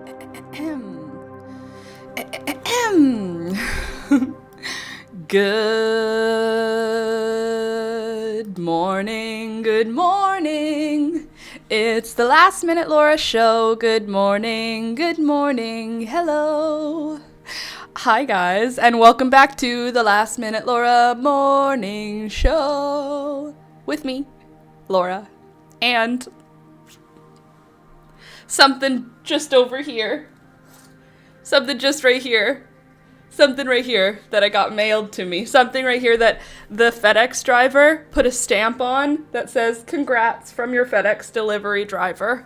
Good morning, good morning. It's the Last Minute Laura show. Good morning, hello. Hi guys, and welcome back to the Last Minute Laura morning show. With me, Laura, and something just over here. Something just right here. Something right here that I got mailed to me. Something right here that the FedEx driver put a stamp on that says, "Congrats from your FedEx delivery driver."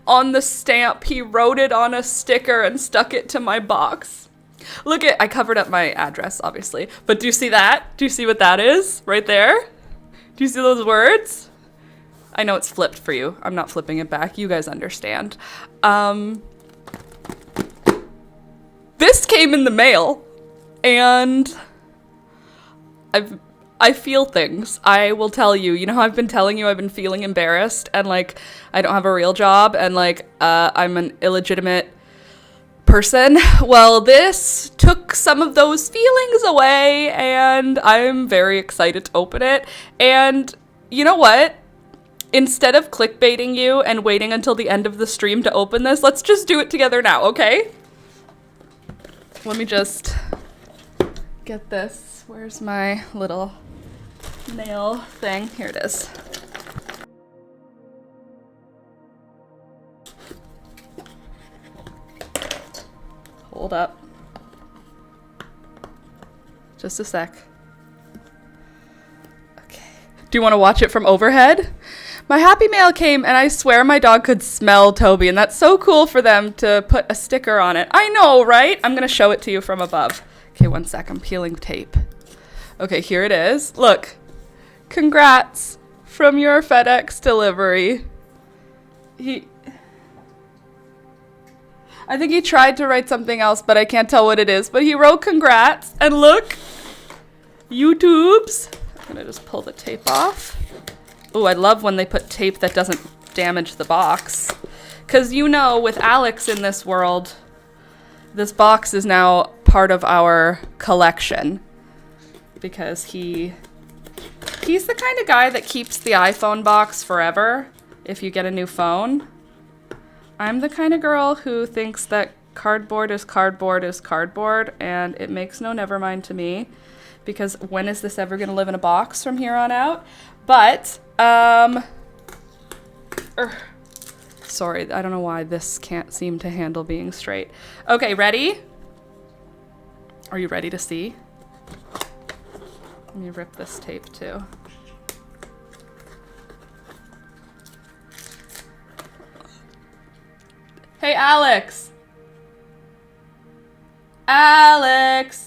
On the stamp, he wrote it on a sticker and stuck it to my box. Look I covered up my address, obviously. But do you see that? Do you see what that is? Right there? Do you see those words? I know it's flipped for you. I'm not flipping it back. You guys understand. This came in the mail, and I feel things. I will tell you. You know how I've been telling you I've been feeling embarrassed, and like I don't have a real job, and like I'm an illegitimate person? Well, this took some of those feelings away, and I'm very excited to open it. And you know what? Instead of clickbaiting you and waiting until the end of the stream to open this, let's just do it together now, okay? Let me just get this. Where's my little nail thing? Here it is. Hold up. Just a sec. Okay. Do you want to watch it from overhead? My happy mail came, and I swear my dog could smell Toby, and that's so cool for them to put a sticker on it. I know, right? I'm going to show it to you from above. Okay, one sec. I'm peeling tape. Okay, here it is. Look. Congrats from your FedEx delivery. I think he tried to write something else, but I can't tell what it is. But he wrote congrats, and look. YouTubes. I'm going to just pull the tape off. Oh, I love when they put tape that doesn't damage the box. Because you know, with Alex in this world, this box is now part of our collection. Because he's the kind of guy that keeps the iPhone box forever if you get a new phone. I'm the kind of girl who thinks that cardboard is cardboard is cardboard, and it makes no nevermind to me. Because when is this ever going to live in a box from here on out? But, sorry, I don't know why this can't seem to handle being straight. Okay, ready? Are you ready to see? Let me rip this tape too. Hey, Alex! Alex!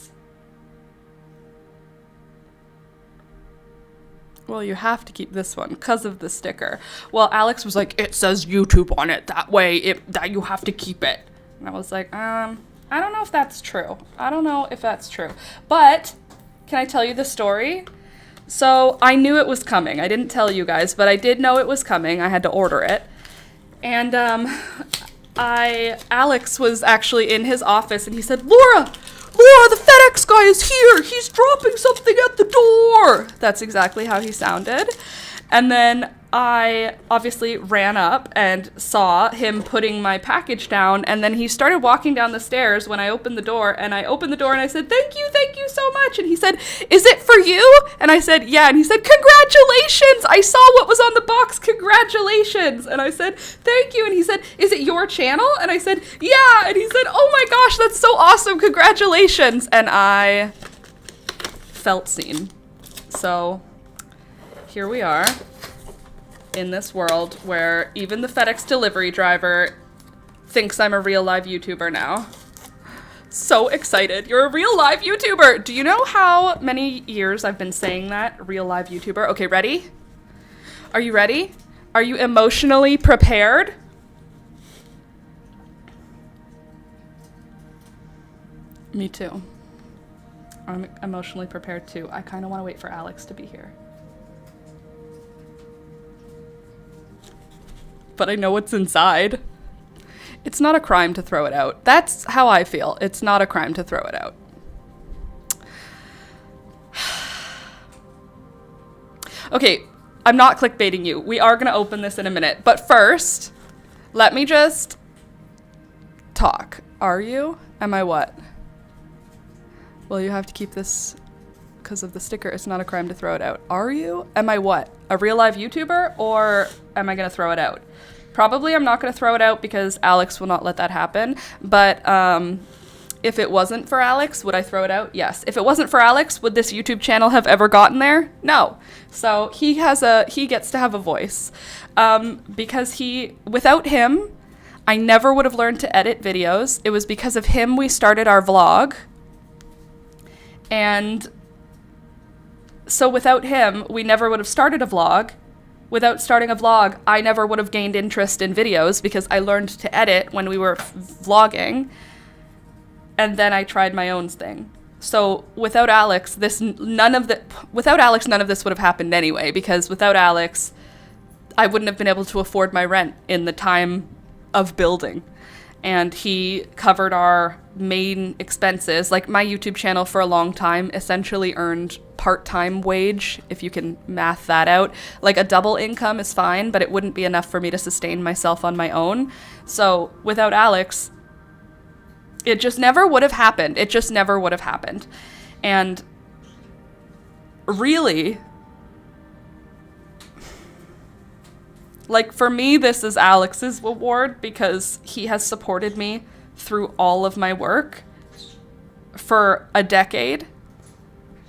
Well, you have to keep this one because of the sticker. Well, Alex was like, it says YouTube on it. That way, that you have to keep it. And I was like, I don't know if that's true. But can I tell you the story? So I knew it was coming. I didn't tell you guys, but I did know it was coming. I had to order it. And Alex was actually in his office, and he said, Laura, the FedEx guy is here. He's dropping something at the door. That's exactly how he sounded. And then I obviously ran up and saw him putting my package down. And then he started walking down the stairs when I opened the door. And I opened the door and I said, thank you so much. And he said, is it for you? And I said, yeah. And he said, congratulations. I saw what was on the box. Congratulations. And I said, thank you. And he said, is it your channel? And I said, yeah. And he said, oh my gosh, that's so awesome. Congratulations. And I felt seen. So here we are in this world where even the FedEx delivery driver thinks I'm a real live YouTuber now. So excited. You're a real live YouTuber. Do you know how many years I've been saying that? Real live YouTuber. Okay, ready? Are you ready? Are you emotionally prepared? Me too. I'm emotionally prepared too. I kind of want to wait for Alex to be here. But I know what's inside. It's not a crime to throw it out. That's how I feel. It's not a crime to throw it out. Okay, I'm not clickbaiting you. We are going to open this in a minute. But first, let me just talk. Are you? Am I what? Well, you have to keep this because of the sticker. It's not a crime to throw it out. Are you? Am I what? A real live YouTuber, or am I going to throw it out? Probably I'm not going to throw it out because Alex will not let that happen. But if it wasn't for Alex, would I throw it out? Yes. If it wasn't for Alex, would this YouTube channel have ever gotten there? No. So he gets to have a voice because without him, I never would have learned to edit videos. It was because of him we started our vlog. And so without him, we never would have started a vlog. Without starting a vlog, I never would have gained interest in videos because I learned to edit when we were vlogging. And then I tried my own thing. So without Alex, none of this would have happened anyway, because without Alex, I wouldn't have been able to afford my rent in the time of building. And he covered our main expenses. Like, my YouTube channel for a long time essentially earned part-time wage, if you can math that out. Like, a double income is fine, but it wouldn't be enough for me to sustain myself on my own. So without Alex, it just never would have happened. It just never would have happened. And really, like, for me, this is Alex's award because he has supported me through all of my work for a decade.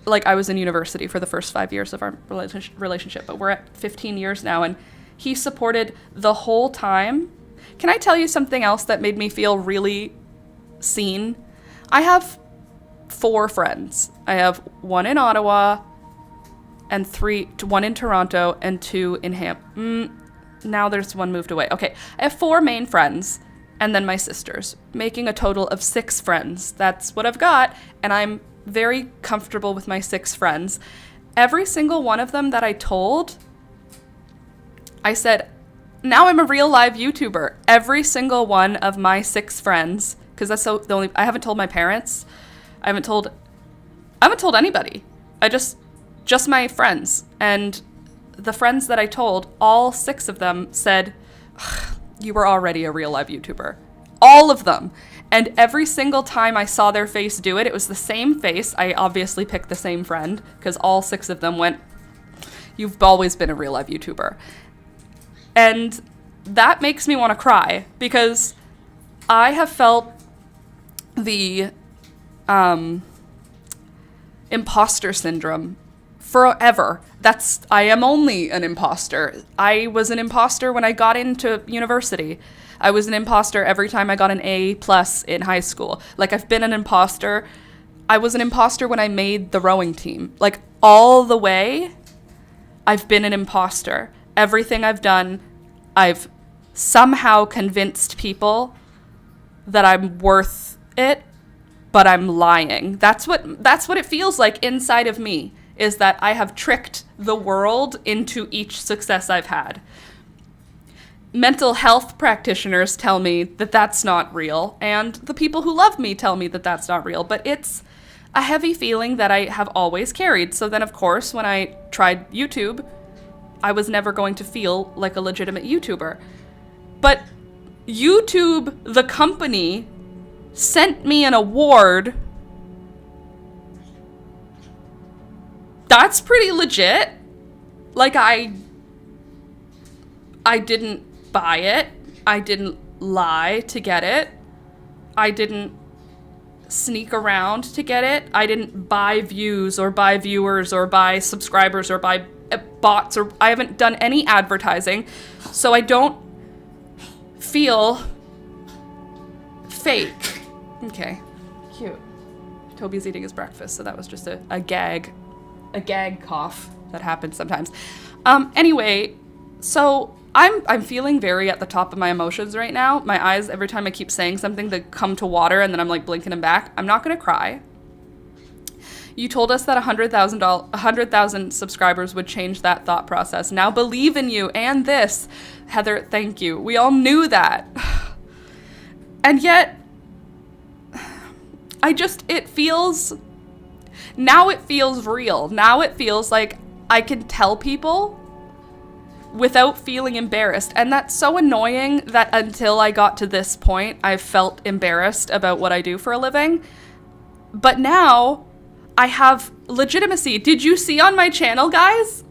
Like, I was in university for the first 5 years of our relationship, but we're at 15 years now, and he supported the whole time. Can I tell you something else that made me feel really seen? I have 4 friends. I have 1 in Ottawa, and 1 in Toronto, and 2 in now there's 1 moved away. Okay, I have 4 main friends, and then my sisters, making a total of 6 friends. That's what I've got, and I'm very comfortable with my 6 friends. Every single one of them that I told, I said, now I'm a real live YouTuber. Every single one of my 6 friends, because that's the only, I haven't told my parents. I haven't told anybody. Just my friends. And the friends that I told, all 6 of them said, you were already a real live YouTuber. All of them. And every single time I saw their face do it, it was the same face. I obviously picked the same friend because all 6 of them went, you've always been a real live YouTuber. And that makes me want to cry because I have felt the imposter syndrome forever. I am only an imposter. I was an imposter when I got into university. I was an imposter every time I got an A+ in high school. Like, I've been an imposter. I was an imposter when I made the rowing team. Like, all the way, I've been an imposter. Everything I've done, I've somehow convinced people that I'm worth it, but I'm lying. That's what it feels like inside of me, is that I have tricked the world into each success I've had. Mental health practitioners tell me that that's not real, and the people who love me tell me that that's not real, but it's a heavy feeling that I have always carried. So then, of course, when I tried YouTube, I was never going to feel like a legitimate YouTuber. But YouTube, the company, sent me an award. That's pretty legit. Like, I didn't buy it. I didn't lie to get it. I didn't sneak around to get it. I didn't buy views or buy viewers or buy subscribers or buy bots, or I haven't done any advertising. So I don't feel fake. Okay, cute. Toby's eating his breakfast, so that was just a gag cough that happens sometimes. Anyway, so I'm feeling very at the top of my emotions right now. My eyes, every time I keep saying something, they come to water, and then I'm like blinking them back. I'm not gonna cry. You told us that 100,000 subscribers would change that thought process. Now believe in you and this. Heather, thank you. We all knew that. And yet, now it feels real. Now it feels like I can tell people without feeling embarrassed. And that's so annoying that until I got to this point, I felt embarrassed about what I do for a living. But now I have legitimacy. Did you see on my channel, guys?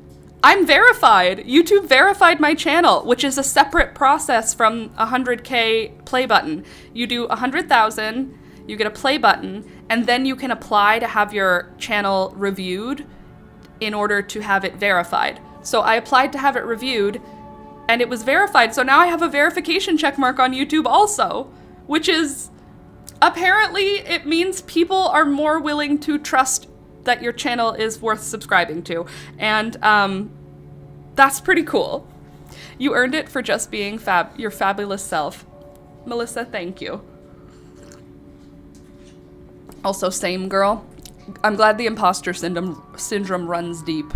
I'm verified. YouTube verified my channel, which is a separate process from 100K play button. You do 100,000, you get a play button, and then you can apply to have your channel reviewed in order to have it verified. So I applied to have it reviewed, and it was verified. So now I have a verification check mark on YouTube also, which is apparently it means people are more willing to trust that your channel is worth subscribing to. And that's pretty cool. You earned it for just being your fabulous self. Melissa, thank you. Also, same girl. I'm glad the imposter syndrome runs deep.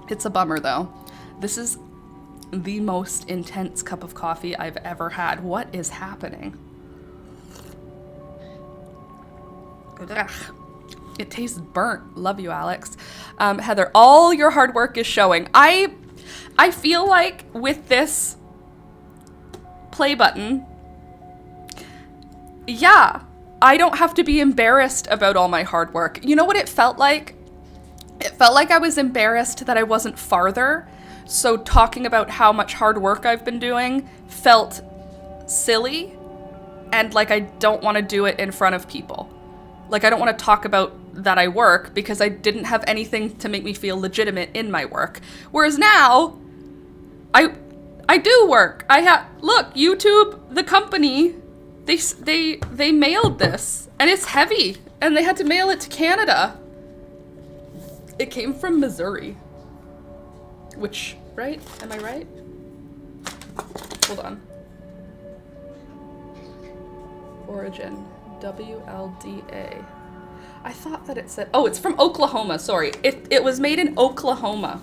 It's a bummer though. This is the most intense cup of coffee I've ever had. What is happening? Ugh. It tastes burnt. Love you, Alex. Heather, all your hard work is showing. I feel like with this play button, yeah, I don't have to be embarrassed about all my hard work. You know what it felt like? It felt like I was embarrassed that I wasn't farther. So talking about how much hard work I've been doing felt silly, and like I don't want to do it in front of people. Like I don't want to talk about that I work because I didn't have anything to make me feel legitimate in my work. Whereas now, I do work. Look, YouTube, the company, they mailed this, and it's heavy, and they had to mail it to Canada. It came from Missouri. Which, right? Am I right? Hold on. Origin. WLDA. I thought that it said, oh, it's from Oklahoma, sorry. It was made in Oklahoma.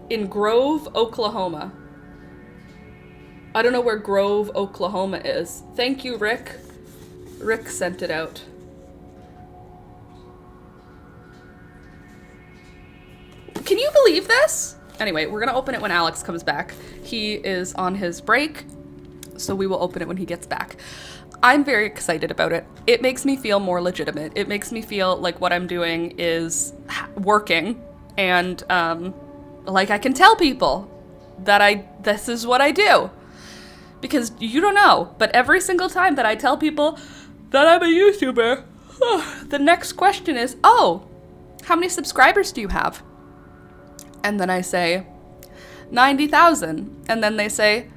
In Grove, Oklahoma. I don't know where Grove, Oklahoma is. Thank you, Rick. Rick sent it out. Can you believe this? Anyway, we're gonna open it when Alex comes back. He is on his break, so we will open it when he gets back. I'm very excited about it. It makes me feel more legitimate. It makes me feel like what I'm doing is working, and like I can tell people that this is what I do. Because you don't know, but every single time that I tell people that I'm a YouTuber, the next question is, oh, how many subscribers do you have? And then I say, 90,000. And then they say,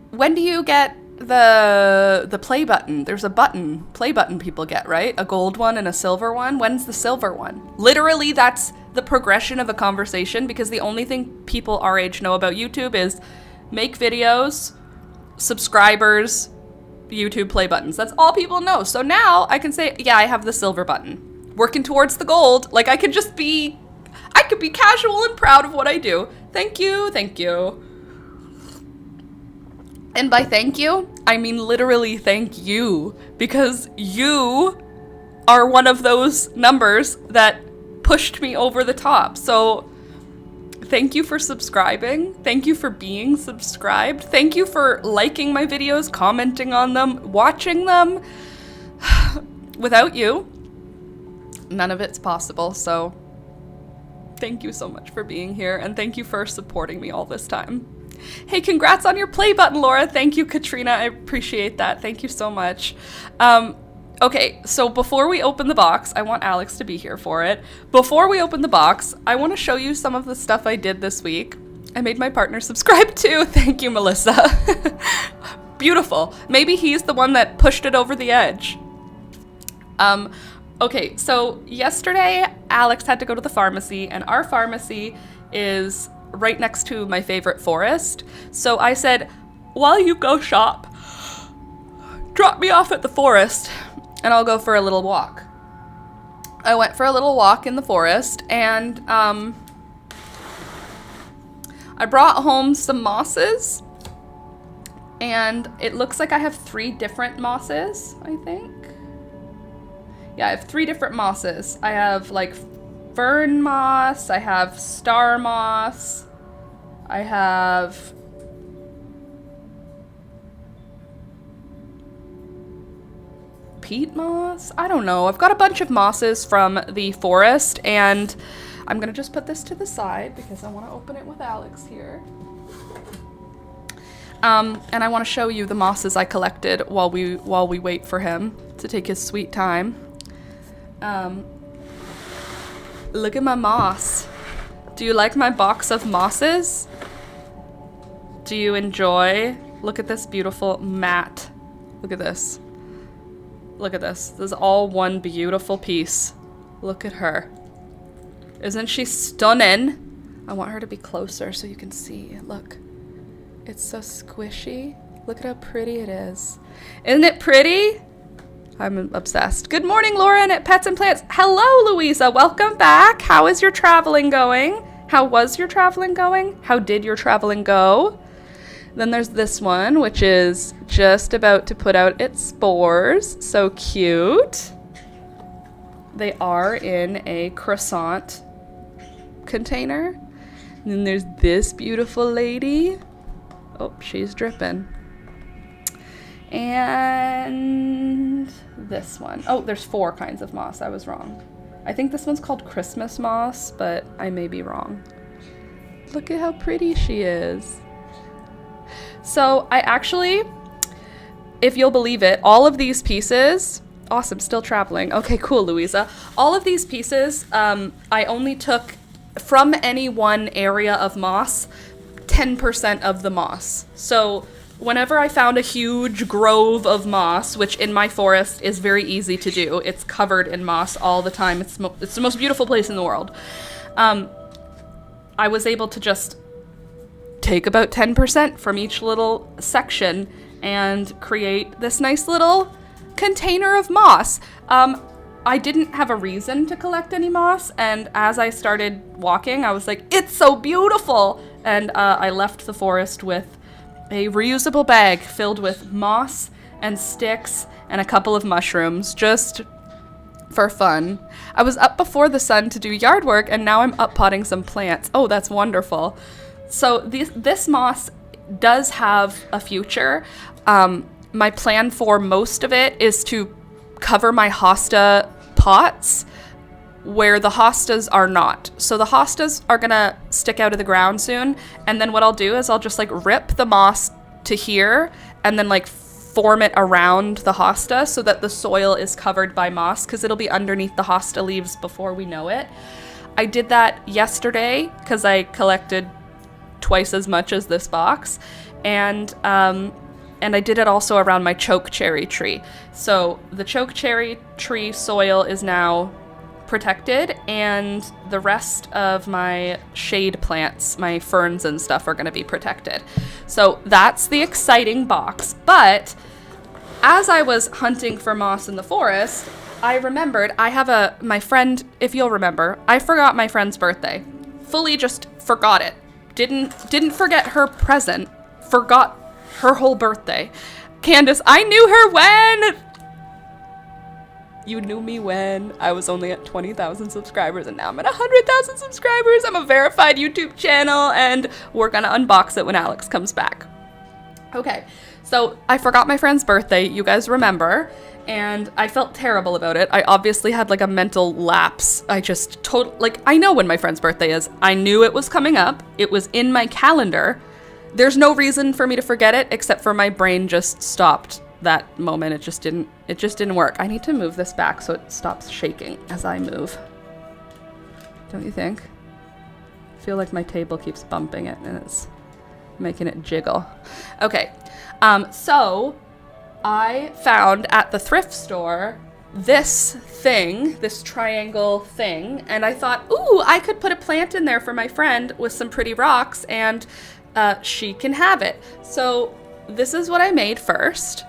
when do you get the play button? There's a play button people get, right? A gold one and a silver one. When's the silver one? Literally, that's the progression of a conversation, because the only thing people our age know about YouTube is make videos, subscribers, YouTube play buttons. That's all people know. So now I can say, yeah, I have the silver button. Working towards the gold. Like I could be casual and proud of what I do. Thank you, thank you. And by thank you, I mean literally thank you, because you are one of those numbers that pushed me over the top. So thank you for subscribing. Thank you for being subscribed. Thank you for liking my videos, commenting on them, watching them. Without you, none of it's possible. So thank you so much for being here, and thank you for supporting me all this time. Hey, congrats on your play button, Laura. Thank you, Katrina. I appreciate that. Thank you so much. Okay, so before we open the box, I want Alex to be here for it. Before we open the box, I want to show you some of the stuff I did this week. I made my partner subscribe too. Thank you, Melissa. Beautiful. Maybe he's the one that pushed it over the edge. Okay, so yesterday, Alex had to go to the pharmacy, and our pharmacy is right next to my favorite forest. So I said, while you go shop, drop me off at the forest, and I'll go for a little walk. I went for a little walk in the forest, and I brought home some mosses And it looks like I have 3 different mosses, I think. Yeah, I have 3 different mosses. I have like fern moss, I have star moss, I have peat moss. I don't know. I've got a bunch of mosses from the forest, and I'm gonna just put this to the side because I want to open it with Alex here. And I want to show you the mosses I collected while we wait for him to take his sweet time. Look at my moss. Do you like my box of mosses? Do you enjoy? Look at this beautiful mat. Look at this. Look at this. This is all one beautiful piece. Look at her. Isn't she stunning? I want her to be closer so you can see. Look. It's so squishy. Look at how pretty it is. Isn't it pretty? I'm obsessed. Good morning, Lauren at Pets and Plants. Hello, Louisa. Welcome back. How is your traveling going? How was your traveling going? How did your traveling go? Then there's this one, which is just about to put out its spores. So cute. They are in a croissant container. And then there's this beautiful lady. Oh, she's dripping. And this one. Oh, there's 4 kinds of moss. I was wrong. I think this one's called Christmas moss, but I may be wrong. Look at how pretty she is. So I actually, if you'll believe it, all of these pieces, awesome, still traveling. Okay, cool, Louisa. All of these pieces, I only took from any one area of moss, 10% of the moss. So whenever I found a huge grove of moss, which in my forest is very easy to do, it's covered in moss all the time. It's the most beautiful place in the world. I was able to just take about 10% from each little section and create this nice little container of moss. I didn't have a reason to collect any moss, and as I started walking, I was like, it's so beautiful! And I left the forest with a reusable bag filled with moss and sticks and a couple of mushrooms, just for fun. I was up before the sun to do yard work, and now I'm up potting some plants. Oh, that's wonderful. So this moss does have a future. My plan for most of it is to cover my hosta pots where the hostas are not. So the hostas are gonna stick out of the ground soon, and then what I'll do is I'll just like rip the moss to here and then like form it around the hosta so that the soil is covered by moss, because it'll be underneath the hosta leaves before we know it. I did that yesterday because I collected twice as much as this box, and I did it also around my choke cherry tree. So the choke cherry tree soil is now protected, and the rest of my shade plants, my ferns and stuff, are going to be protected. So that's the exciting box. But as I was hunting for moss in the forest, I remembered I have my friend, if you'll remember, I forgot my friend's birthday. Fully just forgot it. Didn't forget her present. Forgot her whole birthday. Candace, I knew her when? You knew me when I was only at 20,000 subscribers, and now I'm at 100,000 subscribers. I'm a verified YouTube channel, and we're gonna unbox it when Alex comes back. Okay, so I forgot my friend's birthday, you guys remember, and I felt terrible about it. I obviously had like a mental lapse. I just I know when my friend's birthday is. I knew it was coming up. It was in my calendar. There's no reason for me to forget it except for my brain just stopped that moment. It just didn't work. I need to move this back so it stops shaking as I move. Don't you think? I feel like my table keeps bumping it and it's making it jiggle. Okay, so I found at the thrift store this triangle thing, and I thought, ooh, I could put a plant in there for my friend with some pretty rocks, and she can have it. So this is what I made first.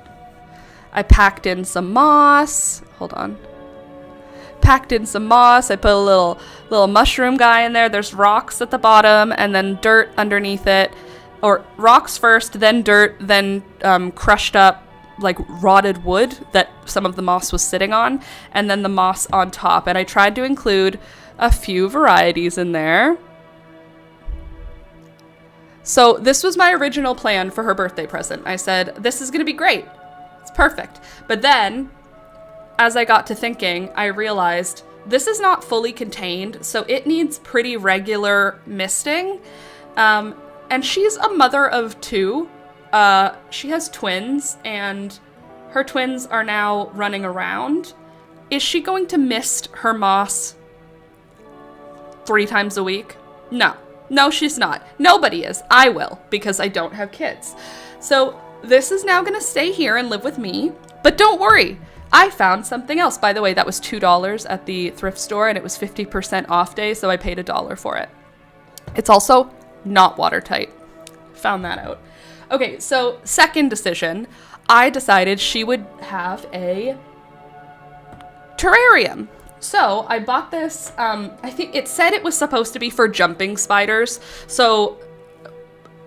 I packed in some moss. Hold on. Packed in some moss. I put a little mushroom guy in there. There's rocks at the bottom and then dirt underneath it. or rocks first, then dirt, then crushed up like rotted wood that some of the moss was sitting on, and then the moss on top. And I tried to include a few varieties in there. So this was my original plan for her birthday present. I said, this is going to be great. It's perfect. But then, as I got to thinking, I realized this is not fully contained, so it needs pretty regular misting. And she's a mother of 2. She has twins, and her twins are now running around. Is she going to mist her moss 3 times a week? No. No, she's not. Nobody is. I will, because I don't have kids. So this is now going to stay here and live with me. But don't worry. I found something else. By the way, that was $2 at the thrift store, and it was 50% off day, so I paid $1 for it. It's also not watertight. Found that out. Okay, so second decision, I decided she would have a terrarium. So I bought this, I think it said it was supposed to be for jumping spiders, so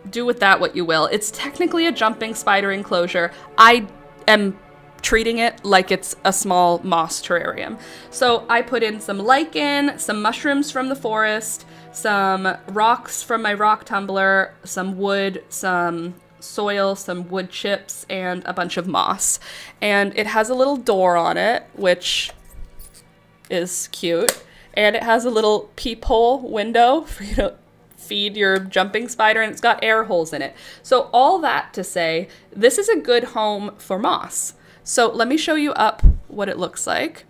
do with that what you will. It's technically a jumping spider enclosure. I am treating it like it's a small moss terrarium. So I put in some lichen, some mushrooms from the forest, some rocks from my rock tumbler, some wood, some soil, some wood chips, and a bunch of moss. And it has a little door on it, which is cute. And it has a little peephole window for you to feed your jumping spider, and it's got air holes in it. So all that to say, this is a good home for moss. So let me show you up what it looks like.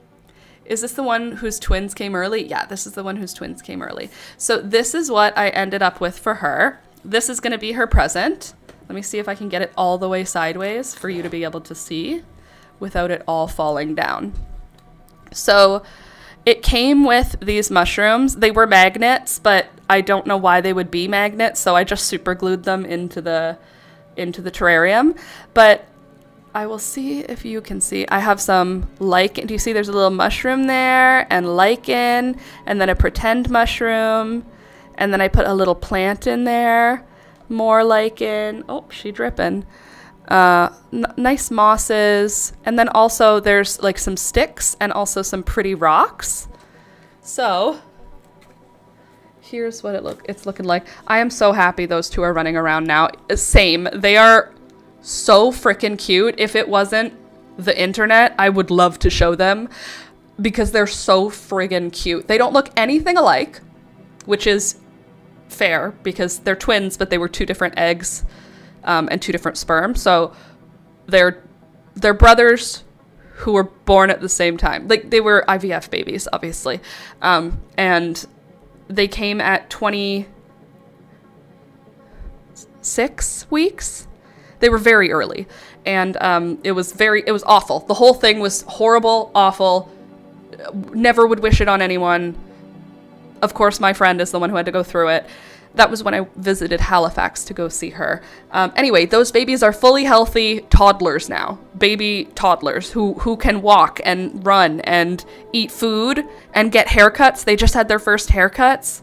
Is this the one whose twins came early? Yeah, this is the one whose twins came early. So this is what I ended up with for her. This is going to be her present. Let me see if I can get it all the way sideways for you to be able to see without it all falling down. So it came with these mushrooms. They were magnets, but I don't know why they would be magnets, so I just super glued them into the terrarium. But I will see if you can see. I have some lichen. Do you see there's a little mushroom there, and lichen, and then a pretend mushroom, and then I put a little plant in there, more lichen. Oh, she dripping. Nice mosses, and then also there's like some sticks and also some pretty rocks. So here's what it's looking like. I am so happy those two are running around now. Same. They are so freaking cute. If it wasn't the internet, I would love to show them because they're so friggin' cute. They don't look anything alike, which is fair because they're twins, but they were 2 different eggs and 2 different sperm. So they're brothers who were born at the same time. Like, they were IVF babies, obviously. And they came at 26 weeks. They were very early, and it was awful. The whole thing was horrible, awful. Never would wish it on anyone. Of course, my friend is the one who had to go through it. That was when I visited Halifax to go see her. Anyway, those babies are fully healthy toddlers now. Baby toddlers who can walk and run and eat food and get haircuts. They just had their first haircuts.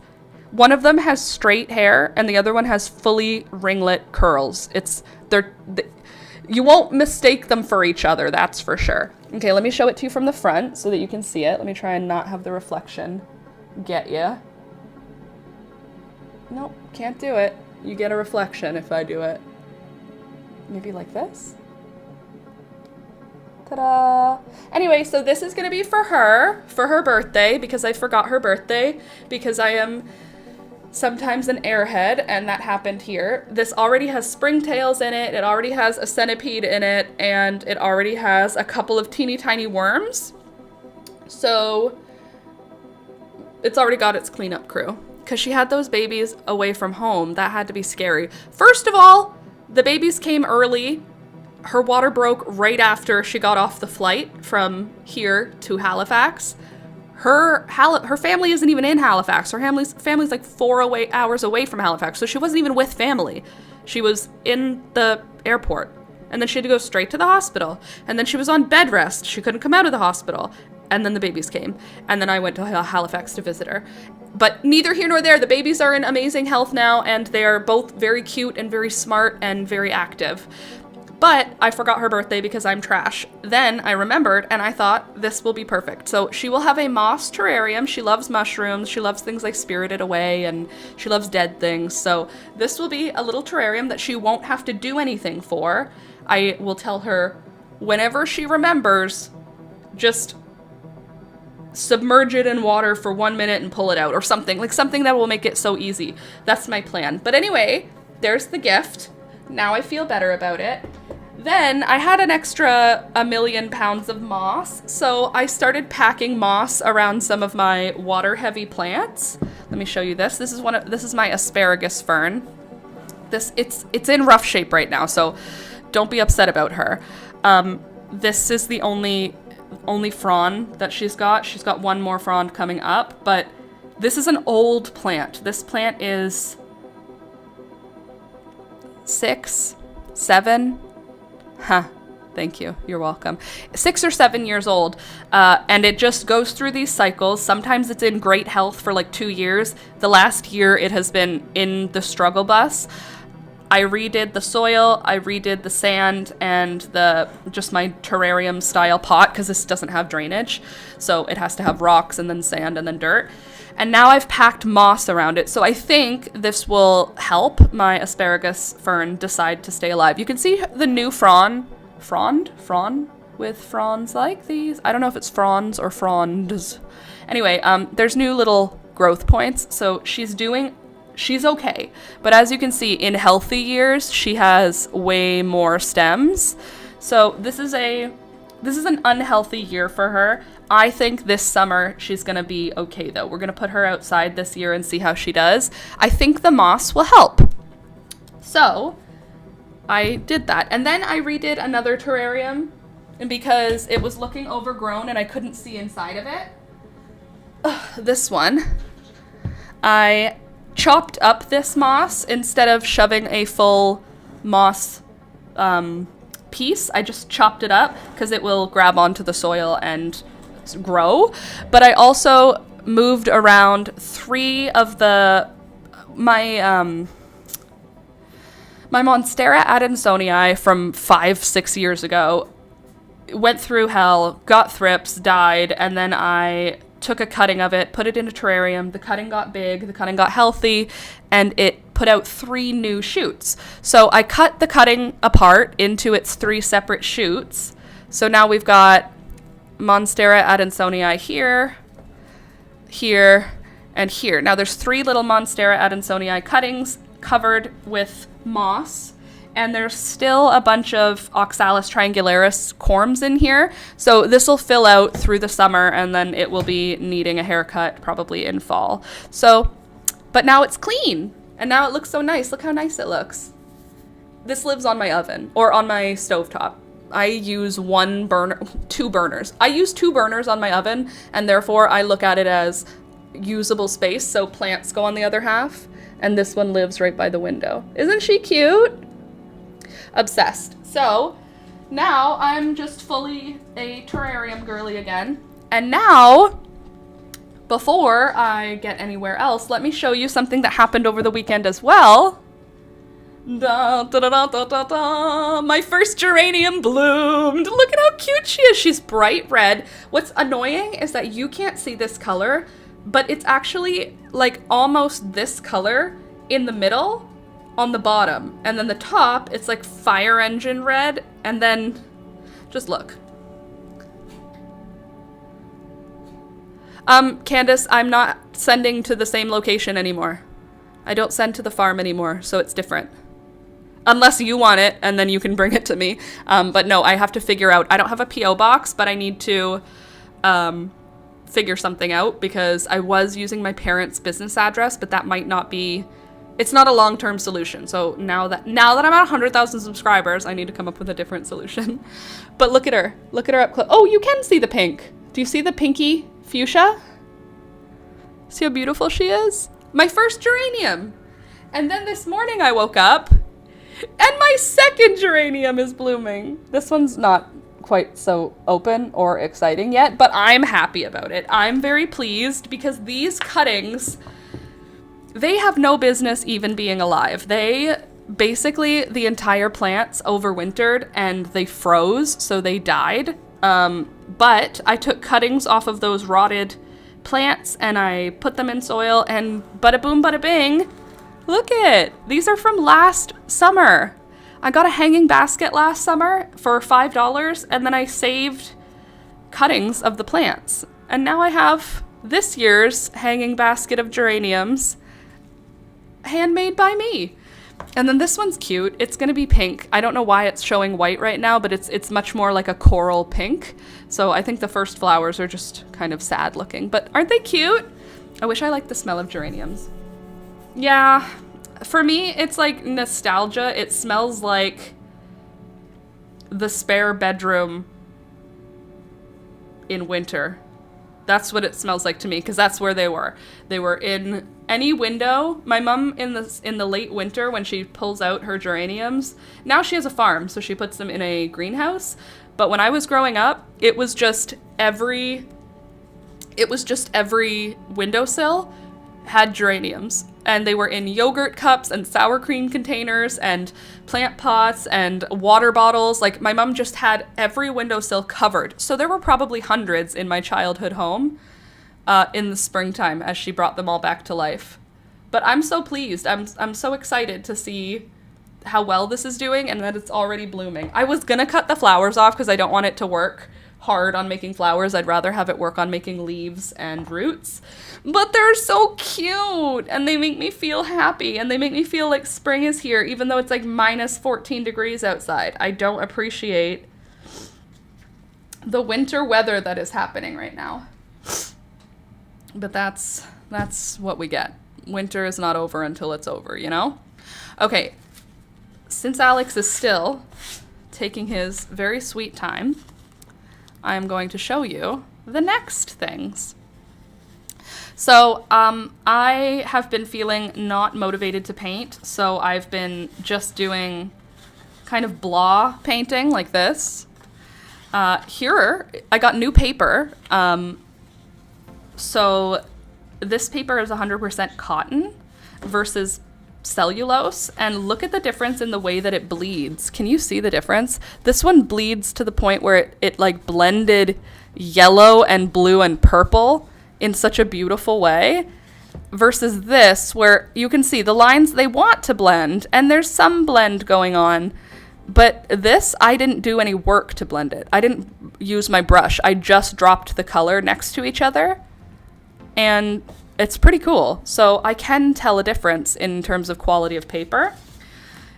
One of them has straight hair, and the other one has fully ringlet curls. You won't mistake them for each other, that's for sure. Okay, let me show it to you from the front so that you can see it. Let me try and not have the reflection get you. Nope, can't do it. You get a reflection if I do it. Maybe like this. Ta-da! Anyway, so this is going to be for her birthday, because I forgot her birthday, because I am sometimes an airhead, and that happened here. This already has springtails in it, it already has a centipede in it, and it already has a couple of teeny tiny worms. So it's already got its cleanup crew. Because she had those babies away from home, that had to be scary. First of all, the babies came early. Her water broke right after she got off the flight from here to Halifax. Her family isn't even in Halifax. Her family's like 4 hours away from Halifax, so she wasn't even with family. She was in the airport, and then she had to go straight to the hospital, and then she was on bed rest. She couldn't come out of the hospital, And then the babies came. And then I went to Halifax to visit her. But neither here nor there. The babies are in amazing health now, and they are both very cute and very smart and very active. But I forgot her birthday because I'm trash. Then I remembered, and I thought this will be perfect. So she will have a moss terrarium. She loves mushrooms. She loves things like Spirited Away, and she loves dead things. So this will be a little terrarium that she won't have to do anything for. I will tell her whenever she remembers, just submerge it in water for 1 minute and pull it out, or something that will make it so easy. That's my plan. But anyway, there's the gift. Now I feel better about it. Then I had an extra 1,000,000 pounds of moss, so I started packing moss around some of my water-heavy plants. Let me show you this. This is my asparagus fern. It's in rough shape right now, so don't be upset about her. This is the only frond that she's got. She's got one more frond coming up, but this is an old plant. This plant is 6, 7. Thank you. You're welcome. 6 or 7 years old, and it just goes through these cycles. Sometimes it's in great health for like 2 years. The last year it has been in the struggle bus. I redid the soil, I redid the sand, and just my terrarium style pot, because this doesn't have drainage. So it has to have rocks and then sand and then dirt. And now I've packed moss around it. So I think this will help my asparagus fern decide to stay alive. You can see the new frond with fronds like these. I don't know if it's fronds or fronds. Anyway, there's new little growth points. So she's okay. But as you can see, in healthy years, she has way more stems. So this is an unhealthy year for her. I think this summer she's going to be okay, though. We're going to put her outside this year and see how she does. I think the moss will help. So I did that. And then I redid another terrarium, and because it was looking overgrown and I couldn't see inside of it, this one, I chopped up this moss instead of shoving a full moss piece. I just chopped it up because it will grab onto the soil and grow. But I also moved around 3 of my Monstera adansonii from 5-6 years ago. Went through hell, got thrips, died, and then I took a cutting of it, put it in a terrarium. The cutting got big, the cutting got healthy, and it put out 3 new shoots. So I cut the cutting apart into its 3 separate shoots. So now we've got Monstera adansonii here, here, and here. Now there's 3 little Monstera adansonii cuttings covered with moss, and there's still a bunch of Oxalis triangularis corms in here. So this will fill out through the summer, and then it will be needing a haircut probably in fall. So, but now it's clean, and now it looks so nice. Look how nice it looks. This lives on my oven, or on my stovetop. I use 2 burners. I use 2 burners on my oven, and therefore I look at it as usable space, so plants go on the other half, and this one lives right by the window. Isn't she cute? Obsessed. So now I'm just fully a terrarium girly again. And now, before I get anywhere else, let me show you something that happened over the weekend as well. Da, da, da, da, da, da, da. My first geranium bloomed. Look at how cute she is. She's bright red. What's annoying is that you can't see this color, but it's actually like almost this color in the middle on the bottom. And then the top, it's like fire engine red. And then just look. Candace, I'm not sending to the same location anymore. I don't send to the farm anymore, so it's different. Unless you want it, and then you can bring it to me. But no, I have to figure out. I don't have a P.O. box, but I need to figure something out, because I was using my parents' business address, but that might not be... It's not a long-term solution. So now that I'm at 100,000 subscribers, I need to come up with a different solution. But look at her. Look at her up close. Oh, you can see the pink. Do you see the pinky fuchsia? See how beautiful she is? My first geranium. And then this morning I woke up and my second geranium is blooming. This one's not quite so open or exciting yet, but I'm happy about it. I'm very pleased because these cuttings, they have no business even being alive. Basically, the entire plants overwintered and they froze, so they died. But I took cuttings off of those rotted plants and I put them in soil, and bada boom, bada bing. Look it! These are from last summer. I got a hanging basket last summer for $5, and then I saved cuttings of the plants. And now I have this year's hanging basket of geraniums, handmade by me. And then this one's cute. It's gonna be pink. I don't know why it's showing white right now, but it's much more like a coral pink. So I think the first flowers are just kind of sad looking, but aren't they cute? I wish I liked the smell of geraniums. Yeah, for me, it's like nostalgia. It smells like the spare bedroom in winter. That's what it smells like to me, because that's where they were. They were in any window. My mom in the late winter, when she pulls out her geraniums, now she has a farm, so she puts them in a greenhouse. But when I was growing up, it was just every windowsill had geraniums, and they were in yogurt cups and sour cream containers and plant pots and water bottles. Like, my mom just had every windowsill covered. So there were probably hundreds in my childhood home in the springtime as she brought them all back to life. But I'm so pleased. I'm so excited to see how well this is doing and that it's already blooming. I was gonna cut the flowers off because I don't want it to work hard on making flowers. I'd rather have it work on making leaves and roots. But they're so cute, and they make me feel happy, and they make me feel like spring is here, even though it's like minus 14 degrees outside. I don't appreciate the winter weather that is happening right now. But that's what we get. Winter is not over until it's over, you know? Okay, since Alex is still taking his very sweet time, I'm going to show you the next things. So I have been feeling not motivated to paint, so I've been just doing kind of blah painting like this. Here, I got new paper. So this paper is 100% cotton versus cellulose, and look at the difference in the way that it bleeds. Can you see the difference? This one bleeds to the point where it like blended yellow and blue and purple in such a beautiful way, versus this where you can see the lines, they want to blend and there's some blend going on, but this, I didn't do any work to blend it. I didn't use my brush. I just dropped the color next to each other, and it's pretty cool. So I can tell a difference in terms of quality of paper.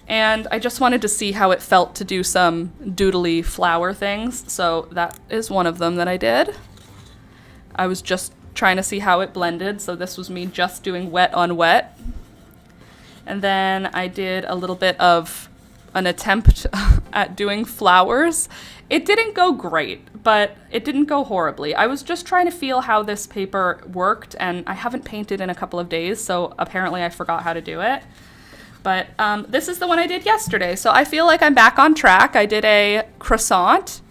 And I just wanted to see how it felt to do some doodly flower things. So that is one of them that I did. I was just trying to see how it blended. So this was me just doing wet on wet. And then I did a little bit of an attempt at doing flowers. It didn't go great, but it didn't go horribly. I was just trying to feel how this paper worked, and I haven't painted in a couple of days, so apparently I forgot how to do it. But this is the one I did yesterday, so I feel like I'm back on track. I did a croissant.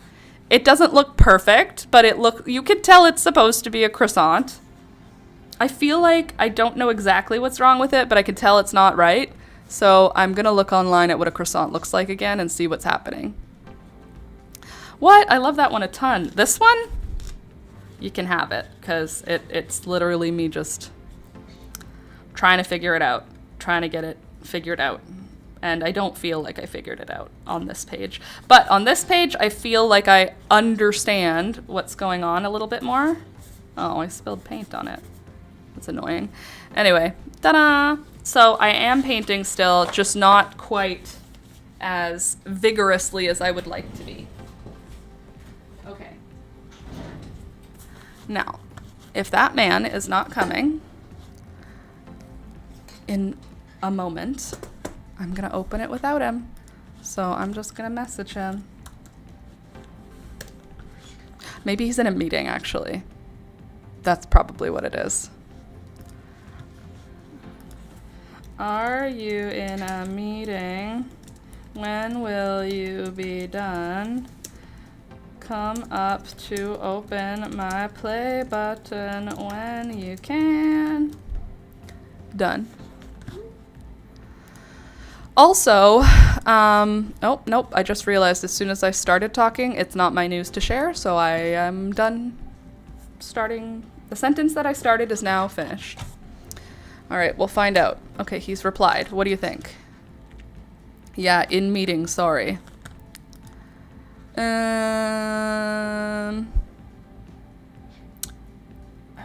It doesn't look perfect, but you could tell it's supposed to be a croissant. I feel like I don't know exactly what's wrong with it, but I could tell it's not right. So I'm gonna look online at what a croissant looks like again and see what's happening. What? I love that one a ton. This one, you can have it, because it's literally me just trying to figure it out, trying to get it figured out. And I don't feel like I figured it out on this page. But on this page, I feel like I understand what's going on a little bit more. Oh, I spilled paint on it. That's annoying. Anyway, ta-da! So I am painting still, just not quite as vigorously as I would like to be. Okay. Now, if that man is not coming in a moment, I'm gonna open it without him. So I'm just gonna message him. Maybe he's in a meeting, actually. That's probably what it is. Are you in a meeting? When will you be done? come up to open my play button when you can. Done. Also, oh, nope, I just realized as soon as I started talking, it's not my news to share, so I am done starting. The sentence that I started is now finished. All right, we'll find out. Okay, he's replied. What do you think? Yeah, in meeting, sorry. I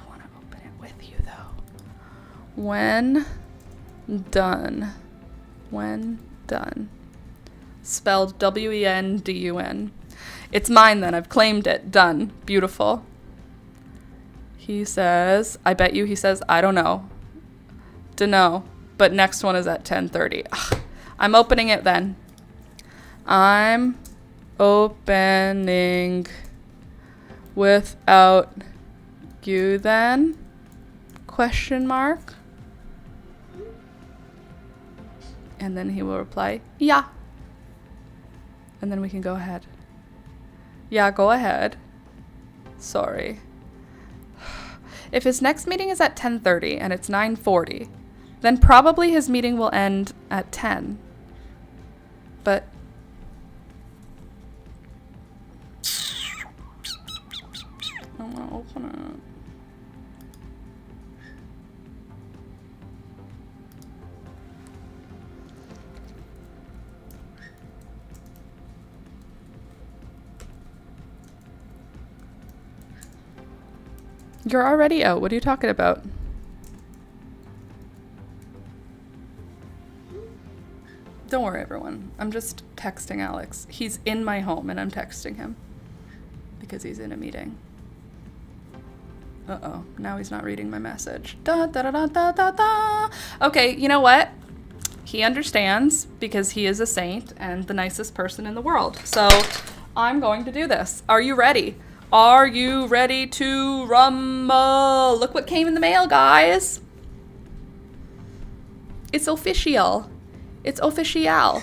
want to open it with you, though. When done. When done. Spelled W-E-N-D-U-N. It's mine then. I've claimed it. Done. Beautiful. He says, I bet you he says, I don't know. Dunno. But next one is at 10:30. Ugh. I'm opening it then. I'm opening without you then? Question mark. And then he will reply, yeah. And then we can go ahead. Yeah, go ahead. Sorry. If his next meeting is at 10:30 and it's 9:40, then probably his meeting will end at 10. But I want to open it. You're already out. What are you talking about? Don't worry, everyone. I'm just texting Alex. He's in my home and I'm texting him because he's in a meeting. Uh-oh. Now he's not reading my message. Da, da, da, da, da, da, da. Okay, you know what? He understands because he is a saint and the nicest person in the world. So I'm going to do this. Are you ready? Are you ready to rumble? Look what came in the mail, guys. It's official. It's official.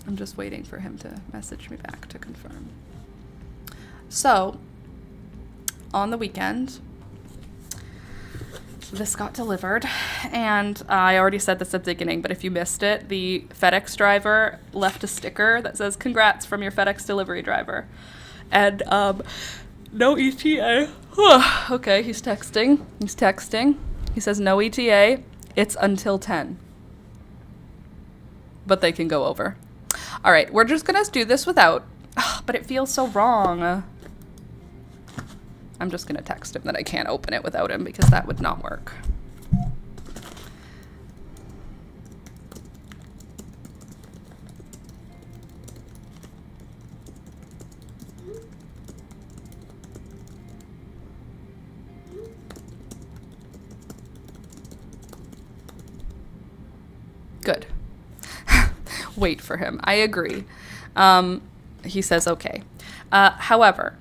I'm just waiting for him to message me back to confirm. So, on the weekend, this got delivered, and I already said this at the beginning, but if you missed it, the FedEx driver left a sticker that says, "Congrats from your FedEx delivery driver." And, no ETA. Okay, he's texting. He says, no ETA. It's until 10. But they can go over. All right, we're just going to do this without, but it feels so wrong. I'm just going to text him that I can't open it without him because that would not work. Good. Wait for him. I agree. He says okay. However,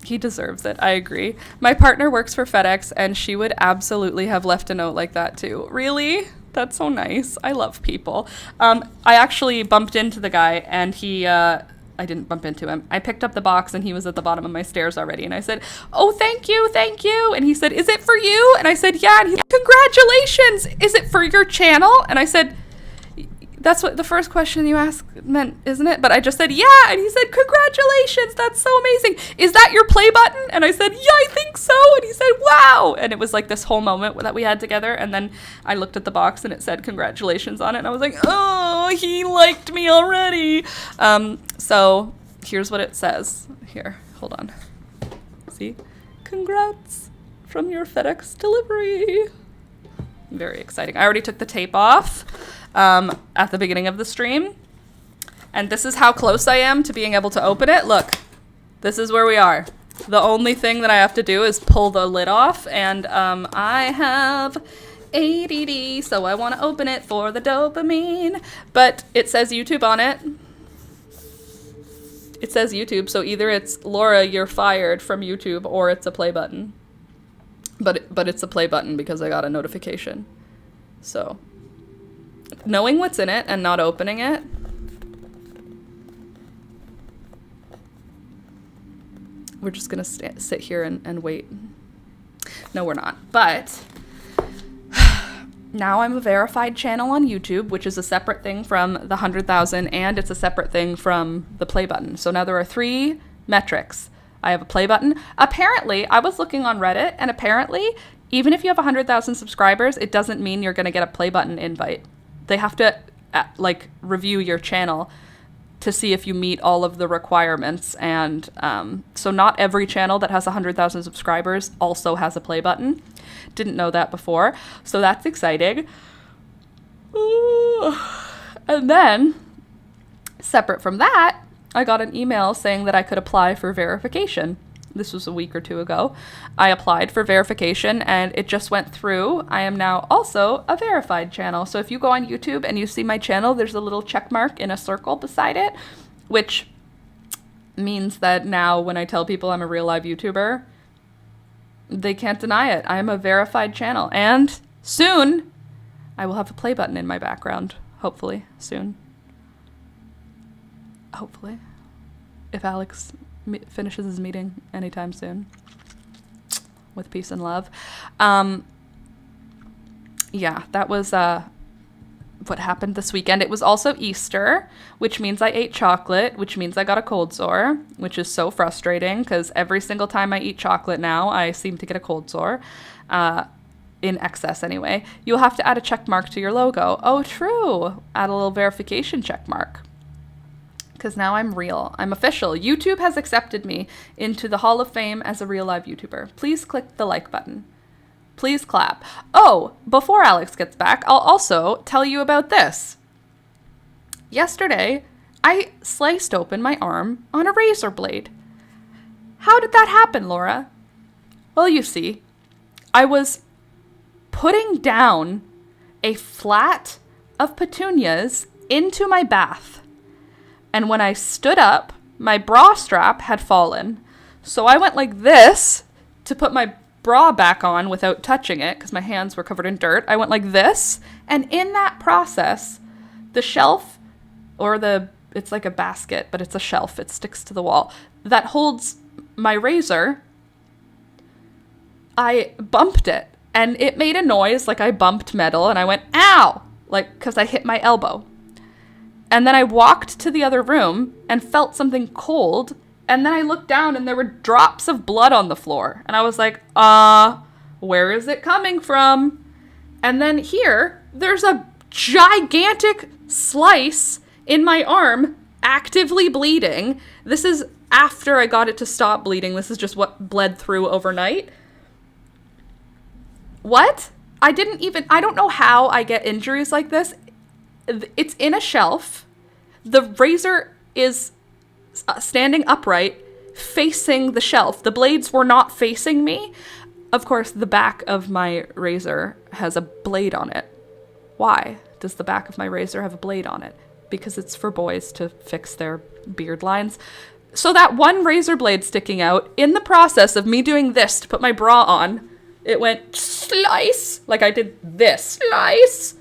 he deserves it. I agree. My partner works for FedEx, and she would absolutely have left a note like that too. Really? That's so nice. I love people. I actually bumped into the guy, and he... I didn't bump into him. I picked up the box, and he was at the bottom of my stairs already, and I said, "Oh, thank you, thank you." And he said, "Is it for you?" And I said, "Yeah." And he's like, "Congratulations. Is it for your channel?" And I said, "That's what the first question you asked meant, isn't it?" But I just said, "Yeah." And he said, "Congratulations. That's so amazing. Is that your play button?" And I said, "Yeah, I think so." And he said, "Wow." And it was like this whole moment that we had together. And then I looked at the box and it said congratulations on it. And I was like, oh, he liked me already. So here's what it says. Here, hold on. See? Congrats from your FedEx delivery. Very exciting. I already took the tape off at the beginning of the stream. And this is how close I am to being able to open it. Look, this is where we are. The only thing that I have to do is pull the lid off. And I have ADD, so I want to open it for the dopamine. But it says YouTube on it. It says YouTube, so either it's Laura, you're fired from YouTube, or it's a play button. But it's a play button because I got a notification. So, knowing what's in it and not opening it, we're just going to sit here and wait. No, we're not. But now I'm a verified channel on YouTube, which is a separate thing from the 100,000, and it's a separate thing from the play button. So now there are 3 metrics. I have a play button. Apparently, I was looking on Reddit, and apparently, even if you have 100,000 subscribers, it doesn't mean you're going to get a play button invite. They have to review your channel to see if you meet all of the requirements. And so not every channel that has 100,000 subscribers also has a play button. Didn't know that before. So that's exciting. Ooh. And then, separate from that, I got an email saying that I could apply for verification. This was a week or 2 ago. I applied for verification and it just went through. I am now also a verified channel. So if you go on YouTube and you see my channel, there's a little check mark in a circle beside it, which means that now when I tell people I'm a real live YouTuber, they can't deny it. I am a verified channel. And soon, I will have a play button in my background. Hopefully, soon. Hopefully. If Alex finishes his meeting anytime soon. With peace and love. Yeah, that was what happened this weekend. It was also Easter, which means I ate chocolate, which means I got a cold sore, which is so frustrating because every single time I eat chocolate now, I seem to get a cold sore. In excess anyway. You'll have to add a check mark to your logo. Oh, true. Add a little verification check mark. Because now I'm real. I'm official. YouTube has accepted me into the Hall of Fame as a real live YouTuber. Please click the like button. Please clap. Oh, before Alex gets back, I'll also tell you about this. Yesterday, I sliced open my arm on a razor blade. How did that happen, Laura? Well, you see, I was putting down a flat of petunias into my bath. And when I stood up, my bra strap had fallen. So I went like this to put my bra back on without touching it because my hands were covered in dirt. I went like this. And in that process, the shelf it's like a basket, but it's a shelf. It sticks to the wall that holds my razor. I bumped it and it made a noise like I bumped metal and I went, ow, like, because I hit my elbow. And then I walked to the other room and felt something cold. And then I looked down and there were drops of blood on the floor. And I was like, where is it coming from? And then here, there's a gigantic slice in my arm, actively bleeding. This is after I got it to stop bleeding. This is just what bled through overnight. What? I don't know how I get injuries like this. It's in a shelf. The razor is standing upright, facing the shelf. The blades were not facing me. Of course, the back of my razor has a blade on it. Why does the back of my razor have a blade on it? Because it's for boys to fix their beard lines. So that one razor blade sticking out, in the process of me doing this to put my bra on, it went slice, like I did this, slice.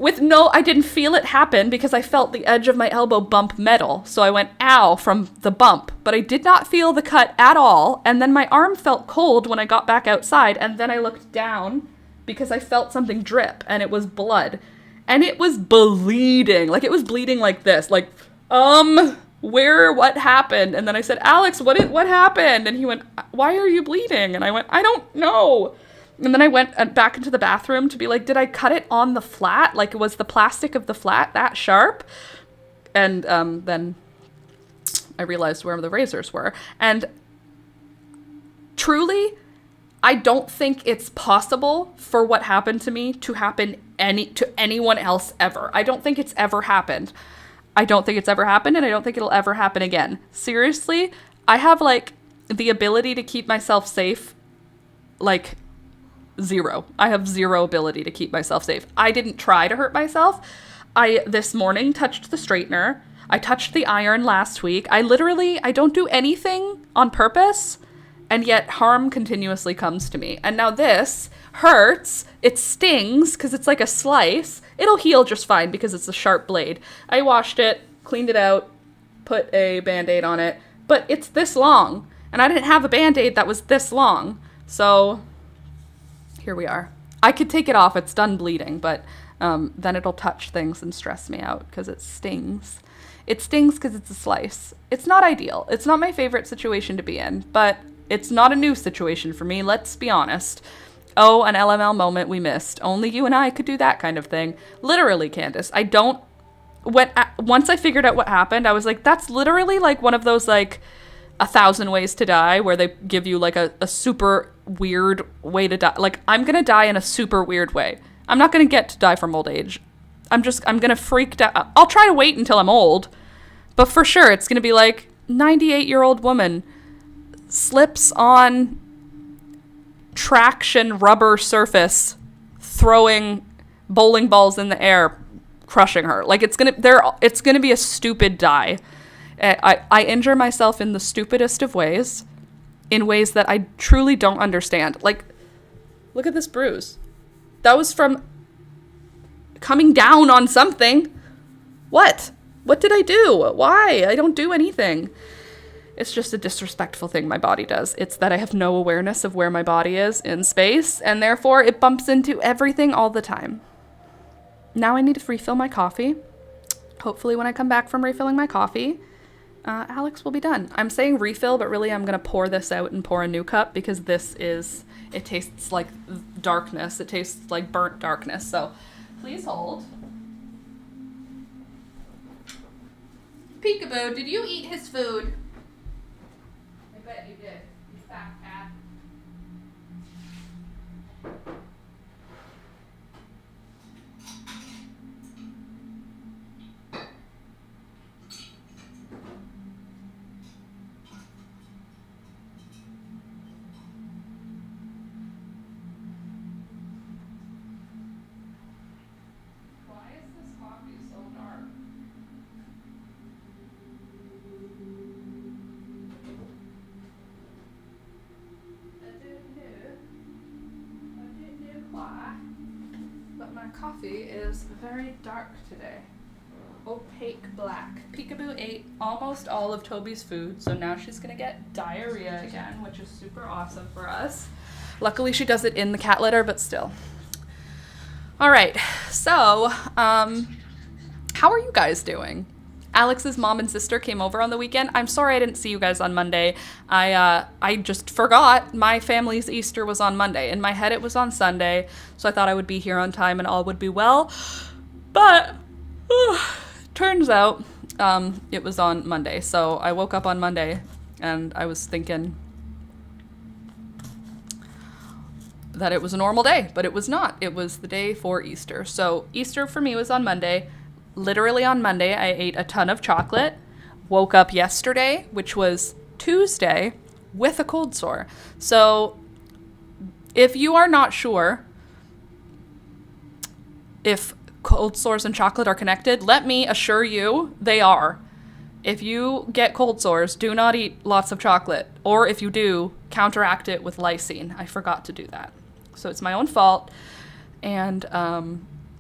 I didn't feel it happen because I felt the edge of my elbow bump metal. So I went, ow, from the bump. But I did not feel the cut at all. And then my arm felt cold when I got back outside. And then I looked down because I felt something drip and it was blood. And it was bleeding. Like, it was bleeding like this. Like, what happened? And then I said, Alex, what happened? And he went, why are you bleeding? And I went, I don't know. And then I went back into the bathroom to be like, did I cut it on the flat? Like, was the plastic of the flat that sharp? And then I realized where the razors were. And truly, I don't think it's possible for what happened to me to happen to anyone else ever. I don't think it's ever happened. I don't think it's ever happened, and I don't think it'll ever happen again. Seriously, I have, like, the ability to keep myself safe, like, zero. I have zero ability to keep myself safe. I didn't try to hurt myself. I, this morning, touched the straightener. I touched the iron last week. I don't do anything on purpose, and yet harm continuously comes to me. And now this hurts. It stings because it's like a slice. It'll heal just fine because it's a sharp blade. I washed it, cleaned it out, put a Band-Aid on it, but it's this long. And I didn't have a Band-Aid that was this long. So here we are. I could take it off. It's done bleeding, but then it'll touch things and stress me out because it stings. It stings because it's a slice. It's not ideal. It's not my favorite situation to be in, but it's not a new situation for me. Let's be honest. Oh, an LML moment we missed. Only you and I could do that kind of thing. Literally, Candace. Once I figured out what happened, I was like, that's literally like one of those like 1,000 ways to die where they give you like a super weird way to die. Like, I'm going to die in a super weird way. I'm not going to get to die from old age. I'm going to freak out. I'll try to wait until I'm old, but for sure it's going to be like 98-year-old woman slips on traction rubber surface, throwing bowling balls in the air, crushing her. Like, it's gonna be a stupid die. I injure myself in the stupidest of ways, in ways that I truly don't understand. Like, look at this bruise. That was from coming down on something. What did I do? Why? I don't do anything. It's just a disrespectful thing my body does. It's that I have no awareness of where my body is in space, and therefore it bumps into everything all the time. Now I need to refill my coffee. Hopefully when I come back from refilling my coffee, Alex will be done. I'm saying refill, but really I'm going to pour this out and pour a new cup because it tastes like darkness. It tastes like burnt darkness. So please hold. Peekaboo, did you eat his food? I bet you did, you fat cat. Why is this coffee so dark? But my coffee is very dark today. Opaque black. Peekaboo ate almost all of Toby's food, so now she's gonna get diarrhea again, which is super awesome for us. Luckily she does it in the cat litter, but still. All right, so how are you guys doing? Alex's mom and sister came over on the weekend. I'm sorry I didn't see you guys on Monday. I just forgot my family's Easter was on Monday. In my head it was on Sunday, so I thought I would be here on time and all would be well. But turns out it was on Monday. So I woke up on Monday and I was thinking that it was a normal day, but it was not. It was the day for Easter. So Easter for me was on Monday. Literally on Monday, I ate a ton of chocolate, woke up yesterday, which was Tuesday, with a cold sore. So if you are not sure if cold sores and chocolate are connected, let me assure you they are. If you get cold sores, do not eat lots of chocolate. Or if you do, counteract it with lysine. I forgot to do that. So it's my own fault. And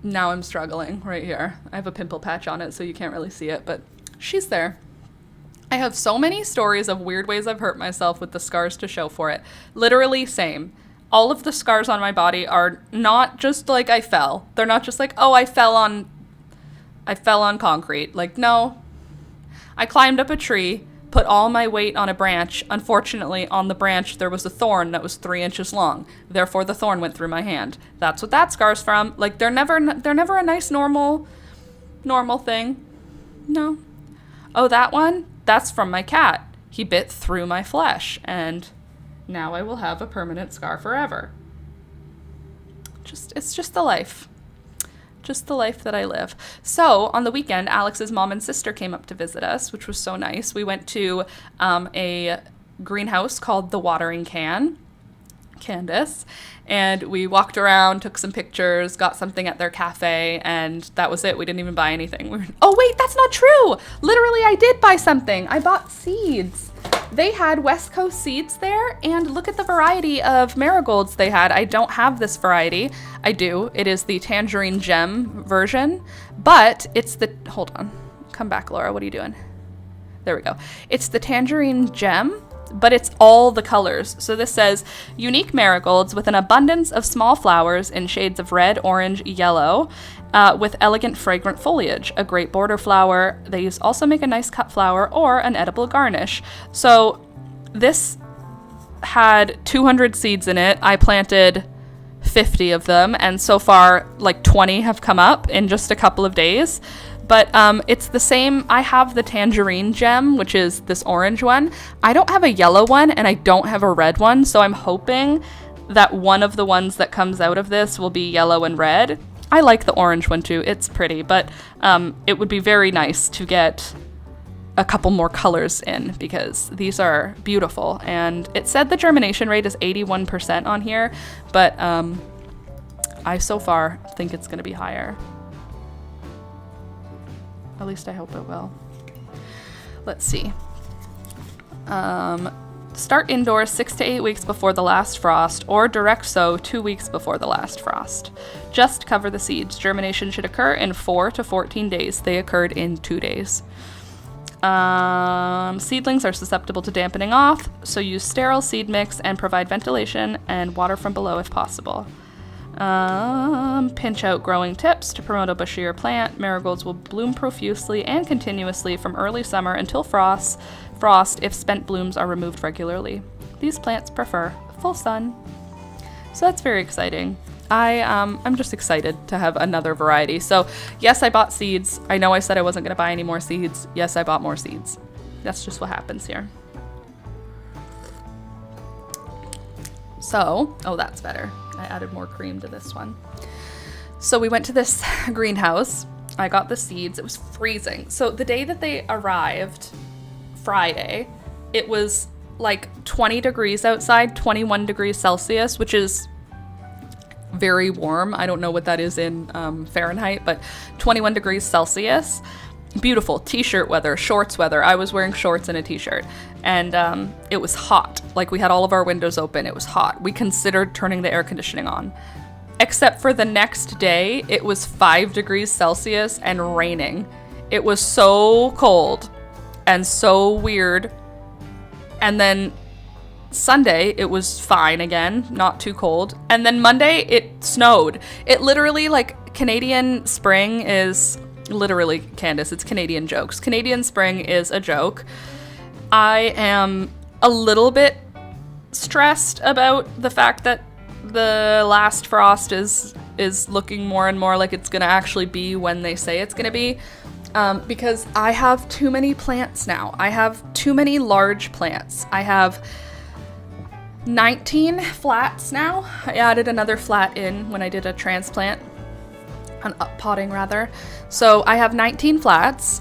now I'm struggling right here. I have a pimple patch on it, so you can't really see it, but she's there. I have so many stories of weird ways I've hurt myself with the scars to show for it. Literally same. All of the scars on my body are not just like I fell. They're not just like, oh, I fell on concrete. Like, no. I climbed up a tree, put all my weight on a branch. Unfortunately, on the branch, there was a thorn that was 3 inches long. Therefore, the thorn went through my hand. That's what that scar's from. Like, they're never a nice, normal thing. No. Oh, that one? That's from my cat. He bit through my flesh, and now I will have a permanent scar forever. It's just the life. Just the life that I live. So on the weekend, Alex's mom and sister came up to visit us, which was so nice. We went to a greenhouse called the Watering Can, Candace, and we walked around, took some pictures, got something at their cafe, and that was it. We didn't even buy anything. Oh wait, that's not true. Literally, I did buy something. I bought seeds. They had West Coast seeds there, and look at the variety of marigolds they had. I don't have this variety. I do. It is the Tangerine Gem version, but it's the, hold on. Come back, Laura. What are you doing? There we go. It's the Tangerine Gem but it's all the colors. So this says, unique marigolds with an abundance of small flowers in shades of red, orange, yellow, with elegant fragrant foliage. A great border flower. They also make a nice cut flower or an edible garnish. So this had 200 seeds in it. I planted 50 of them, and so far like 20 have come up in just a couple of days. But it's the same. I have the tangerine gem, which is this orange one. I don't have a yellow one, and I don't have a red one, so I'm hoping that one of the ones that comes out of this will be yellow and red. I like the orange one too. It's pretty, but it would be very nice to get a couple more colors in, because these are beautiful. And it said the germination rate is 81% on here, but I so far think it's going to be higher. At least I hope it will. Let's see. Start indoors 6 to 8 weeks before the last frost, or direct sow 2 weeks before the last frost. Just cover the seeds. Germination should occur in 4 to 14 days. They occurred in 2 days. Seedlings are susceptible to dampening off, so use sterile seed mix and provide ventilation and water from below if possible. Pinch out growing tips to promote a bushier plant. Marigolds will bloom profusely and continuously from early summer until frost if spent blooms are removed regularly. These plants prefer full sun. So that's very exciting. I'm just excited to have another variety. So yes, I bought seeds. I know I said I wasn't going to buy any more seeds. Yes, I bought more seeds. That's just what happens here. So, oh, that's better. I added more cream to this one. So we went to this greenhouse. I got the seeds. It was freezing. So the day that they arrived, Friday, it was like 20 degrees outside, 21 degrees Celsius, which is very warm. I don't know what that is in Fahrenheit, but 21 degrees Celsius. Beautiful t-shirt weather, shorts weather. I was wearing shorts and a t-shirt, and it was hot. Like, we had all of our windows open. It was hot. We considered turning the air conditioning on. Except for the next day, it was 5 degrees Celsius and raining. It was so cold and so weird. And then Sunday, it was fine again, not too cold. And then Monday, it snowed. It literally, like, Canadian spring is... Literally, Candace, it's Canadian jokes. Canadian spring is a joke. I am a little bit stressed about the fact that the last frost is looking more and more like it's gonna actually be when they say it's gonna be, because I have too many plants now. I have too many large plants. I have 19 flats now. I added another flat in when I did a transplant. An uppotting rather. So I have 19 flats,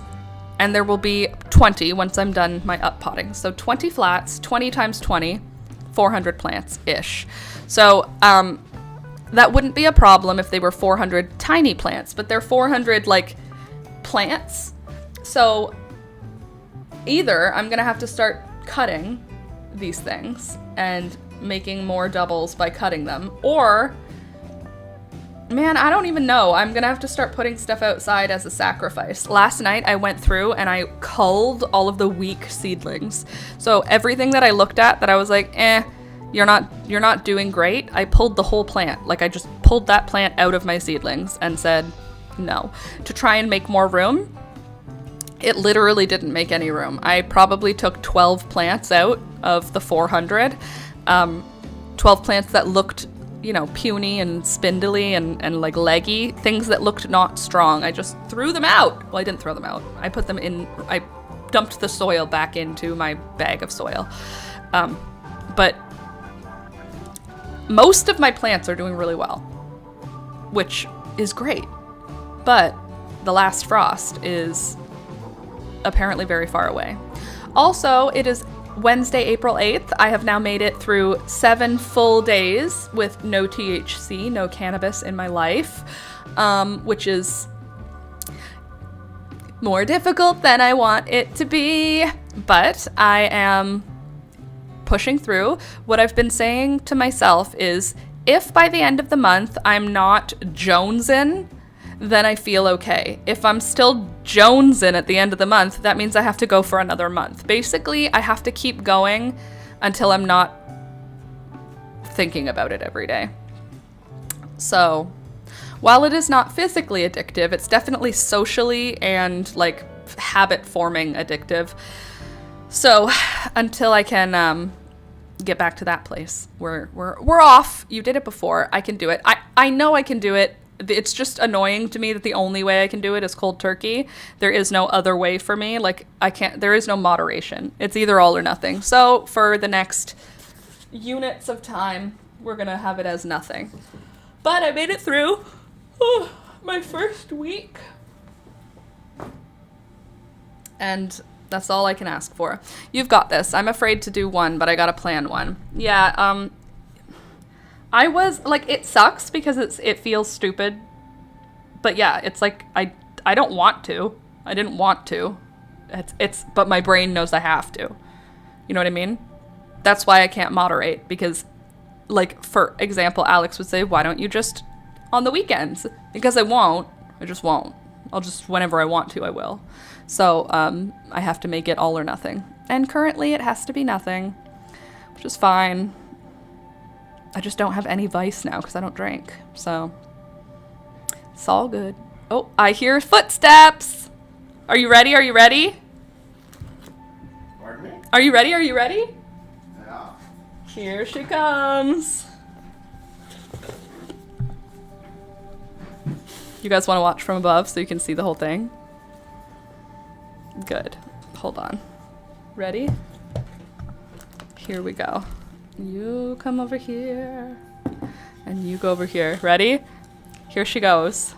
and there will be 20 once I'm done my uppotting. So 20 flats, 20 times 20, 400 plants-ish. So that wouldn't be a problem if they were 400 tiny plants, but they're 400 like plants. So either I'm gonna have to start cutting these things and making more doubles by cutting them, or man, I don't even know. I'm gonna have to start putting stuff outside as a sacrifice. Last night I went through and I culled all of the weak seedlings. So everything that I looked at that I was like, you're not doing great, I pulled the whole plant. Like, I just pulled that plant out of my seedlings and said no. To try and make more room, it literally didn't make any room. I probably took 12 plants out of the 400. 12 plants that looked, you know, puny and spindly and like leggy, things that looked not strong. I just threw them out. Well, I didn't throw them out. I put them in, I dumped the soil back into my bag of soil. But most of my plants are doing really well, which is great. But the last frost is apparently very far away. Also, it is Wednesday, April 8th. I have now made it through 7 full days with no THC, no cannabis in my life, which is more difficult than I want it to be, but I am pushing through. What I've been saying to myself is, if by the end of the month I'm not jonesing, then I feel okay. If I'm still jonesing at the end of the month, that means I have to go for another month. Basically, I have to keep going until I'm not thinking about it every day. So while it is not physically addictive, it's definitely socially and like habit forming addictive. So until I can get back to that place where we're off, you did it before, I can do it. I know I can do it. It's just annoying to me that the only way I can do it is cold turkey. There is no other way for me. Like there is no moderation. It's either all or nothing. So for the next units of time, we're gonna have it as nothing. But I made it through my first week. And that's all I can ask for. You've got this. I'm afraid to do one, but I gotta plan one. Yeah, I was, like, it sucks because it feels stupid. But yeah, it's like, I don't want to. I didn't want to. But my brain knows I have to. You know what I mean? That's why I can't moderate, because, like, for example, Alex would say, why don't you just on the weekends? Because I won't. I just won't. I'll just, whenever I want to, I will. So, I have to make it all or nothing. And currently it has to be nothing, which is fine. I just don't have any vice now because I don't drink. So, it's all good. Oh, I hear footsteps. Are you ready? Are you ready? Pardon me? Are you ready? Are you ready? Yeah. Here she comes. You guys want to watch from above so you can see the whole thing? Good. Hold on. Ready? Here we go. You come over here. And you go over here. Ready? Here she goes.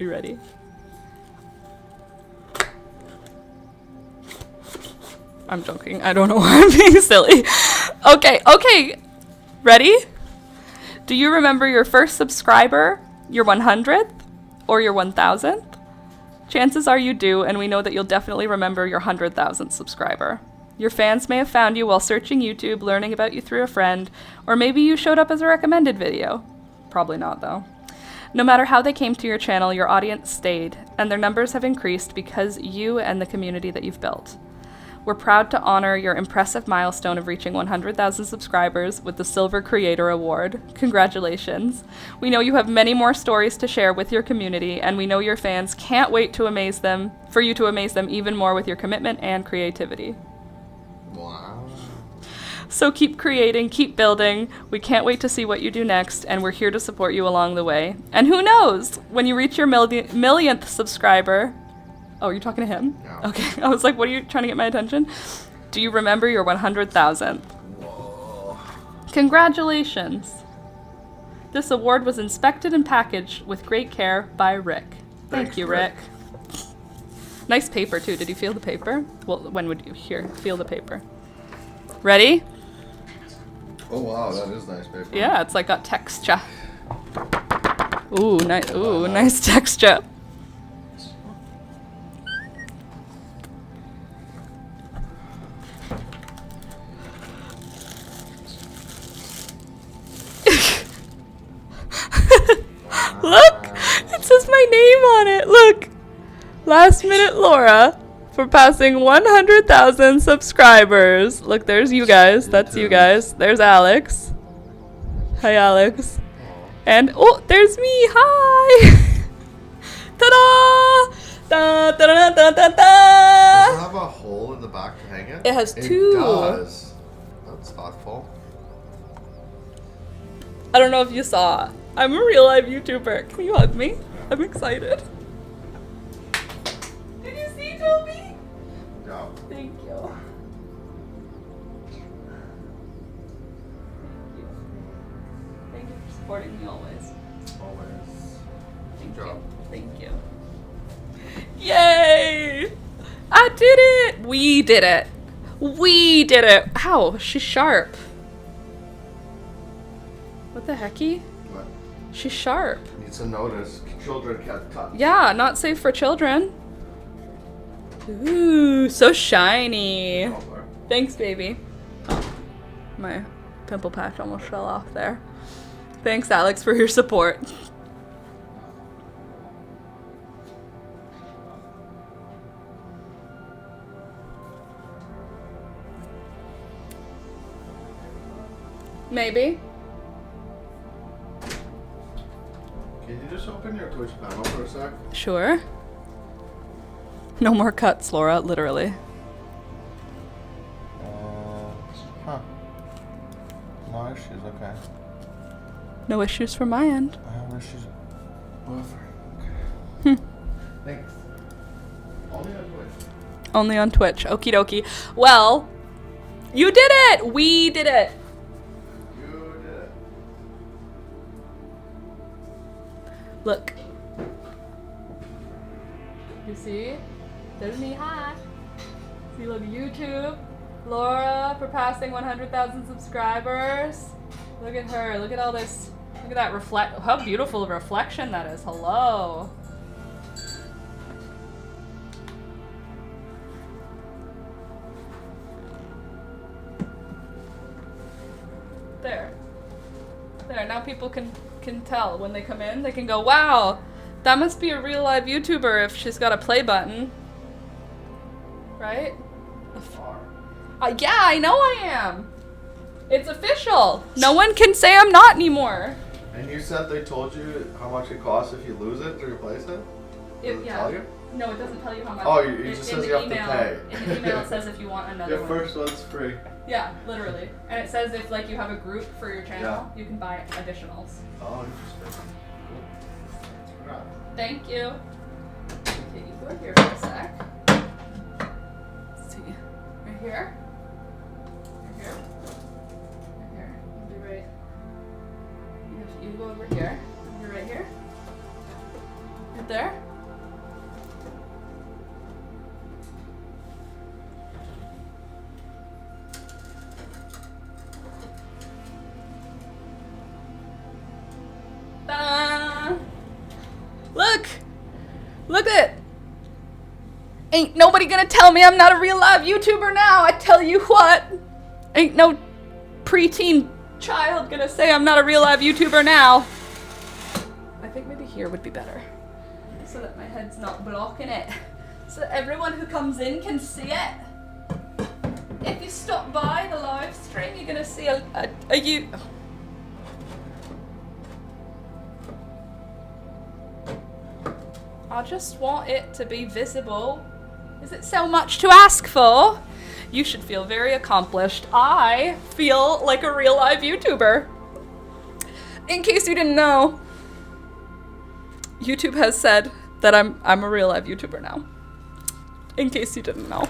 You ready? I'm joking. I don't know why I'm being silly. Okay. Ready? Do you remember your first subscriber, your 100th, or your 1000th? Chances are you do, and we know that you'll definitely remember your 100,000th subscriber. Your fans may have found you while searching YouTube, learning about you through a friend, or maybe you showed up as a recommended video. Probably not, though. No matter how they came to your channel, your audience stayed, and their numbers have increased because you and the community that you've built. We're proud to honor your impressive milestone of reaching 100,000 subscribers with the Silver Creator Award. Congratulations. We know you have many more stories to share with your community, and we know your fans can't wait to amaze them, for you to amaze them even more with your commitment and creativity. Wow. So keep creating, keep building. We can't wait to see what you do next, and we're here to support you along the way. And who knows, when you reach your millionth subscriber... Oh, you're talking to him? Yeah. Okay. I was like, what are you trying to get my attention? Do you remember your 100,000th? Whoa. Congratulations. This award was inspected and packaged with great care by Rick. Thank you, Rick. Nice paper, too. Did you feel the paper? Well, when would you feel the paper? Ready? Oh, wow. That is nice paper. Yeah, it's like got texture. Ooh, nice. Ooh, nice texture. Look! It says my name on it. Look! Last Minute Laura for passing 100,000 subscribers. Look, there's you guys. That's you guys. There's Alex. Hi, Alex. And, oh, there's me. Hi! Ta-da! Da, da, da, da, da, da. Does it have a hole in the back to hang it? It has two. It does. That's thoughtful. I don't know if you saw. I'm a real live YouTuber. Can you hug me? I'm excited. Did you see, Toby? Yeah. Thank you. Thank you for supporting me always. Always. Thank Good job. you. Thank you. Yay! I did it! We did it. We did it. Ow, she's sharp. What the hecky? But She's sharp. needs to notice. Children can't touch. Yeah, not safe for children. Ooh, so shiny. Oh, boy. Thanks, baby. Oh, my pimple patch almost fell off there. Thanks, Alex, for your support. Maybe. Can you just open your Twitch panel for a sec? Sure. No more cuts, Laura, literally. Huh. No issues, okay. No issues from my end. I have issues. Buffering, okay. Thanks. Only on Twitch. Only on Twitch. Okie dokie. Well, you did it! We did it! You did it. Look. You see? There's me, hi. See, look, YouTube. Laura for passing 100,000 subscribers. Look at her. Look at all this. Look at that reflect. How beautiful of a reflection that is. Hello. There. There. Now people can tell when they come in. They can go, wow, that must be a real live YouTuber if she's got a play button. Right? Yeah, I know I am. It's official. No one can say I'm not anymore. And you said they told you how much it costs if you lose it to replace it? Does it tell you? No, it doesn't tell you how much. Oh, it just says you have to pay. In the email, it says if you want another Your one. first one's free. Yeah, literally. And it says if like you have a group for your channel, you can buy additionals. Oh, interesting. Cool. Thank you. Okay, you go here for a sec. Let's see. Right here. Right here. Right here. You'll be right. You go over here. You're right here. Right there. Ta-da! Look! Look at it! Ain't nobody gonna tell me I'm not a real live YouTuber now, I tell you what! Ain't no preteen child gonna say I'm not a real live YouTuber now. I think maybe here would be better. So that my head's not blocking it. So that everyone who comes in can see it. If you stop by the live stream, you're gonna see a I just want it to be visible. Is it so much to ask for? You should feel very accomplished. I feel like a real live YouTuber. In case you didn't know, YouTube has said that I'm a real live YouTuber now. In case you didn't know.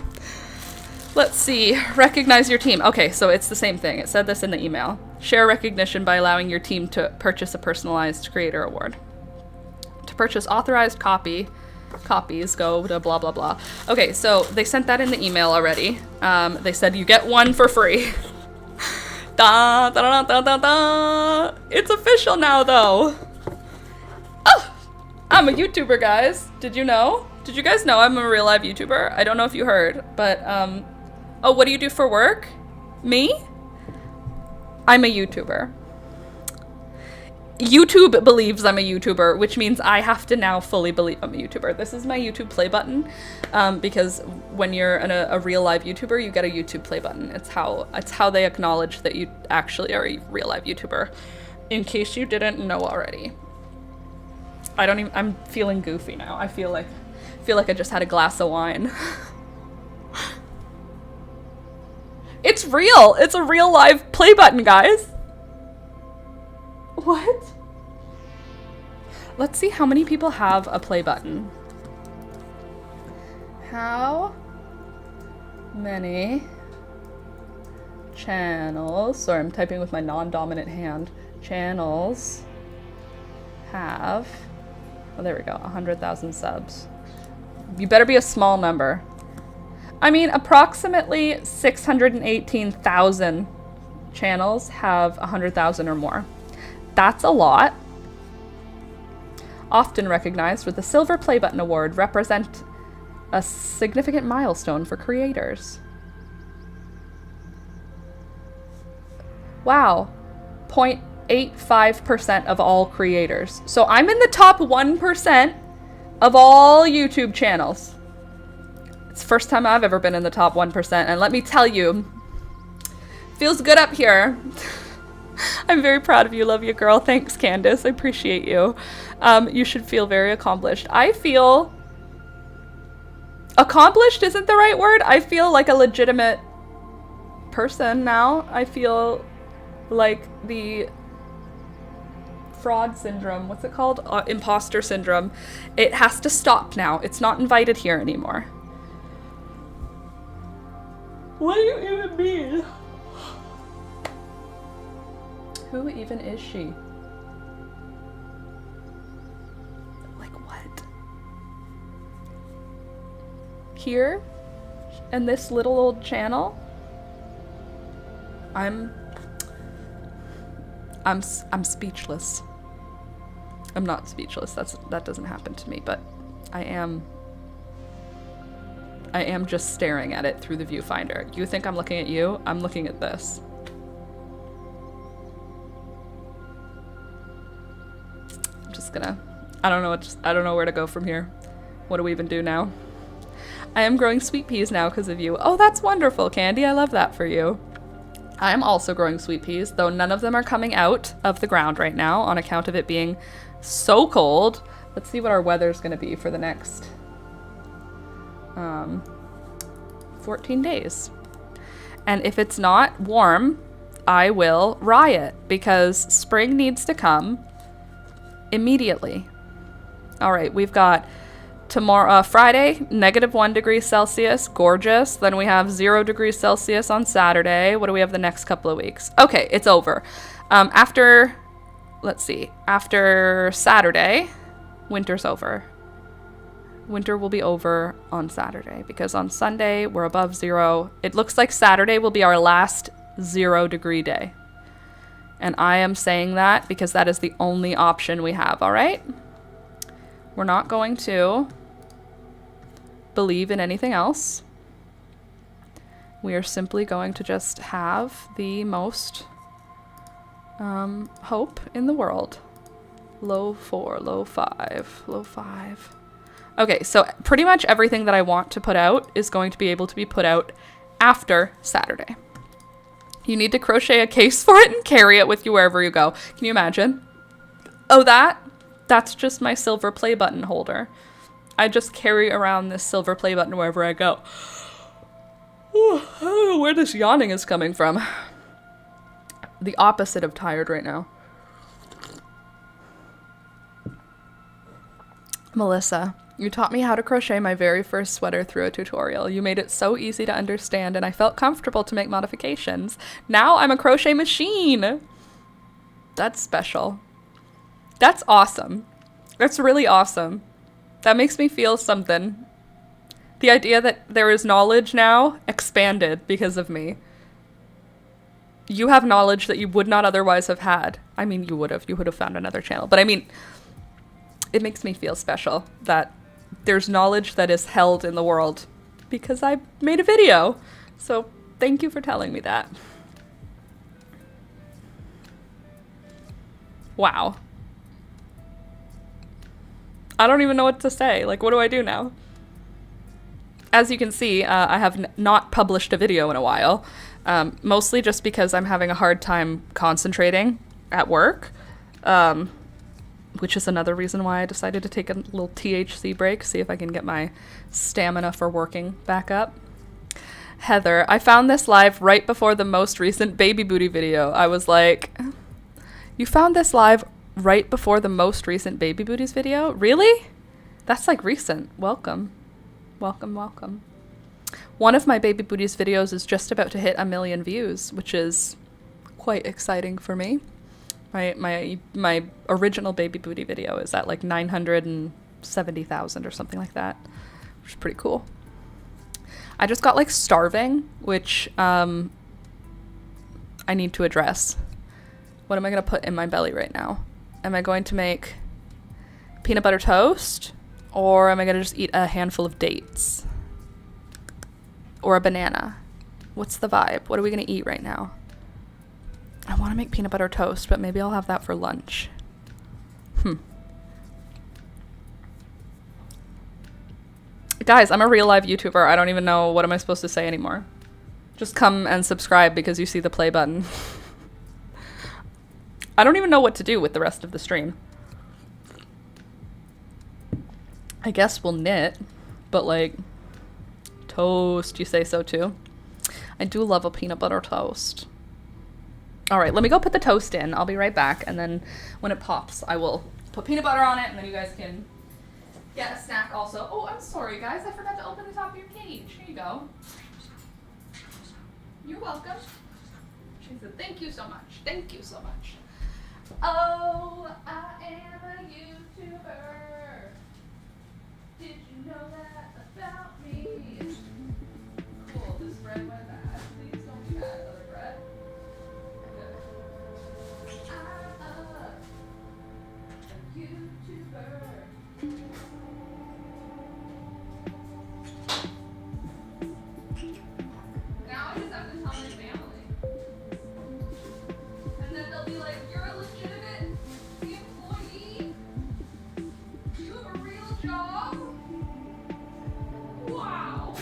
Let's see. Recognize your team. Okay, so it's the same thing. It said this in the email. Share recognition by allowing your team to purchase a personalized creator award. To purchase authorized copies, go to blah, blah, blah. Okay, so they sent that in the email already. They said you get one for free. Da, da, da, da, da, da. It's official now, though. Oh, I'm a YouTuber, guys. Did you know? Did you guys know I'm a real live YouTuber? I don't know if you heard, but, oh, what do you do for work? Me? I'm a YouTuber. YouTube believes I'm a YouTuber, which means I have to now fully believe I'm a YouTuber. This is my YouTube play button, because when you're a real live YouTuber, you get a YouTube play button. It's how they acknowledge that you actually are a real live YouTuber. In case you didn't know already. I'm feeling goofy now. I feel like I just had a glass of wine. It's real. It's a real live play button, guys. What? Let's see how many people have a play button. How many channels, sorry, I'm typing with my non-dominant hand, channels have, oh, there we go, 100,000 subs. You better be a small number. I mean, approximately 618,000 channels have 100,000 or more. That's a lot. Often recognized with the Silver Play Button Award, represent a significant milestone for creators. Wow, 0.85% of all creators. So I'm in the top 1% of all YouTube channels. It's the first time I've ever been in the top 1%, and let me tell you, feels good up here. I'm very proud of you. Love you, girl. Thanks, Candace. I appreciate you. You should feel very accomplished. I feel accomplished isn't the right word. I feel like a legitimate person now. I feel like the fraud syndrome, what's it called? Imposter syndrome. It has to stop now. It's not invited here anymore. What do you even mean? Who even is she? Like what? Here? In this little old channel? I'm speechless. I'm not speechless. That doesn't happen to me, but I am just staring at it through the viewfinder. You think I'm looking at you? I'm looking at this. I'm just gonna, I don't know where to go from here. What do we even do now? I am growing sweet peas now because of you. Oh, that's wonderful, Candy. I love that for you. I am also growing sweet peas, though none of them are coming out of the ground right now on account of it being so cold. Let's see what our weather's gonna be for the next 14 days. And if it's not warm, I will riot because spring needs to come immediately. All right, we've got tomorrow, Friday, -1 degree Celsius, gorgeous. Then we have 0 degrees Celsius on Saturday. What do we have the next couple of weeks? Okay, it's over. Let's see, after Saturday, winter's over. Winter will be over on Saturday because on Sunday we're above 0. It looks like Saturday will be our last 0 degree day. And I am saying that because that is the only option we have, all right? We're not going to believe in anything else. We are simply going to just have the most hope in the world. Low 4, low 5, low 5. Okay, so pretty much everything that I want to put out is going to be able to be put out after Saturday. You need to crochet a case for it and carry it with you wherever you go. Can you imagine? Oh, that's just my silver play button holder. I just carry around this silver play button wherever I go. Ooh, I don't know where this yawning is coming from. The opposite of tired right now. Melissa, you taught me how to crochet my very first sweater through a tutorial. You made it so easy to understand and I felt comfortable to make modifications. Now I'm a crochet machine. That's special. That's awesome. That's really awesome. That makes me feel something. The idea that there is knowledge now expanded because of me. You have knowledge that you would not otherwise have had. I mean, you would have found another channel. But I mean, it makes me feel special that there's knowledge that is held in the world because I made a video. So thank you for telling me that. Wow. I don't even know what to say. Like, what do I do now? As you can see, I have not published a video in a while, mostly just because I'm having a hard time concentrating at work, which is another reason why I decided to take a little THC break, see if I can get my stamina for working back up. Heather, I found this live right before the most recent baby booty video. I was like, you found this live right before the most recent baby booties video? Really? That's like recent. Welcome. Welcome, welcome. One of my baby booties videos is just about to hit 1 million views, which is quite exciting for me. My original baby booty video is at like 970,000 or something like that, which is pretty cool. I just got like starving, which I need to address. What am I going to put in my belly right now? Am I going to make peanut butter toast? Or am I going to just eat a handful of dates? Or a banana? What's the vibe? What are we going to eat right now? I want to make peanut butter toast, but maybe I'll have that for lunch. Guys, I'm a real live YouTuber. I don't even know what am I supposed to say anymore. Just come and subscribe because you see the play button. I don't even know what to do with the rest of the stream. I guess we'll knit, but like toast, you say so too? I do love a peanut butter toast. All right, let me go put the toast in. I'll be right back. And then when it pops, I will put peanut butter on it and then you guys can get a snack also. Oh, I'm sorry guys. I forgot to open the top of your cage. Here you go. You're welcome. She said, thank you so much. Thank you so much. Oh, I am a YouTuber. Did you know that about me? Cool, this bread went bad. Please don't be bad, other bread. Good. I'm a YouTuber. Now I just have to tell my family. And then they'll be like, you're a legitimate employee? You have a real job? Wow.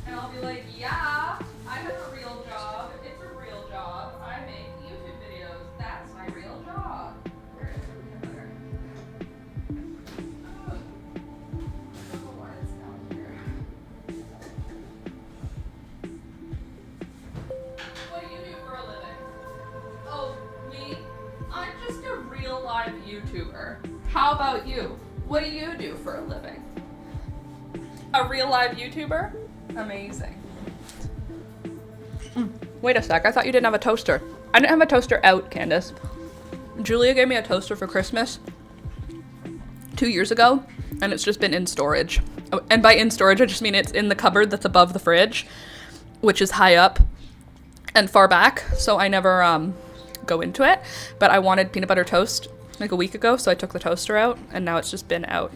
And I'll be like, yeah, I have a real job. It's a real job. I make YouTube videos. That's my real job. Where is the peanut butter? Oh. I don't know why it's down here. What do you do for a living? Oh, me? I'm just a real live YouTuber. How about you? What do you do for a living? A real live YouTuber? Amazing. Wait a sec, I thought you didn't have a toaster. I didn't have a toaster out, Candace. Julia gave me a toaster for Christmas 2 years ago, and it's just been in storage. Oh, and by in storage, I just mean it's in the cupboard that's above the fridge, which is high up and far back, so I never go into it. But I wanted peanut butter toast like a week ago, so I took the toaster out, and now it's just been out.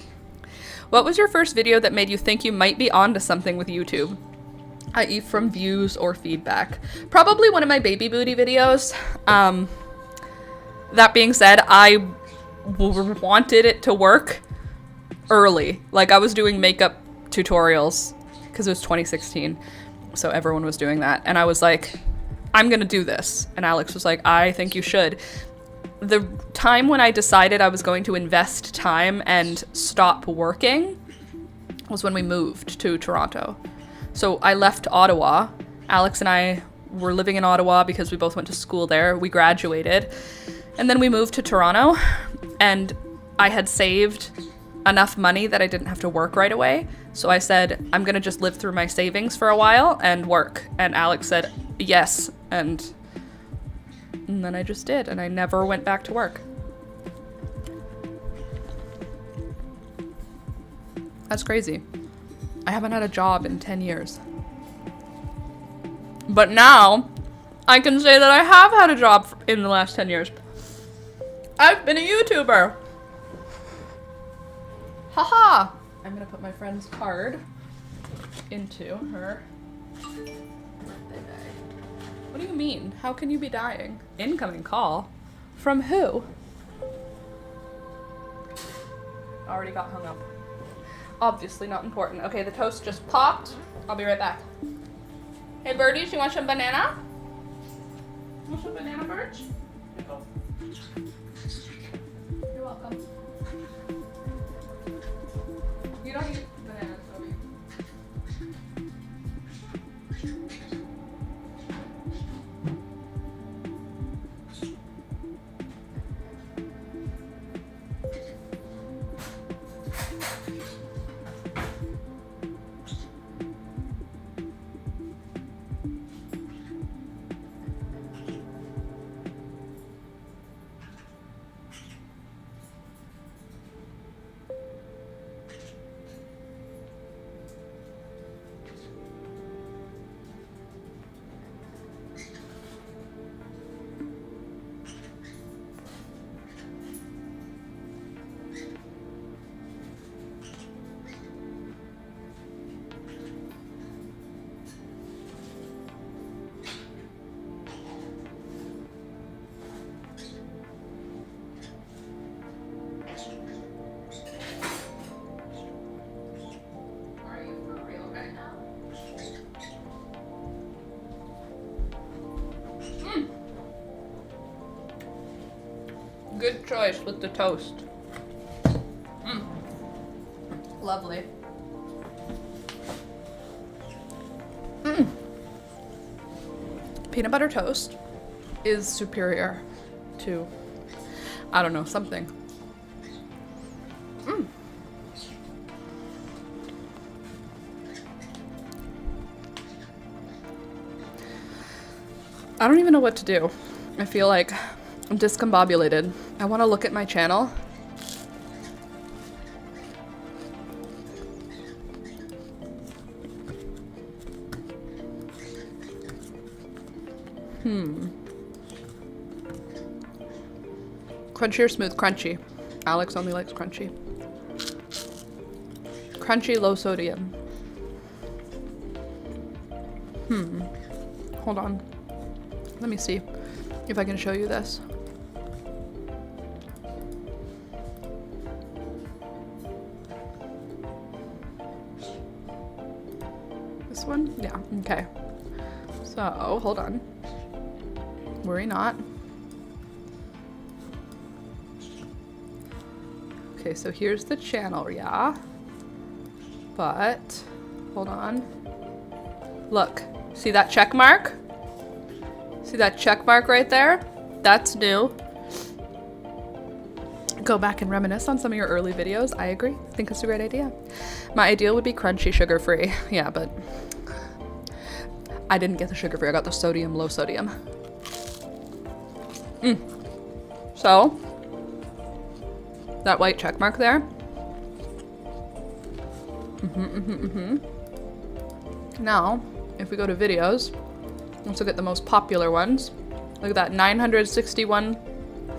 What was your first video that made you think you might be onto something with YouTube? I.e. from views or feedback. Probably one of my baby booty videos. That being said, I wanted it to work early. Like I was doing makeup tutorials because it was 2016. So everyone was doing that. And I was like, I'm gonna do this. And Alex was like, I think you should. The time when I decided I was going to invest time and stop working was when we moved to Toronto. So I left Ottawa. Alex and I were living in Ottawa because we both went to school there. We graduated. And then we moved to Toronto. And I had saved enough money that I didn't have to work right away. So I said, I'm going to just live through my savings for a while and work. And Alex said, yes. And then I just did. And I never went back to work. That's crazy. I haven't had a job in 10 years. But now, I can say that I have had a job in the last 10 years. I've been a YouTuber. Haha. I'm gonna put my friend's card into her birthday bag. What do you mean? How can you be dying? Incoming call? From who? Already got hung up. Obviously not important. Okay, the toast just popped. I'll be right back. Hey birdies, you want some banana? Want some banana, birds? You're welcome. You don't eat bananas, Toby. Good choice with the toast. Lovely. Peanut butter toast is superior to, I don't know, something. I don't even know what to do. I feel like I'm discombobulated. I want to look at my channel. Crunchy or smooth? Crunchy. Alex only likes crunchy. Crunchy, low sodium. Hold on. Let me see if I can show you this. This one? Yeah, okay. So, hold on. Worry not. Okay, so here's the channel, yeah. But, hold on. Look, see that check mark? See that check mark right there? That's new. Go back and reminisce on some of your early videos. I agree. I think it's a great idea. My ideal would be crunchy, sugar-free. Yeah, but I didn't get the sugar-free. I got the sodium, low sodium. So, that white check mark there. Now, if we go to videos, let's look at the most popular ones. Look at that, 961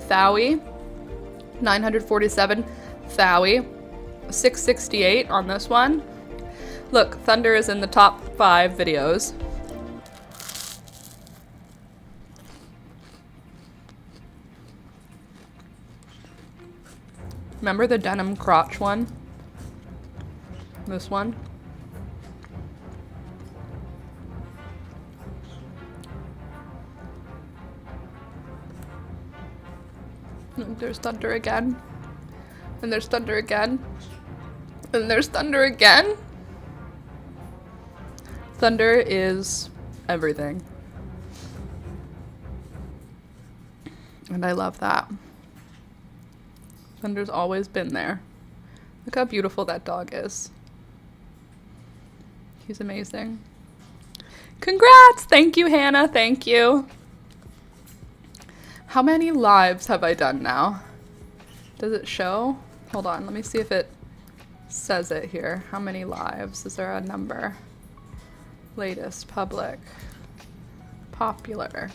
Thaui, 947 Thaui, 668 on this one. Look, Thunder is in the top 5 videos. Remember the denim crotch one? This one? There's Thunder again. And there's Thunder again. And there's Thunder again. Thunder is everything. And I love that. Thunder's always been there. Look how beautiful that dog is. He's amazing. Congrats! Thank you, Hannah. Thank you. How many lives have I done now? Does it show? Hold on, let me see if it says it here. How many lives? Is there a number? Latest, public, popular.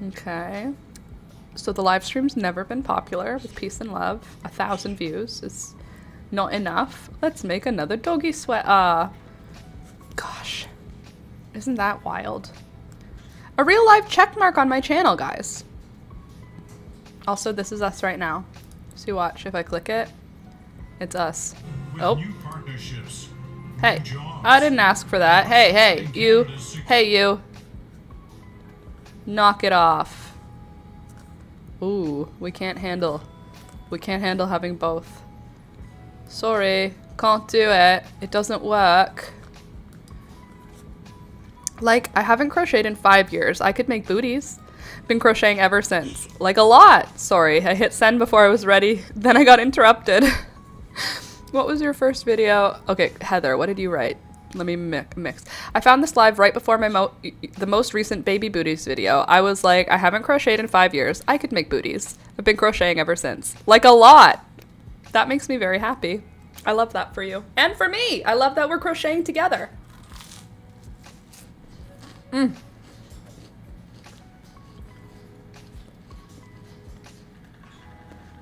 Okay. So the live stream's never been popular with peace and love. 1,000 views is not enough. Let's make another doggy sweat. Gosh, isn't that wild? A real life check mark on my channel, guys. Also, this is us right now. So you watch, if I click it, it's us. Oh. Hey, I didn't ask for that. Hey, hey, you. Hey, you. Knock it off. Ooh, we can't handle having both. Sorry, can't do it. It doesn't work. Like, I haven't crocheted in 5 years. I could make booties. Been crocheting ever since. Like, a lot. Sorry, I hit send before I was ready. Then I got interrupted. What was your first video? Okay, Heather, what did you write? Let me mix. I found this live right before my the most recent baby booties video. I was like, I haven't crocheted in 5 years. I could make booties. I've been crocheting ever since. Like, a lot. That makes me very happy. I love that for you. And for me. I love that we're crocheting together.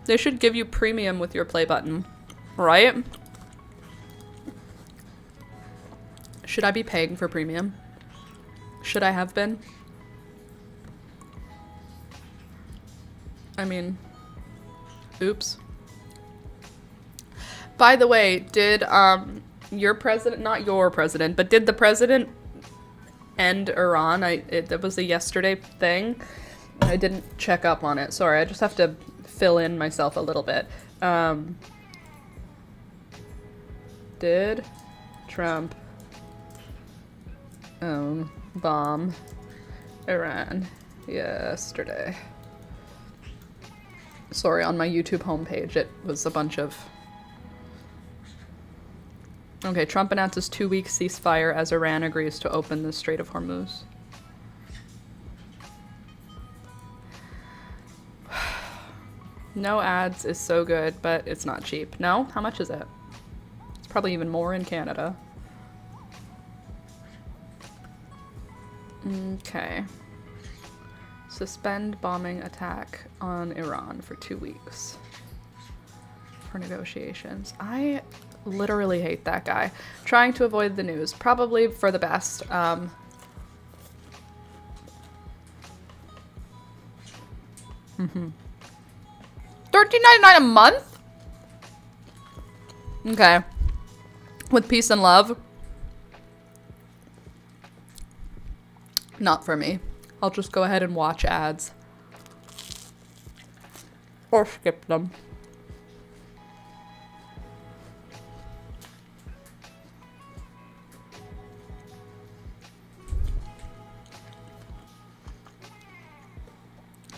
They should give you premium with your play button, right? Should I be paying for premium? Should I have been? I mean, oops. By the way, did your president, not your president, but did the president end Iran? That was a yesterday thing. I didn't check up on it. Sorry, I just have to fill in myself a little bit. Did Trump bomb Iran yesterday? Sorry, on my YouTube homepage it was a bunch of... Okay, Trump announces 2-week ceasefire as Iran agrees to open the Strait of Hormuz. No ads is so good, but it's not cheap. No? How much is it? It's probably even more in Canada. Okay. Suspend bombing attack on Iran for 2 weeks. For negotiations. I literally hate that guy. Trying to avoid the news. Probably for the best. $13.99 a month? Okay. With peace and love. Not for me. I'll just go ahead and watch ads. Or skip them.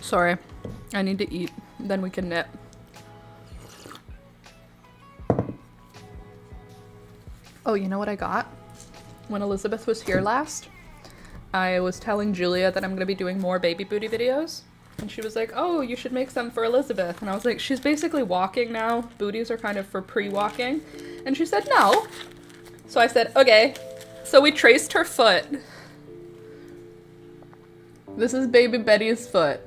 Sorry. I need to eat. Then we can knit. Oh, you know what I got? When Elizabeth was here last, I was telling Julia that I'm going to be doing more baby booty videos. And she was like, oh, you should make some for Elizabeth. And I was like, she's basically walking now. Booties are kind of for pre-walking. And she said, no. So I said, okay. So we traced her foot. This is baby Betty's foot.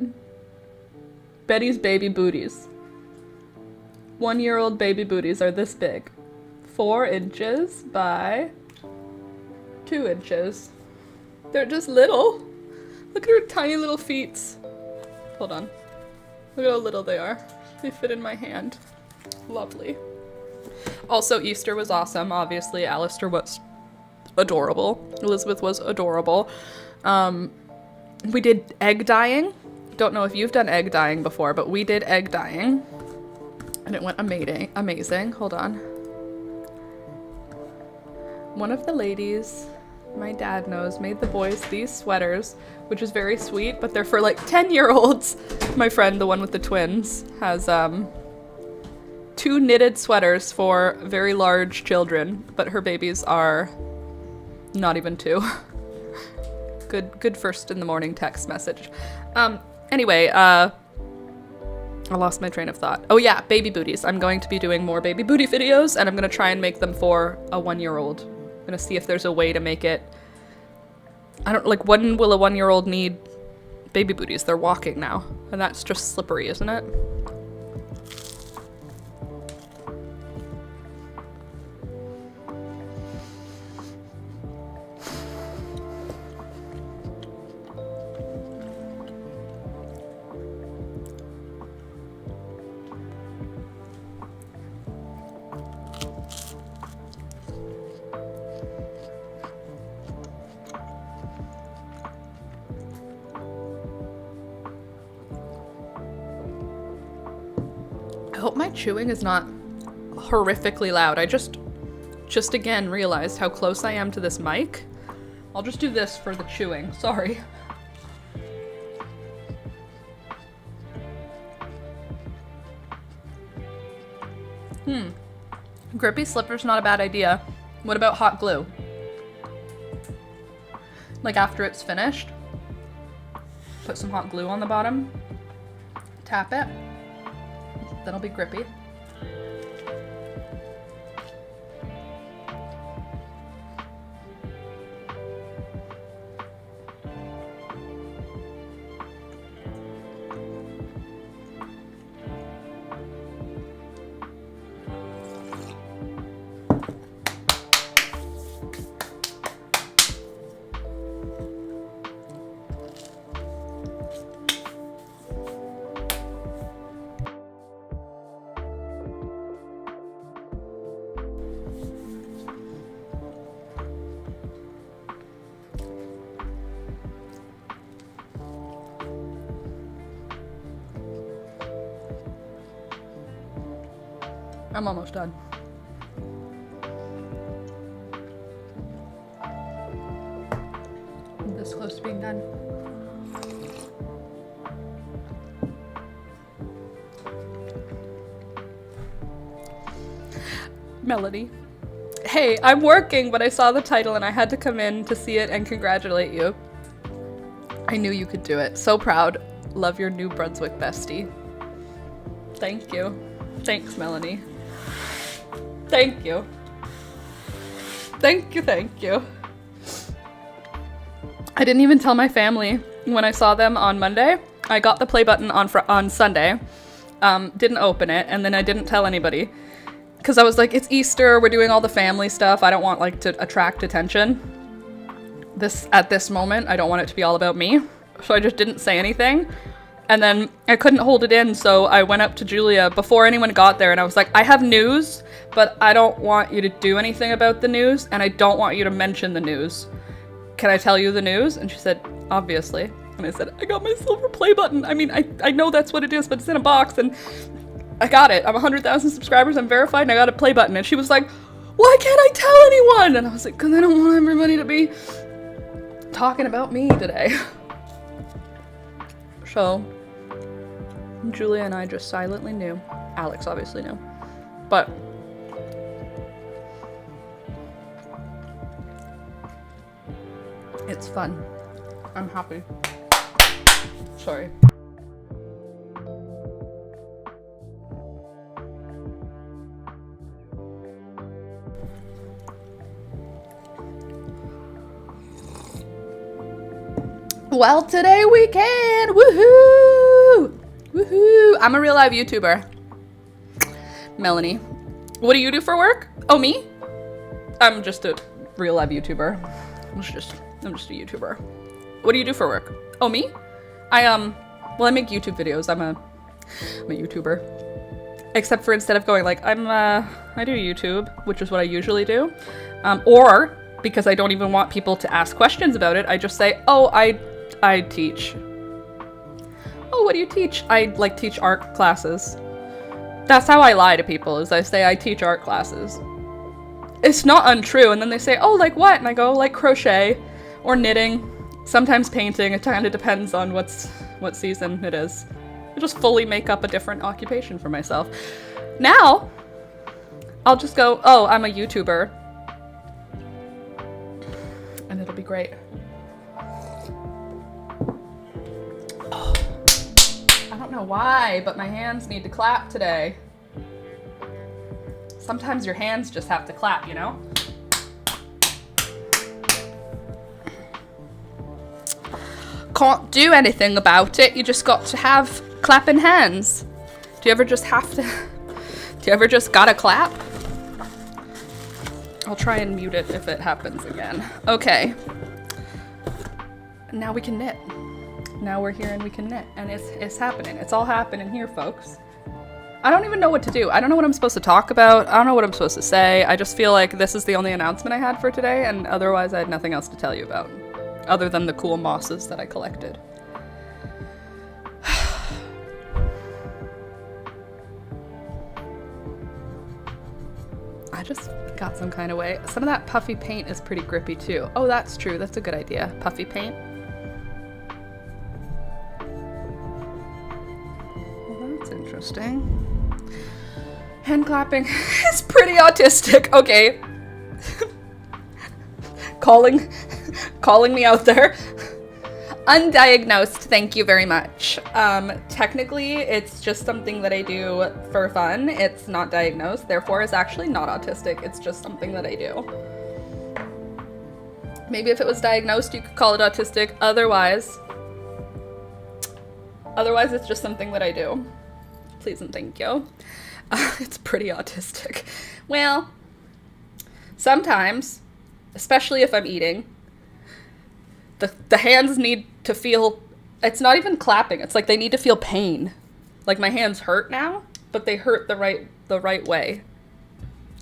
Betty's baby booties. 1-year-old baby booties are this big. 4 inches by 2 inches. They're just little. Look at her tiny little feet. Hold on. Look at how little they are. They fit in my hand. Lovely. Also, Easter was awesome. Obviously, Alistair was adorable. Elizabeth was adorable. We did egg dyeing. Don't know if you've done egg dyeing before, but we did egg dyeing. And it went amazing. Hold on. One of the ladies my dad knows made the boys these sweaters, which is very sweet, but they're for like 10-year-olds. My friend, the one with the twins, has 2 knitted sweaters for very large children, but her babies are not even 2. Good first in the morning text message. Anyway, I lost my train of thought. Oh yeah, baby booties. I'm going to be doing more baby booty videos, and I'm going to try and make them for a 1-year-old. I'm going to see if there's a way to make it... when will a 1-year-old need baby booties? They're walking now, and that's just slippery, isn't it? I hope my chewing is not horrifically loud. I just again realized how close I am to this mic. I'll just do this for the chewing. Sorry. Grippy slipper's not a bad idea. What about hot glue? Like after it's finished, put some hot glue on the bottom, tap it. That'll be grippy. I'm almost done. I'm this close to being done. Melody. Hey, I'm working, but I saw the title and I had to come in to see it and congratulate you. I knew you could do it. So proud. Love your New Brunswick bestie. Thank you. Thanks, Melanie. Thank you. Thank you, thank you. I didn't even tell my family when I saw them on Monday. I got the play button on Sunday. Didn't open it, and then I didn't tell anybody. Because I was like, it's Easter, we're doing all the family stuff. I don't want like to attract attention. At this moment, I don't want it to be all about me. So I just didn't say anything. And then I couldn't hold it in, so I went up to Julia before anyone got there and I was like, I have news, but I don't want you to do anything about the news, and I don't want you to mention the news. Can I tell you the news? And she said, obviously. And I said, I got my silver play button. I mean, I know that's what it is, but it's in a box and I got it. I'm 100,000 subscribers, I'm verified, and I got a play button. And she was like, why can't I tell anyone? And I was like, because I don't want everybody to be talking about me today. So Julia and I just silently knew. Alex obviously knew. But it's fun. I'm happy. Sorry. Well, today we can! Woohoo! Woohoo! I'm a real live YouTuber. Melanie. What do you do for work? Oh, me? I'm just a real live YouTuber. I'm just a YouTuber. What do you do for work? Oh, me? Well, I make YouTube videos. I'm a YouTuber. Except for instead of going like, I do YouTube, which is what I usually do. Or, because I don't even want people to ask questions about it, I just say, oh, I teach. Oh, what do you teach? I teach art classes. That's how I lie to people, is I say I teach art classes. It's not untrue, and then they say, oh, like what? And I go, like crochet or knitting, sometimes painting. It kind of depends on what season it is. I just fully make up a different occupation for myself. Now, I'll just go, oh, I'm a YouTuber. And it'll be great. Oh, I don't know why, but my hands need to clap today. Sometimes your hands just have to clap, you know? Can't do anything about it. You just got to have clapping hands. Do you ever just gotta clap? I'll try and mute it if it happens again. Okay. Now we can knit. Now we're here and we can knit. And it's happening. It's all happening here, folks. I don't even know what to do. I don't know what I'm supposed to talk about. I don't know what I'm supposed to say. I just feel like this is the only announcement I had for today, and otherwise I had nothing else to tell you about, other than the cool mosses that I collected. I just got some kind of way. Some of that puffy paint is pretty grippy too. Oh, that's true. That's a good idea. Puffy paint. Well, that's interesting. Hand clapping is pretty autistic. Okay. calling me out there. Undiagnosed, thank you very much. Technically, it's just something that I do for fun. It's not diagnosed, therefore it's actually not autistic. It's just something that I do. Maybe if it was diagnosed, you could call it autistic. Otherwise, it's just something that I do. Please and thank you. It's pretty autistic. Well, sometimes, especially if I'm eating, the hands need to feel, it's not even clapping, it's like they need to feel pain. Like my hands hurt now, but they hurt the right way.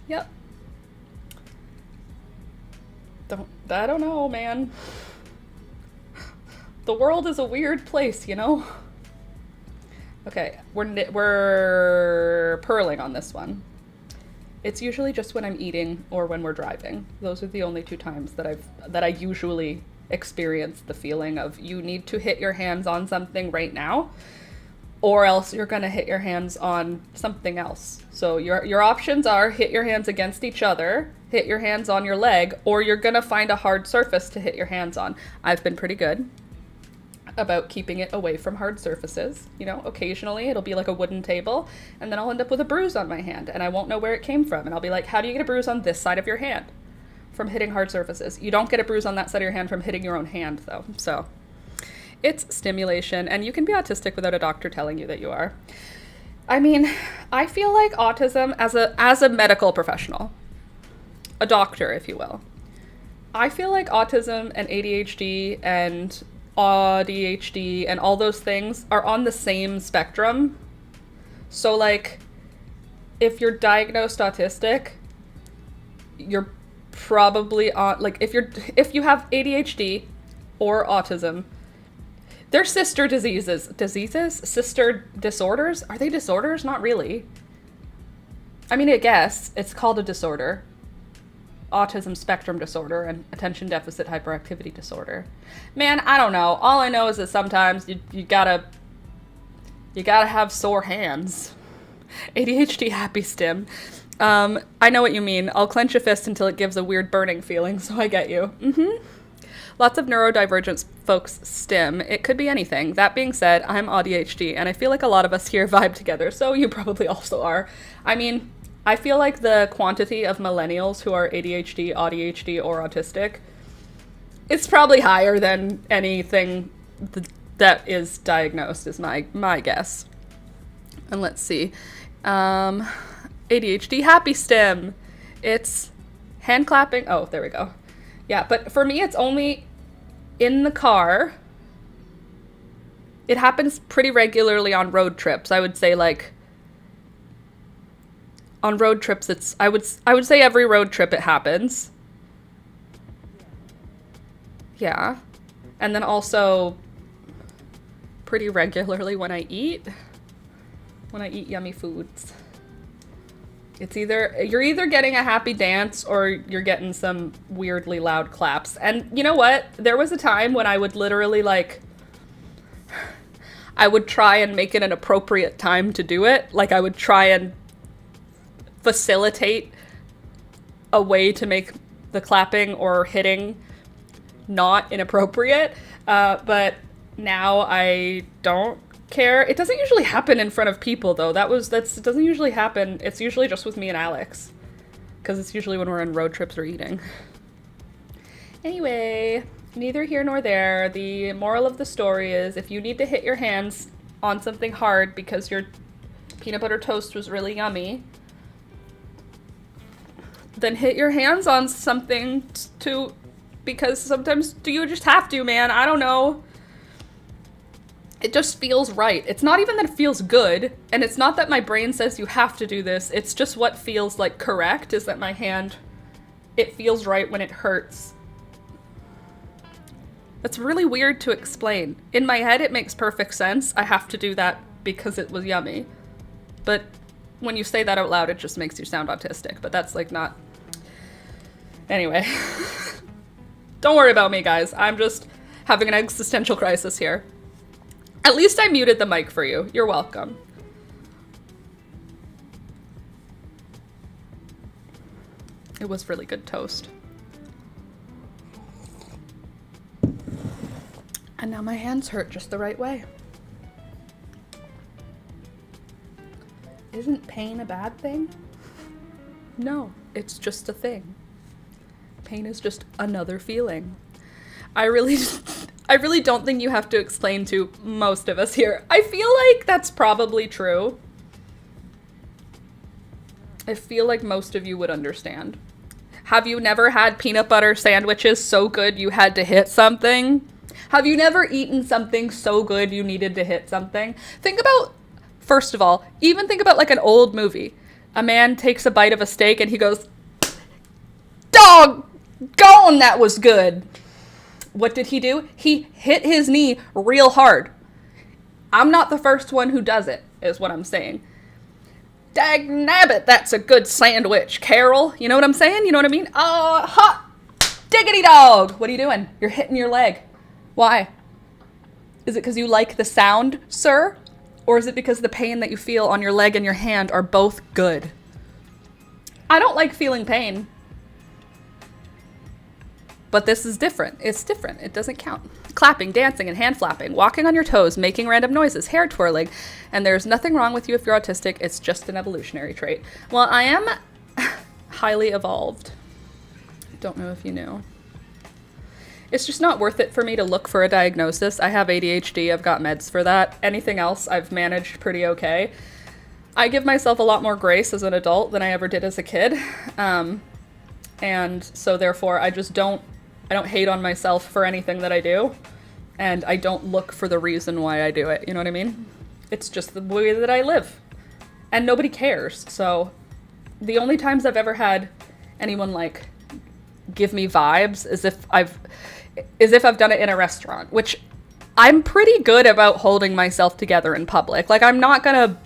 Yep. I don't know, man. The world is a weird place, you know? Okay, we're purling on this one. It's usually just when I'm eating or when we're driving. Those are the only two times that I usually experience the feeling of you need to hit your hands on something right now, or else you're gonna hit your hands on something else. So your options are hit your hands against each other, hit your hands on your leg, or you're gonna find a hard surface to hit your hands on. I've been pretty good about keeping it away from hard surfaces. You know, occasionally it'll be like a wooden table, and then I'll end up with a bruise on my hand, and I won't know where it came from. And I'll be like, how do you get a bruise on this side of your hand? From hitting hard surfaces. You don't get a bruise on that side of your hand from hitting your own hand, though. So it's stimulation, and you can be autistic without a doctor telling you that you are. I mean, I feel like autism as a medical professional, a doctor, if you will, I feel like autism and ADHD and ADHD and all those things are on the same spectrum. So like, if you're diagnosed autistic, you're probably on, like, if you have ADHD or autism, they're sister diseases. Sister disorders? Are they disorders? Not really. I mean, I guess it's called a disorder. Autism spectrum disorder and attention deficit hyperactivity disorder. Man, I don't know. All I know is that sometimes you gotta have sore hands. ADHD happy stim. I know what you mean. I'll clench a fist until it gives a weird burning feeling, so I get you. Lots of neurodivergent folks stim. It could be anything. That being said, I'm ADHD, and I feel like a lot of us here vibe together, so you probably also are. I mean, I feel like the quantity of millennials who are ADHD, or autistic, it's probably higher than anything that is diagnosed, is my guess. And let's see. ADHD happy stim. It's hand clapping. Oh, there we go. Yeah, but for me, it's only in the car. It happens pretty regularly on road trips. I would say, like, on road trips, I would say every road trip it happens. Yeah. And then also pretty regularly when I eat yummy foods. You're either getting a happy dance or you're getting some weirdly loud claps. And you know what? There was a time when I would literally, like, I would try and make it an appropriate time to do it. Like, I would try and facilitate a way to make the clapping or hitting not inappropriate. But now I don't care. It doesn't usually happen in front of people, though. It doesn't usually happen. It's usually just with me and Alex, because it's usually when we're on road trips or eating. Anyway, neither here nor there. The moral of the story is, if you need to hit your hands on something hard because your peanut butter toast was really yummy, then hit your hands on something because sometimes you just have to, man. I don't know. It just feels right. It's not even that it feels good, and it's not that my brain says you have to do this. It's just what feels like correct is that my hand, it feels right when it hurts. That's really weird to explain. In my head, it makes perfect sense. I have to do that because it was yummy. But when you say that out loud, it just makes you sound autistic. But that's like not... Anyway. Don't worry about me, guys. I'm just having an existential crisis here. At least I muted the mic for you. You're welcome. It was really good toast. And now my hands hurt just the right way. Isn't pain a bad thing? No, it's just a thing. Pain is just another feeling. I really don't think you have to explain to most of us here. I feel like that's probably true. I feel like most of you would understand. Have you never had peanut butter sandwiches so good you had to hit something? Have you never eaten something so good you needed to hit something? Think about, first of all, even think about like an old movie. A man takes a bite of a steak and he goes, "Doggone, that was good." What did he do? He hit his knee real hard. I'm not the first one who does it, is what I'm saying. Dag nabbit, that's a good sandwich, Carol. You know what I'm saying? You know what I mean? Hot diggity dog. What are you doing? You're hitting your leg. Why? Is it because you like the sound, sir? Or is it because the pain that you feel on your leg and your hand are both good? I don't like feeling pain. But this is different. It's different. It doesn't count. Clapping, dancing, and hand flapping, walking on your toes, making random noises, hair twirling, and there's nothing wrong with you if you're autistic. It's just an evolutionary trait. Well, I am highly evolved. Don't know if you knew. It's just not worth it for me to look for a diagnosis. I have ADHD. I've got meds for that. Anything else, I've managed pretty okay. I give myself a lot more grace as an adult than I ever did as a kid. And so therefore, I don't hate on myself for anything that I do, and I don't look for the reason why I do it, you know what I mean? It's just the way that I live, and nobody cares. So the only times I've ever had anyone like give me vibes is if I've done it in a restaurant, which I'm pretty good about holding myself together in public. Like, I'm not gonna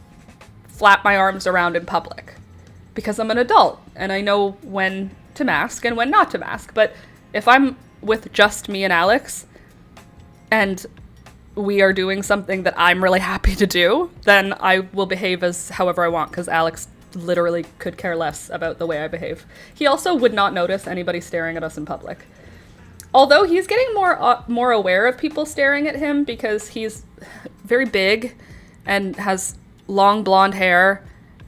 flap my arms around in public because I'm an adult and I know when to mask and when not to mask. But if I'm with just me and Alex and we are doing something that I'm really happy to do, then I will behave as however I want, because Alex literally could care less about the way I behave. He also would not notice anybody staring at us in public. Although he's getting more aware of people staring at him because he's very big and has long blonde hair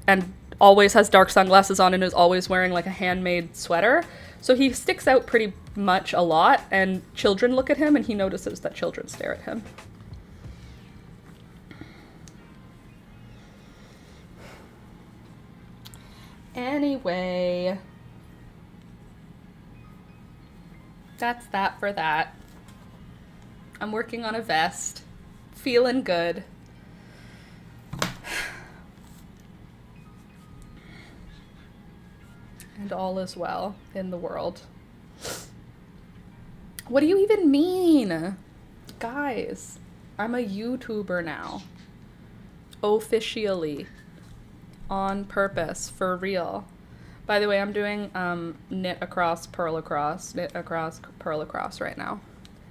and always has dark sunglasses on and is always wearing like a handmade sweater. So he sticks out pretty much a lot, and children look at him and he notices that children stare at him. Anyway, that's that for that. I'm working on a vest, feeling good. And all is well in the world. What do you even mean? Guys, I'm a YouTuber now. Officially. On purpose. For real. By the way, I'm doing knit across, purl across, knit across, purl across right now.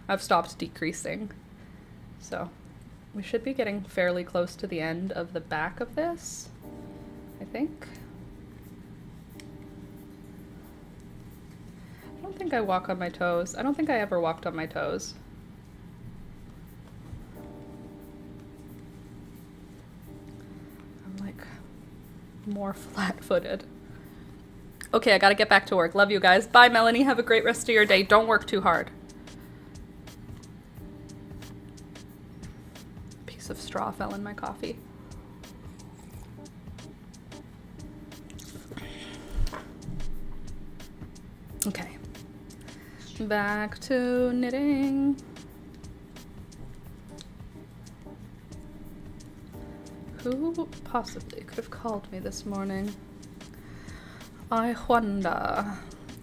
I've stopped decreasing. So we should be getting fairly close to the end of the back of this, I think. I don't think I walk on my toes. I don't think I ever walked on my toes. I'm like more flat-footed. Okay, I gotta get back to work. Love you guys. Bye, Melanie. Have a great rest of your day. Don't work too hard. Piece of straw fell in my coffee. Okay. Back to knitting. Who possibly could have called me this morning? I wonder.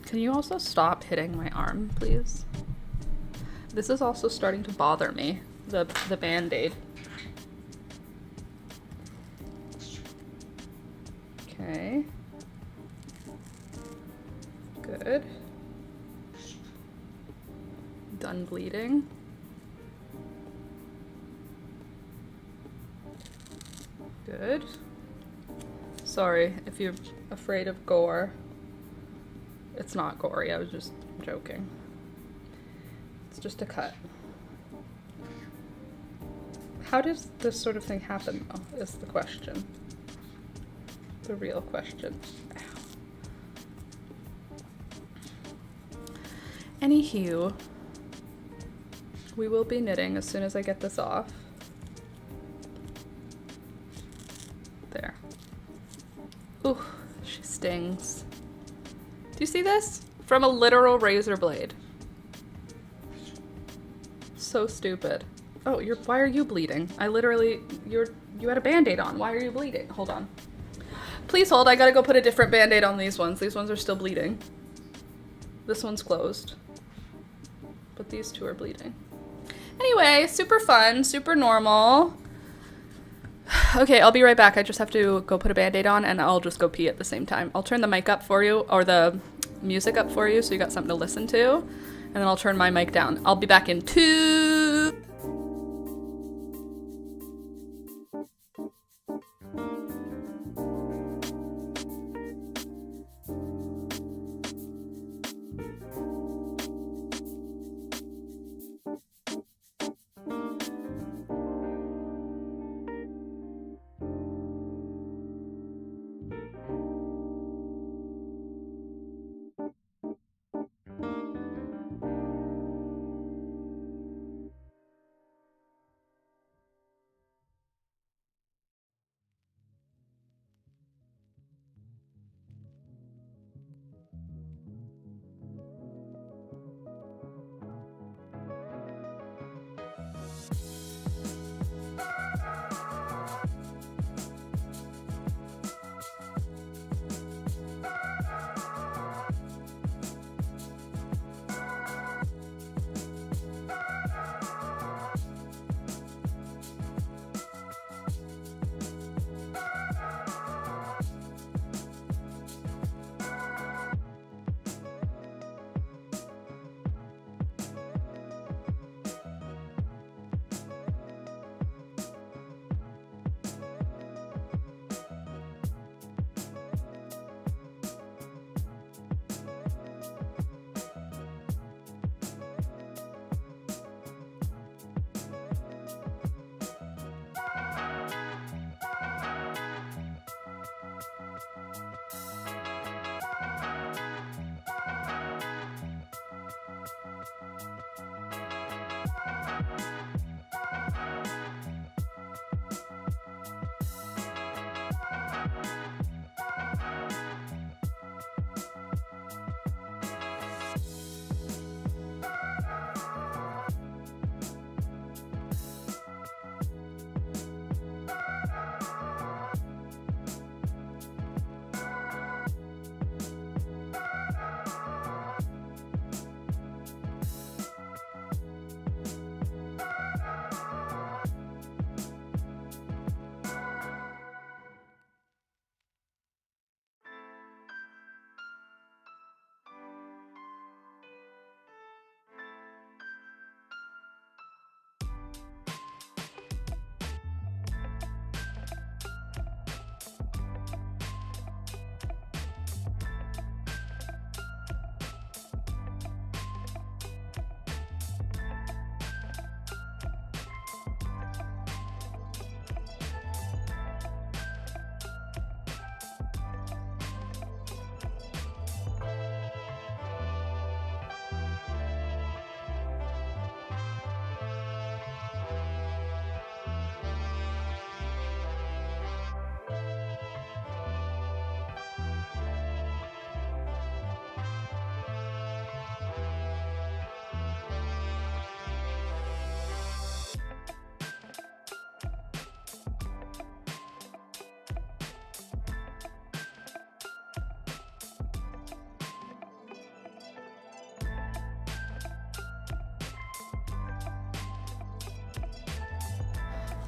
Can you also stop hitting my arm, please? This is also starting to bother me, the Band-Aid. Okay. Good. Done bleeding. Good. Sorry if you're afraid of gore. It's not gory, I was just joking. It's just a cut. How does this sort of thing happen, though, is the question. The real question. Anywho, we will be knitting as soon as I get this off. There. Ooh, she stings. Do you see this? From a literal razor blade. So stupid. Oh, why are you bleeding? You had a Band-Aid on. Why are you bleeding? Hold on. Please hold, I gotta go put a different Band-Aid on these ones. These ones are still bleeding. This one's closed. But these two are bleeding. Anyway, super fun, super normal. Okay, I'll be right back. I just have to go put a band-aid on and I'll just go pee at the same time. I'll turn the mic up for you, or the music up for you, so you got something to listen to. And then I'll turn my mic down. I'll be back in 2.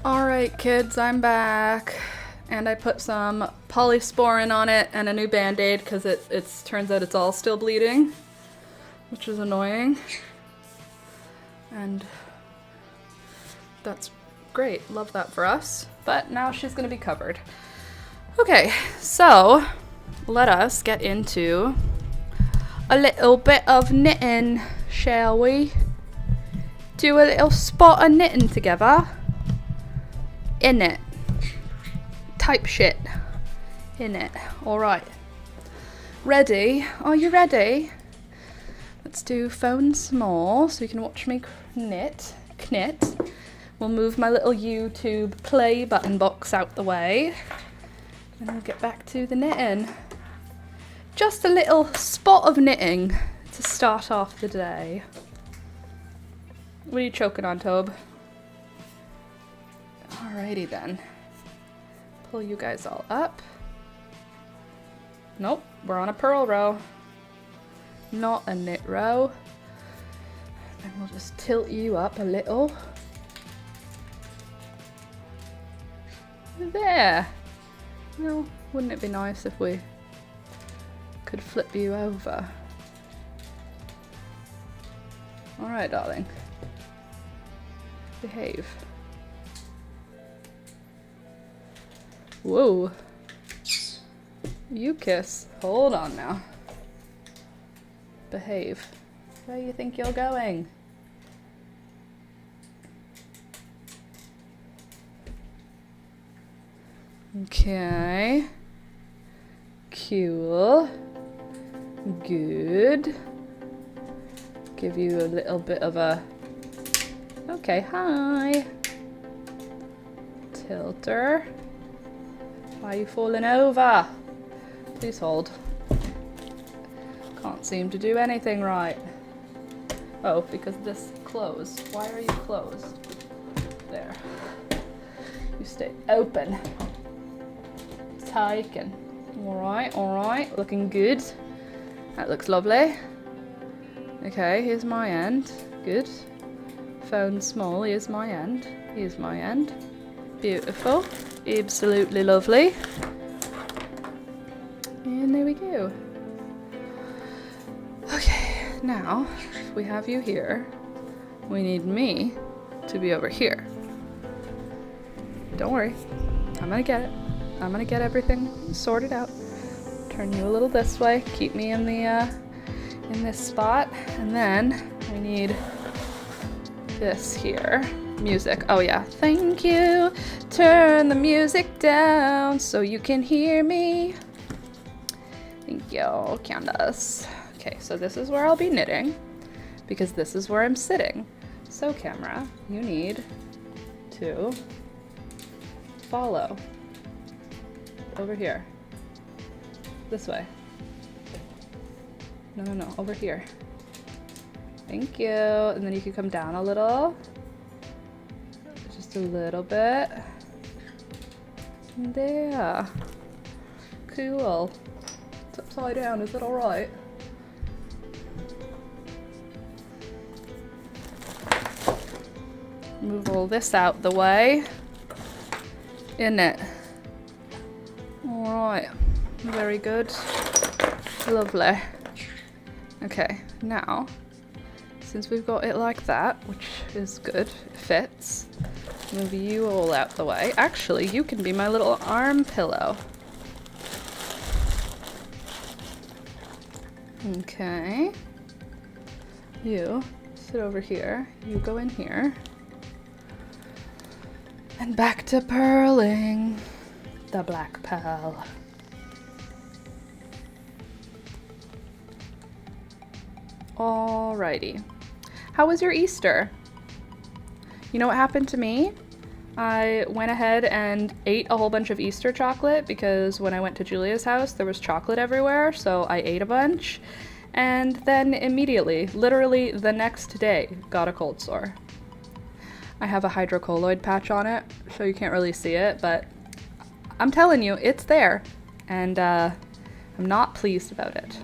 Alright kids, I'm back. And I put some polysporin on it and a new band-aid because it turns out it's all still bleeding, which is annoying. And that's great, love that for us. But now she's gonna be covered. Okay, so let us get into a little bit of knitting, shall we? Do a little spot of knitting together. In it. Type shit. In it. Alright. Ready? Are you ready? Let's do phone small so you can watch me knit. We'll move my little YouTube play button box out the way. And we'll get back to the knitting. Just a little spot of knitting to start off the day. What are you choking on, Tobe? Alrighty then. Pull you guys all up. Nope, we're on a purl row. Not a knit row. And we'll just tilt you up a little. There. Well, wouldn't it be nice if we could flip you over? Alright, darling. Behave. Whoa. You kiss. Hold on now. Behave. Where do you think you're going? Okay. Cool. Good. Give you a little bit of a... Okay, hi. Tilter. Why are you falling over? Please hold. Can't seem to do anything right. Oh, because this closed. Why are you closed? There. You stay open. Taken. Alright, alright. Looking good. That looks lovely. Okay, here's my end. Good. Phone small. Here's my end. Here's my end. Beautiful. Absolutely lovely. And there we go. Okay, now we have you here. We need me to be over here. Don't worry. I'm gonna get it. I'm gonna get everything sorted out. Turn you a little this way. Keep me in the in this spot, and then we need this here. Music. Oh yeah. Thank you. Turn the music down so you can hear me. Thank you, Candace. Okay, so this is where I'll be knitting because this is where I'm sitting. So camera, you need to follow over here. This way. No, over here. Thank you. And then you can come down a little. Just a little bit. There. Cool. It's upside down, is it alright? Move all this out the way. Isn't it? Alright. Very good. Lovely. Okay, now, since we've got it like that, which is good, it fits, move you all out the way. Actually, you can be my little arm pillow. Okay. You sit over here. You go in here. And back to purling. The black pearl. Alrighty. How was your Easter? You know what happened to me? I went ahead and ate a whole bunch of Easter chocolate because when I went to Julia's house, there was chocolate everywhere, so I ate a bunch. And then immediately, literally the next day, got a cold sore. I have a hydrocolloid patch on it, so you can't really see it, but I'm telling you, it's there. And I'm not pleased about it.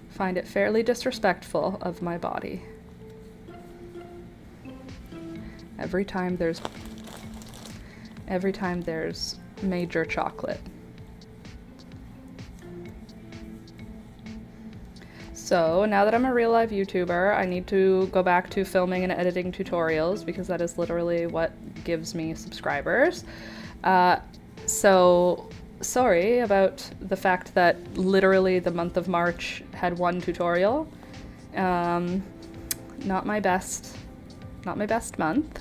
Find it fairly disrespectful of my body. Every time there's major chocolate. So now that I'm a real life YouTuber, I need to go back to filming and editing tutorials because that is literally what gives me subscribers. So sorry about the fact that literally the month of March had one tutorial. Not my best month,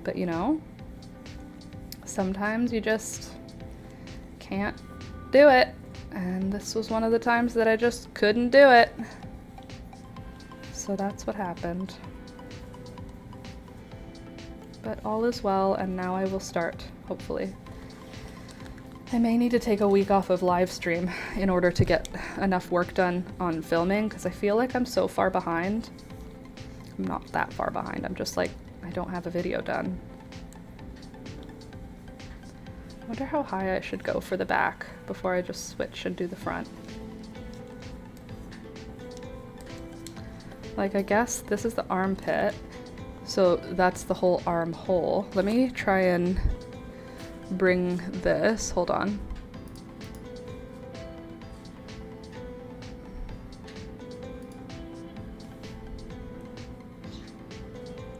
but you know, sometimes you just can't do it. And this was one of the times that I just couldn't do it. So that's what happened. But all is well, and now I will start, hopefully. I may need to take a week off of live stream in order to get enough work done on filming, because I feel like I'm so far behind. I'm not that far behind, I'm just like, I don't have a video done. I wonder how high I should go for the back before I just switch and do the front. Like, I guess this is the armpit, so that's the whole armhole. Let me try and bring this, hold on.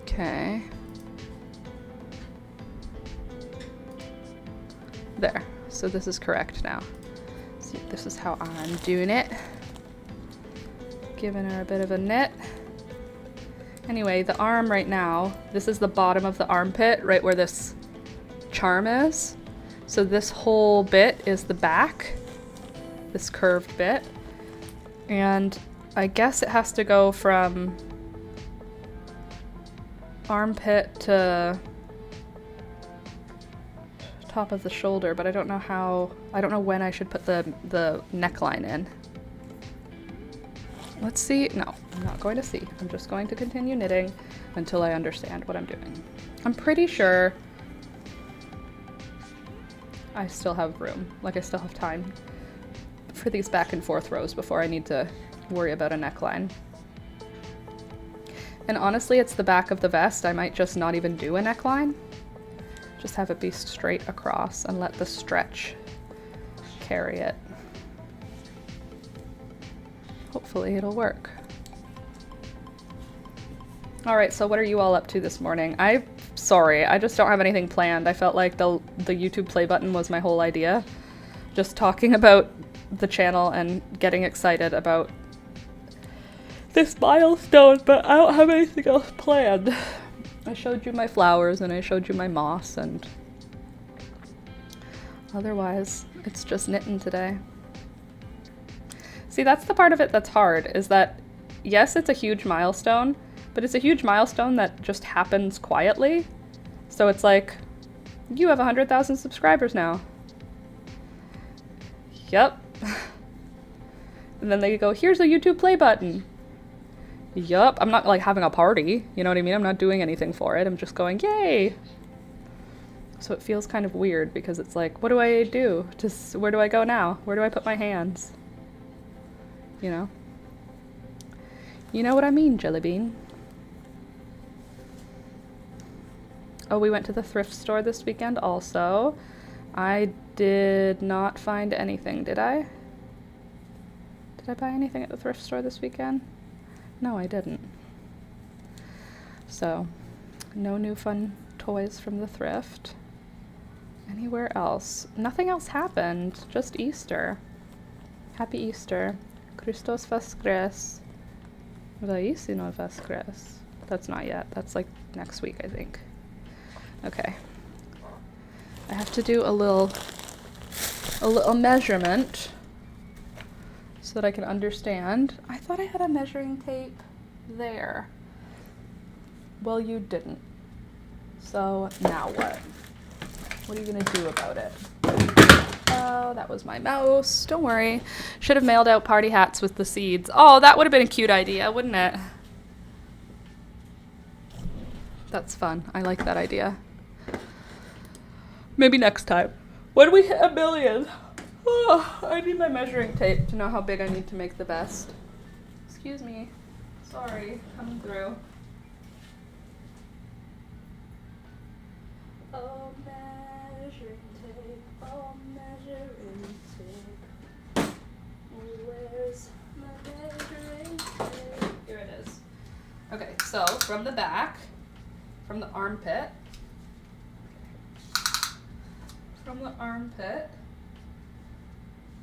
Okay. There. So this is correct now. See, this is how I'm doing it. Giving her a bit of a knit. Anyway, the arm right now, this is the bottom of the armpit, right where this charm is. So this whole bit is the back, this curved bit. And I guess it has to go from armpit to top of the shoulder, but I don't know how, I don't know when I should put the neckline in. Let's see. No, I'm not going to see. I'm just going to continue knitting until I understand what I'm doing. I'm pretty sure I still have room. Like, I still have time for these back and forth rows before I need to worry about a neckline. And honestly, it's the back of the vest. I might just not even do a neckline. Just have it be straight across and let the stretch carry it. Hopefully it'll work. All right, so what are you all up to this morning? Sorry, I just don't have anything planned. I felt like the YouTube play button was my whole idea. Just talking about the channel and getting excited about this milestone, but I don't have anything else planned. I showed you my flowers and I showed you my moss, and otherwise it's just knitting today. See, that's the part of it that's hard, is that, yes, it's a huge milestone, but it's a huge milestone that just happens quietly. So it's like, you have 100,000 subscribers now. Yep. And then they go, here's a YouTube play button. Yup. I'm not like having a party, you know what I mean? I'm not doing anything for it. I'm just going, yay. So it feels kind of weird because it's like, what do I do? Where do I go now? Where do I put my hands? You know? You know what I mean, Jellybean. Oh, we went to the thrift store this weekend also. I did not find anything, did I? Did I buy anything at the thrift store this weekend? No, I didn't. So, no new fun toys from the thrift. Anywhere else? Nothing else happened, just Easter. Happy Easter. Christos Voskres. Vaisino Voskres. That's not yet. That's like next week, I think. Okay. I have to do a little measurement so that I can understand. I thought I had a measuring tape there. Well, you didn't. So now what? What are you gonna do about it? Oh, that was my mouse. Don't worry. Should have mailed out party hats with the seeds. Oh, that would have been a cute idea, wouldn't it? That's fun. I like that idea. Maybe next time. When we hit 1 million. Oh, I need my measuring tape to know how big I need to make the best. Excuse me. Sorry, coming through. Oh, measuring tape. Oh, measuring tape. Where's my measuring tape? Here it is. Okay, so from the back, from the armpit,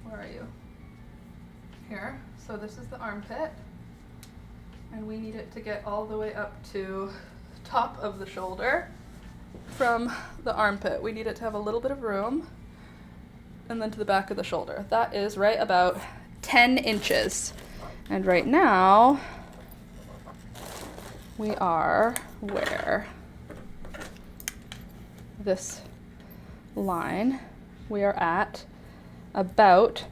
where are you? Here. So this is the armpit, and we need it to get all the way up to top of the shoulder. From the armpit, we need it to have a little bit of room, and then to the back of the shoulder. That is right about 10 inches. And right now, we are where this line, we are at about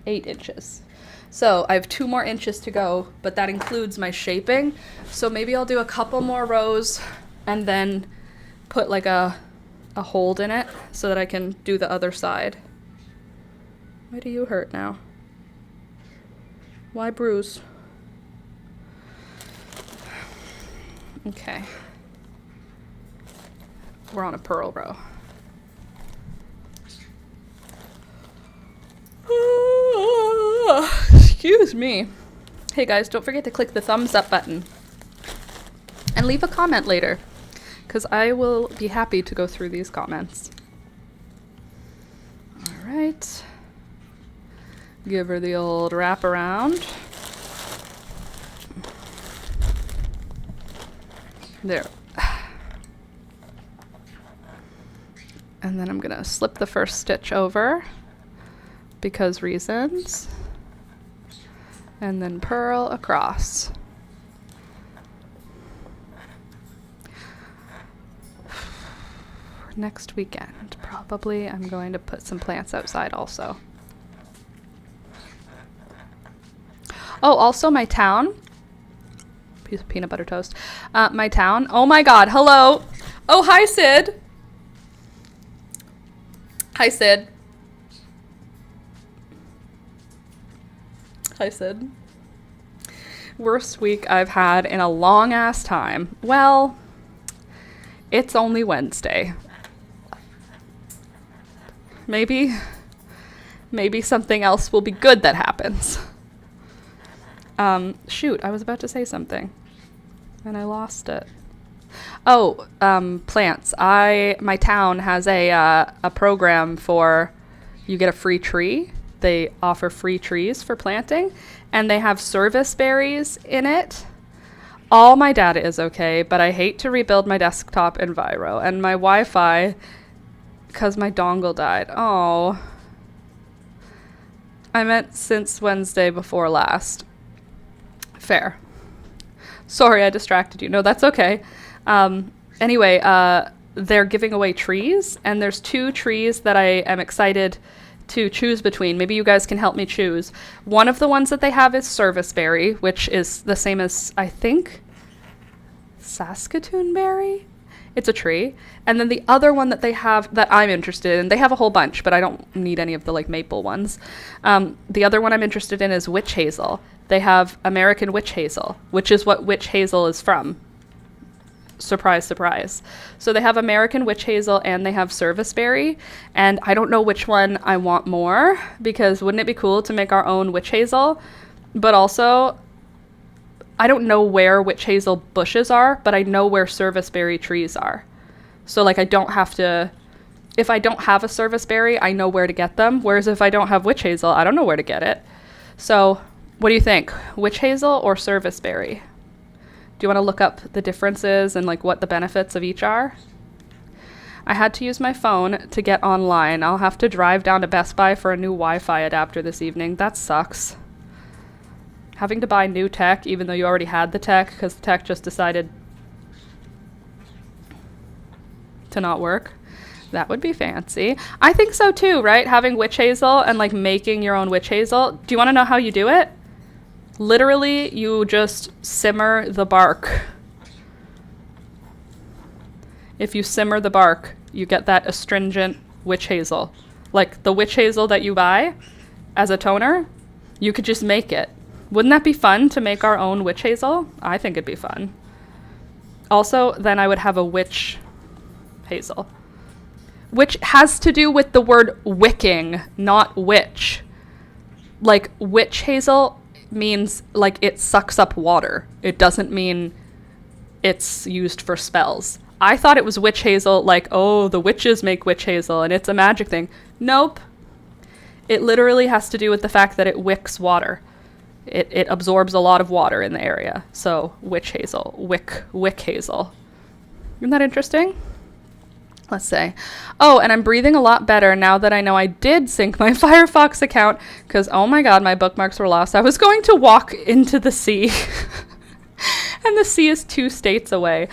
8 inches. So I have 2 more inches to go, but that includes my shaping. So maybe I'll do a couple more rows and then put like a hold in it so that I can do the other side. Why do you hurt now? Why bruise? Okay. We're on a purl row. Excuse me. Hey guys, don't forget to click the thumbs up button. And leave a comment later, because I will be happy to go through these comments. All right. Give her the old wrap around. There. And then I'm gonna slip the first stitch over because reasons. And then purl across. Next weekend, probably I'm going to put some plants outside also. Oh, also my town. Piece of peanut butter toast. My town. Oh my God. Hello. Oh, hi, Sid. Hi, Sid. Hi, Sid. Worst week I've had in a long ass time. Well, it's only Wednesday. Maybe something else will be good that happens. Shoot, I was about to say something and I lost it. Oh, plants. My town has a program for, you get a free tree. They offer free trees for planting, and they have service berries in it. All my data is okay, but I hate to rebuild my desktop in Viro and my Wi-Fi because my dongle died. Oh. I meant since Wednesday before last. Fair. Sorry, I distracted you. No, that's okay. Anyway, they're giving away trees, and there's 2 trees that I am excited to choose between. Maybe you guys can help me choose. One of the ones that they have is serviceberry, which is the same as, I think, Saskatoon berry? It's a tree. And then the other one that they have that I'm interested in, they have a whole bunch, but I don't need any of the like maple ones. The other one I'm interested in is witch hazel. They have American witch hazel, which is what witch hazel is from. Surprise, surprise. So they have American witch hazel and they have serviceberry, and I don't know which one I want more, because wouldn't it be cool to make our own witch hazel? But also, I don't know where witch hazel bushes are, but I know where serviceberry trees are. So like I don't have to, if I don't have a serviceberry, I know where to get them. Whereas if I don't have witch hazel, I don't know where to get it. So what do you think? Witch hazel or serviceberry? Do you want to look up the differences and like what the benefits of each are? I had to use my phone to get online. I'll have to drive down to Best Buy for a new Wi-Fi adapter this evening. That sucks. Having to buy new tech even though you already had the tech because the tech just decided to not work. That would be fancy. I think so too, right? Having witch hazel and like making your own witch hazel. Do you want to know how you do it? Literally, you just simmer the bark. If you simmer the bark, you get that astringent witch hazel. Like the witch hazel that you buy as a toner, you could just make it. Wouldn't that be fun to make our own witch hazel? I think it'd be fun. Also, then I would have a witch hazel, which has to do with the word wicking, not witch. Like witch hazel means like it sucks up water. It doesn't mean it's used for spells. I thought it was witch hazel, like, oh, the witches make witch hazel and it's a magic thing. Nope. It literally has to do with the fact that it wicks water. It absorbs a lot of water in the area. So witch hazel, wick hazel. Isn't that interesting? Let's say. Oh, and I'm breathing a lot better now that I know I did sync my Firefox account because, oh my God, my bookmarks were lost. I was going to walk into the sea and the sea is 2 states away.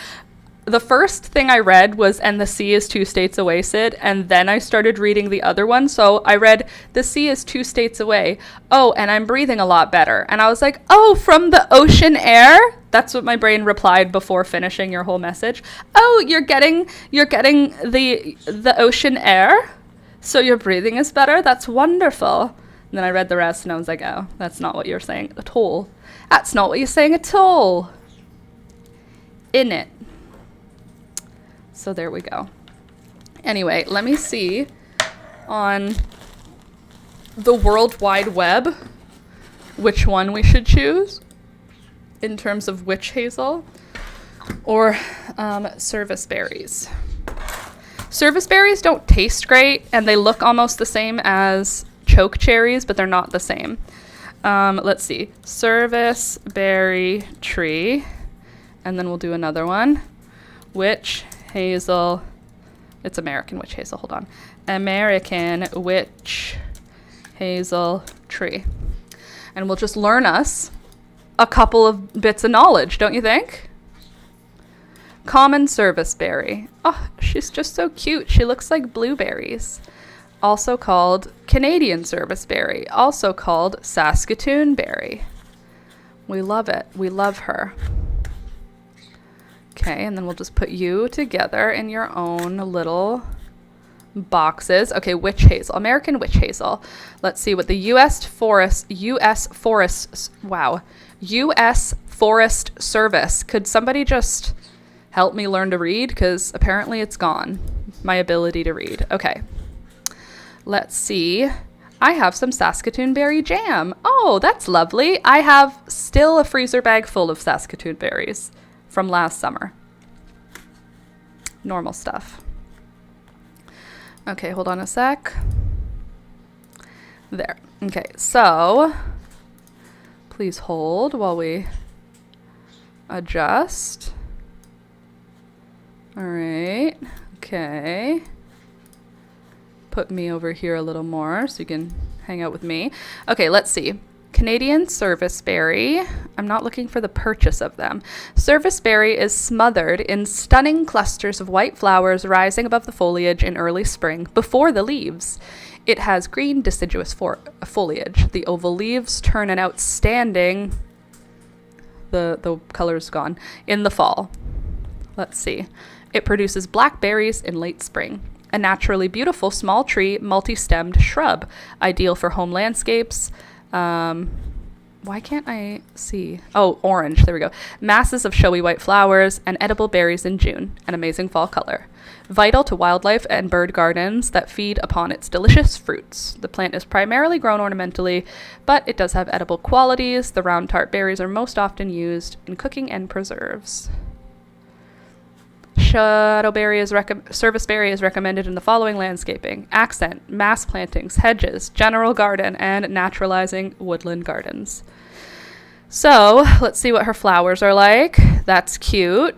The first thing I read was, and the sea is 2 states away, Sid. And then I started reading the other one. So I read, the sea is 2 states away. Oh, and I'm breathing a lot better. And I was like, oh, from the ocean air? That's what my brain replied before finishing your whole message. Oh, you're getting the ocean air? So your breathing is better? That's wonderful. And then I read the rest and I was like, oh, that's not what you're saying at all. That's not what you're saying at all. In it. So there we go. Anyway, let me see on the World Wide Web which one we should choose in terms of witch hazel or service berries. Service berries don't taste great, and they look almost the same as choke cherries, but they're not the same. Let's see. Service berry tree. And then we'll do another one. Witch hazel. It's American witch hazel. Hold on. American witch hazel tree. And we'll just learn us a couple of bits of knowledge, don't you think? Common service berry. Oh, she's just so cute. She looks like blueberries. Also called Canadian service berry. Also called Saskatoon berry. We love it. We love her. Okay, and then we'll just put you together in your own little boxes. Okay, witch hazel. American witch hazel. Let's see what the U.S. Forest Service. Could somebody just help me learn to read? Because apparently it's gone. My ability to read. Okay. Let's see. I have some Saskatoon berry jam. Oh, that's lovely. I have still a freezer bag full of Saskatoon berries from last summer. Normal stuff. Okay, hold on a sec. There. Okay, so please hold while we adjust. All right. Okay. Put me over here a little more so you can hang out with me. Okay, let's see. Canadian service berry. I'm not looking for the purchase of them. Service berry is smothered in stunning clusters of white flowers rising above the foliage in early spring before the leaves. It has green deciduous foliage. The oval leaves turn an outstanding, the color's gone, in the fall. Let's see. It produces blackberries in late spring. A naturally beautiful small tree, multi-stemmed shrub, ideal for home landscapes. Why can't I see? Oh, orange. There we go. Masses of showy white flowers and edible berries in June. An amazing fall color. Vital to wildlife and bird gardens that feed upon its delicious fruits. The plant is primarily grown ornamentally, but it does have edible qualities. The round tart berries are most often used in cooking and preserves. Service berry is recommended in the following landscaping: accent, mass plantings, hedges, general garden, and naturalizing woodland gardens. So let's see what her flowers are like. That's cute.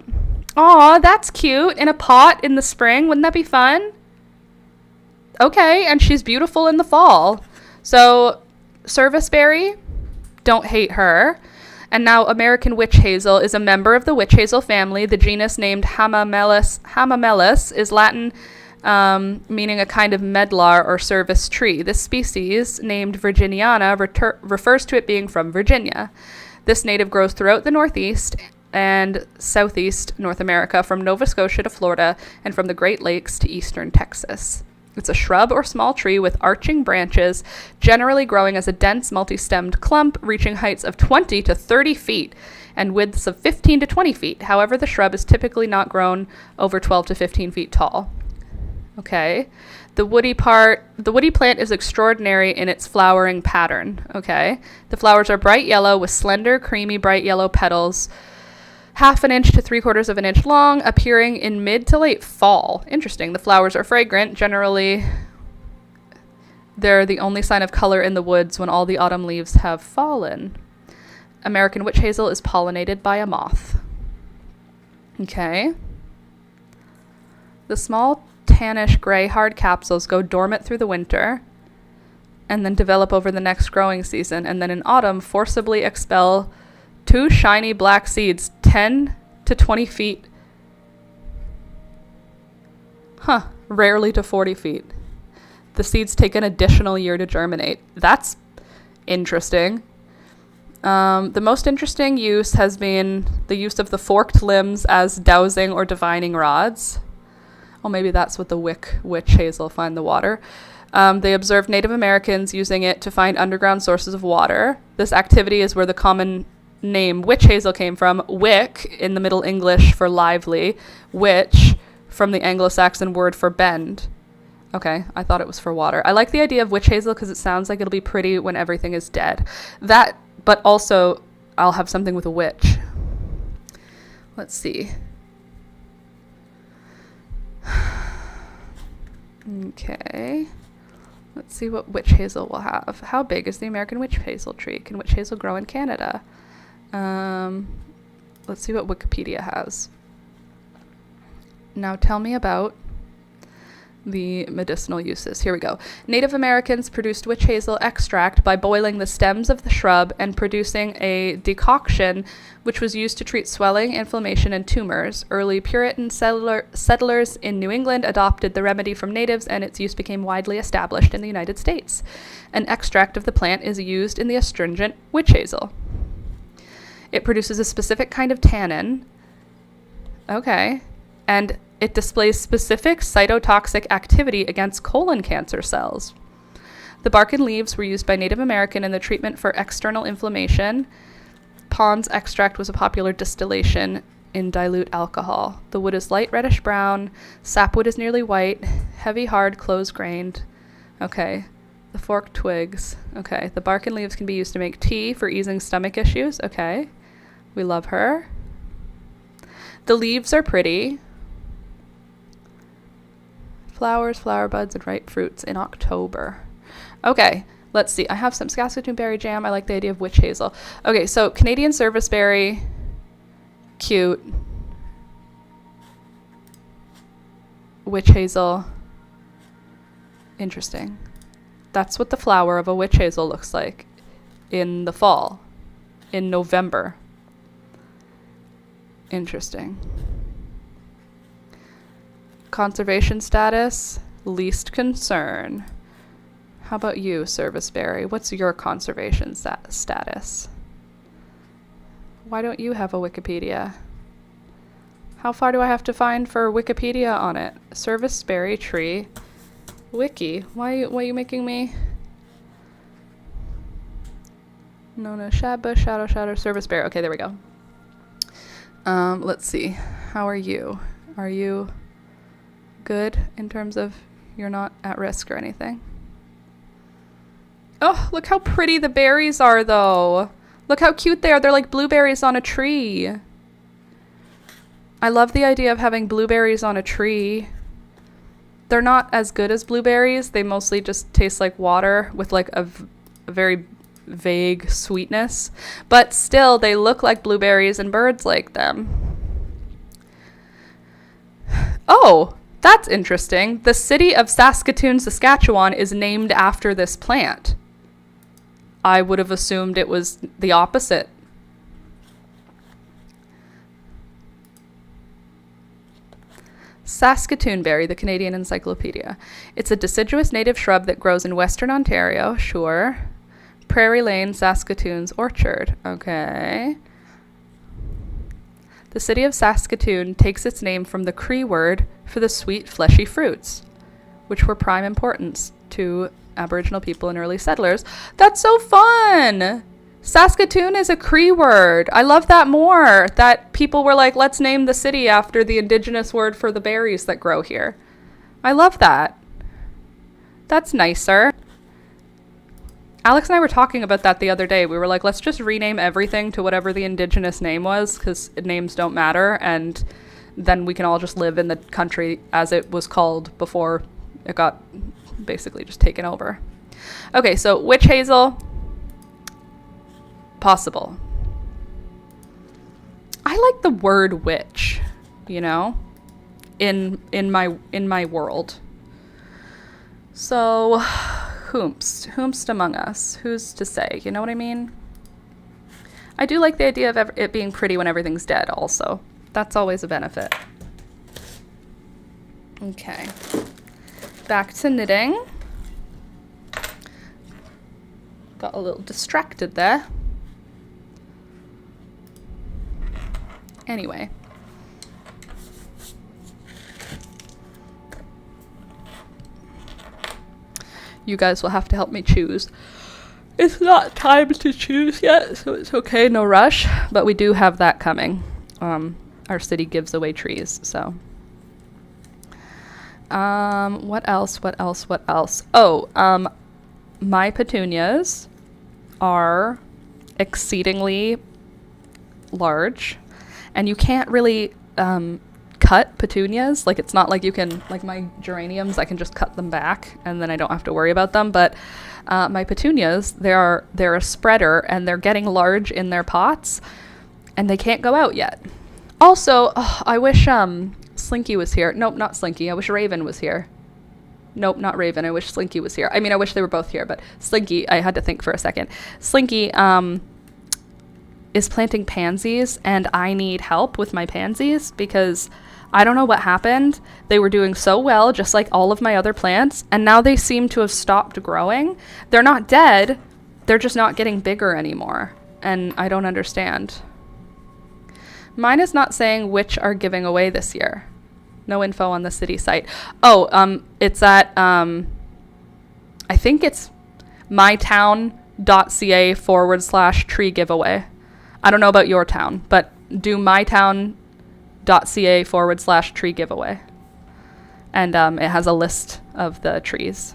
Aw, that's cute. In a pot in the spring. Wouldn't that be fun? Okay, and she's beautiful in the fall. So service berry, don't hate her. And now American witch hazel is a member of the witch hazel family. The genus named Hamamelis is Latin, meaning a kind of medlar or service tree. This species, named Virginiana, refers to it being from Virginia. This native grows throughout the Northeast and Southeast North America, from Nova Scotia to Florida, and from the Great Lakes to eastern Texas. It's a shrub or small tree with arching branches, generally growing as a dense multi-stemmed clump, reaching heights of 20 to 30 feet and widths of 15 to 20 feet. However, the shrub is typically not grown over 12 to 15 feet tall. Okay. The woody plant is extraordinary in its flowering pattern. Okay. The flowers are bright yellow with slender, creamy, bright yellow petals, 1/2 inch to 3/4 of an inch long, appearing in mid to late fall. Interesting. The flowers are fragrant. Generally, they're the only sign of color in the woods when all the autumn leaves have fallen. American witch hazel is pollinated by a moth. Okay. The small tannish gray hard capsules go dormant through the winter and then develop over the next growing season, and then in autumn forcibly expel 2 shiny black seeds 10 to 20 feet. Rarely to 40 feet. The seeds take an additional year to germinate. That's interesting. The most interesting use has been the use of the forked limbs as dowsing or divining rods. Well, maybe that's what the witch hazel find the water. They observed Native Americans using it to find underground sources of water. This activity is where the common name witch hazel came from. Wick in the Middle English for lively, witch from the Anglo-Saxon word for bend. Okay, I thought it was for water. I like the idea of witch hazel because it sounds like it'll be pretty when everything is dead. That, but also I'll have something with a witch. Let's see. Okay. Let's see what witch hazel we'll have. How big is the American witch hazel tree? Can witch hazel grow in Canada? Let's see what Wikipedia has. Now tell me about the medicinal uses. Here we go. Native Americans produced witch hazel extract by boiling the stems of the shrub and producing a decoction which was used to treat swelling, inflammation, and tumors. Early Puritan settlers in New England adopted the remedy from natives, and its use became widely established in the United States. An extract of the plant is used in the astringent witch hazel. It produces a specific kind of tannin. Okay. And it displays specific cytotoxic activity against colon cancer cells. The bark and leaves were used by Native American in the treatment for external inflammation. Pond's extract was a popular distillation in dilute alcohol. The wood is light reddish brown. Sapwood is nearly white. Heavy, hard, close-grained. Okay. The forked twigs. Okay. The bark and leaves can be used to make tea for easing stomach issues. Okay. We love her. The leaves are pretty. Flowers, flower buds, and ripe fruits in October. Okay, let's see. I have some Saskatoon berry jam. I like the idea of witch hazel. Okay, so Canadian serviceberry. Cute. Witch hazel. Interesting. That's what the flower of a witch hazel looks like in the fall. In November. Interesting. Conservation status, least concern. How about you, serviceberry? What's your conservation status? Why don't you have a Wikipedia? How far do I have to find for Wikipedia on it? Serviceberry tree. Wiki. Why are you making me? No, Shabba, Shadow, serviceberry. Okay, there we go. Let's see. How are you? Are you good in terms of you're not at risk or anything? Oh, look how pretty the berries are, though. Look how cute they are. They're like blueberries on a tree. I love the idea of having blueberries on a tree. They're not as good as blueberries. They mostly just taste like water with like a very vague sweetness. But still, they look like blueberries and birds like them. Oh! That's interesting. The city of Saskatoon, Saskatchewan is named after this plant. I would have assumed it was the opposite. Saskatoon berry, the Canadian Encyclopedia. It's a deciduous native shrub that grows in Western Ontario. Sure. Prairie Lane, Saskatoon's orchard. Okay. The city of Saskatoon takes its name from the Cree word for the sweet, fleshy fruits, which were prime importance to Aboriginal people and early settlers. That's so fun! Saskatoon is a Cree word. I love that more. That people were like, let's name the city after the indigenous word for the berries that grow here. I love that. That's nicer. Alex and I were talking about that the other day. We were like, let's just rename everything to whatever the indigenous name was, because names don't matter, and then we can all just live in the country as it was called before it got basically just taken over. Okay, so witch hazel, possible. I like the word witch, you know, in my world. So whomst among us? Who's to say? You know what I mean? I do like the idea of it being pretty when everything's dead also. That's always a benefit. Okay. Back to knitting. Got a little distracted there. Anyway. You guys will have to help me choose. It's not time to choose yet, so it's okay, no rush. But we do have that coming. Our city gives away trees, so. What else? What else? What else? Oh, my petunias are exceedingly large, and you can't really cut petunias. Like, it's not like you can, like my geraniums, I can just cut them back and then I don't have to worry about them. But my petunias, they're a spreader, and they're getting large in their pots, and they can't go out yet. Also, I wish Slinky was here. Nope, not Slinky. I wish Raven was here. Nope, not Raven. I wish Slinky was here. I mean, I wish they were both here, but Slinky, I had to think for a second. Slinky is planting pansies, and I need help with my pansies because I don't know what happened. They were doing so well, just like all of my other plants, and now they seem to have stopped growing. They're not dead. They're just not getting bigger anymore, and I don't understand. Mine is not saying which are giving away this year. No info on the city site. Oh, it's at, I think it's mytown.ca/tree giveaway. I don't know about your town, but do mytown.ca/tree giveaway. And it has a list of the trees.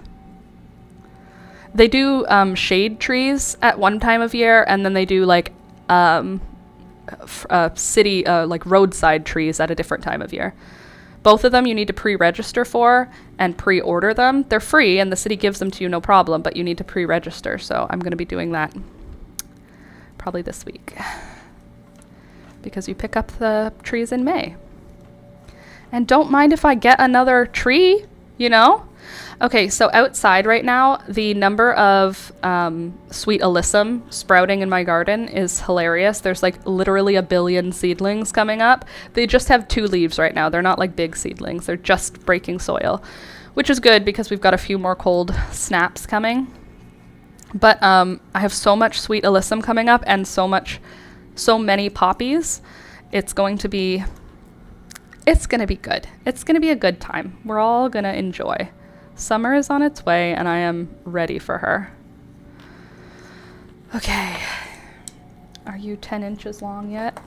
They do shade trees at one time of year, and then they do like city, like roadside trees at a different time of year. Both of them you need to pre-register for and pre-order them. They're free and the city gives them to you no problem, but you need to pre-register. So I'm going to be doing that probably this week because you pick up the trees in May. And don't mind if I get another tree, you know? Okay, so outside right now, the number of sweet alyssum sprouting in my garden is hilarious. There's like literally a billion seedlings coming up. They just have 2 leaves right now. They're not like big seedlings. They're just breaking soil, which is good because we've got a few more cold snaps coming. But I have so much sweet alyssum coming up and so many poppies. It's going to be good. It's going to be a good time. We're all going to enjoy. Summer is on its way, and I am ready for her. Okay. Are you 10 inches long yet?